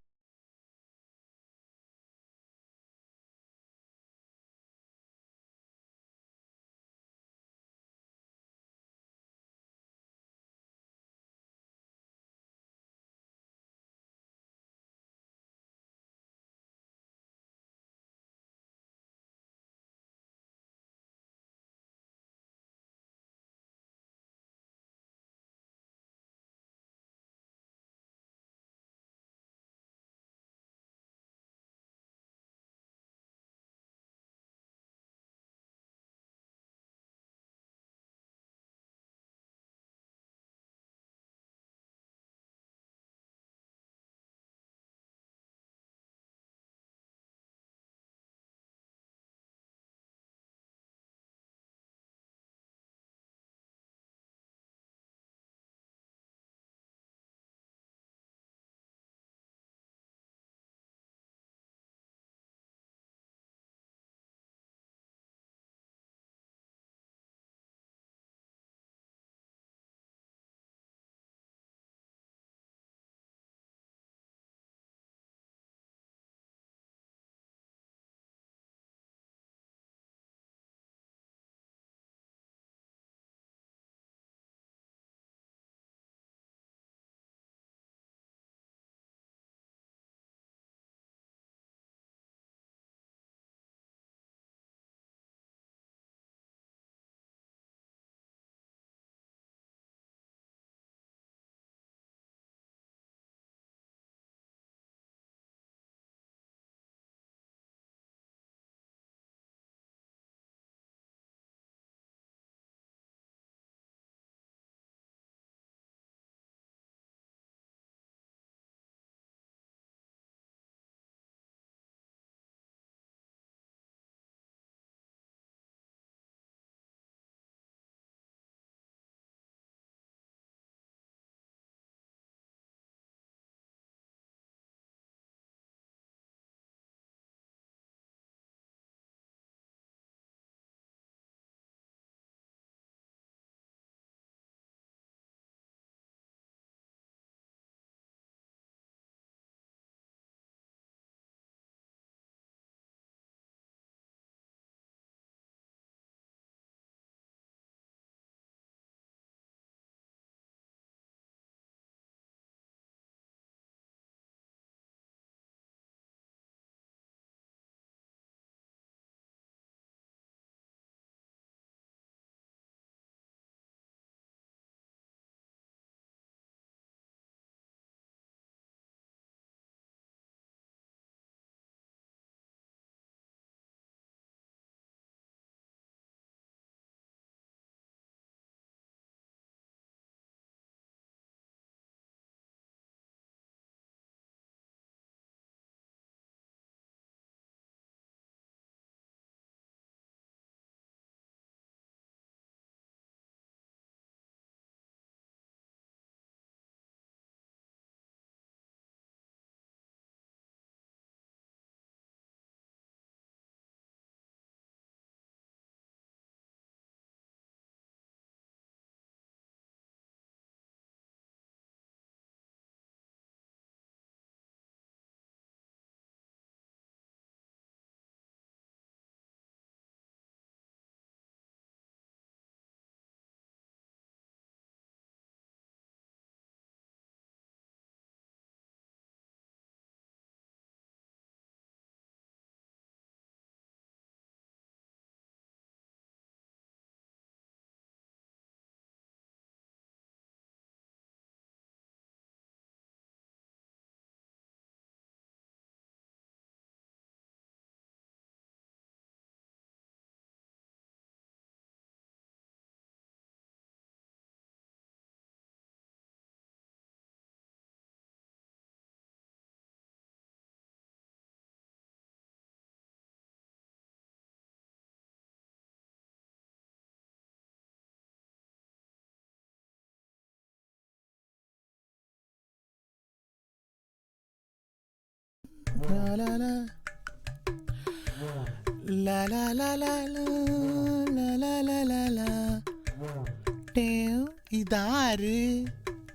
ഇതാര്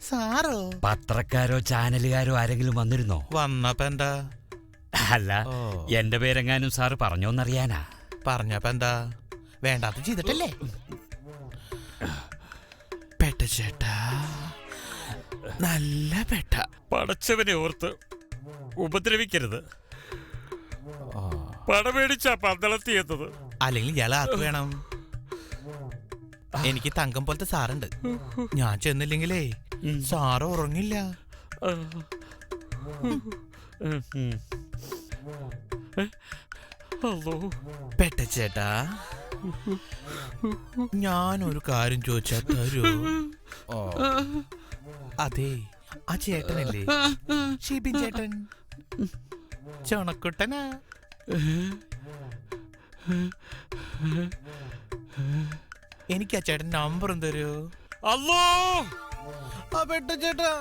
സാറോ? പത്രക്കാരോ ചാനലുകാരോ ആരെങ്കിലും വന്നിരുന്നോ? വന്നപ്പോ എന്താ? അല്ല, എന്റെ പേരെങ്ങാനും സാറ് പറഞ്ഞോന്നറിയാനാ. പറഞ്ഞപ്പോ എന്താ? വേണ്ടാത്ത ചെയ്തിട്ടല്ലേ? പെട്ട ചേട്ടാ, നല്ല പെട്ട. പടച്ചവനെ ഓർത്ത് ഉപദ്രവിക്കരുത്. പടമേടിച്ചാ പന്തളത്തിയെത്തത്. അല്ലെങ്കിൽ ഇയാൾ ആർക്ക് വേണം? എനിക്ക് തങ്കം പോലത്തെ സാറുണ്ട്. ഞാൻ ചെന്നില്ലെങ്കിലേ സാറ് ഉറങ്ങില്ല. പെട്ട ചേട്ടാ, ഞാനൊരു കാര്യം ചോദിച്ചാ തരൂ? അതെ, ആ ചേട്ടനല്ലേ ഷിബിൻ ചേട്ടൻ? ചുണക്കുട്ടനാ. എനിക്ക് ആ ചേട്ടൻ നമ്പറും തരൂ? അല്ലോ, ആ പെട്ട ചേട്ടാ,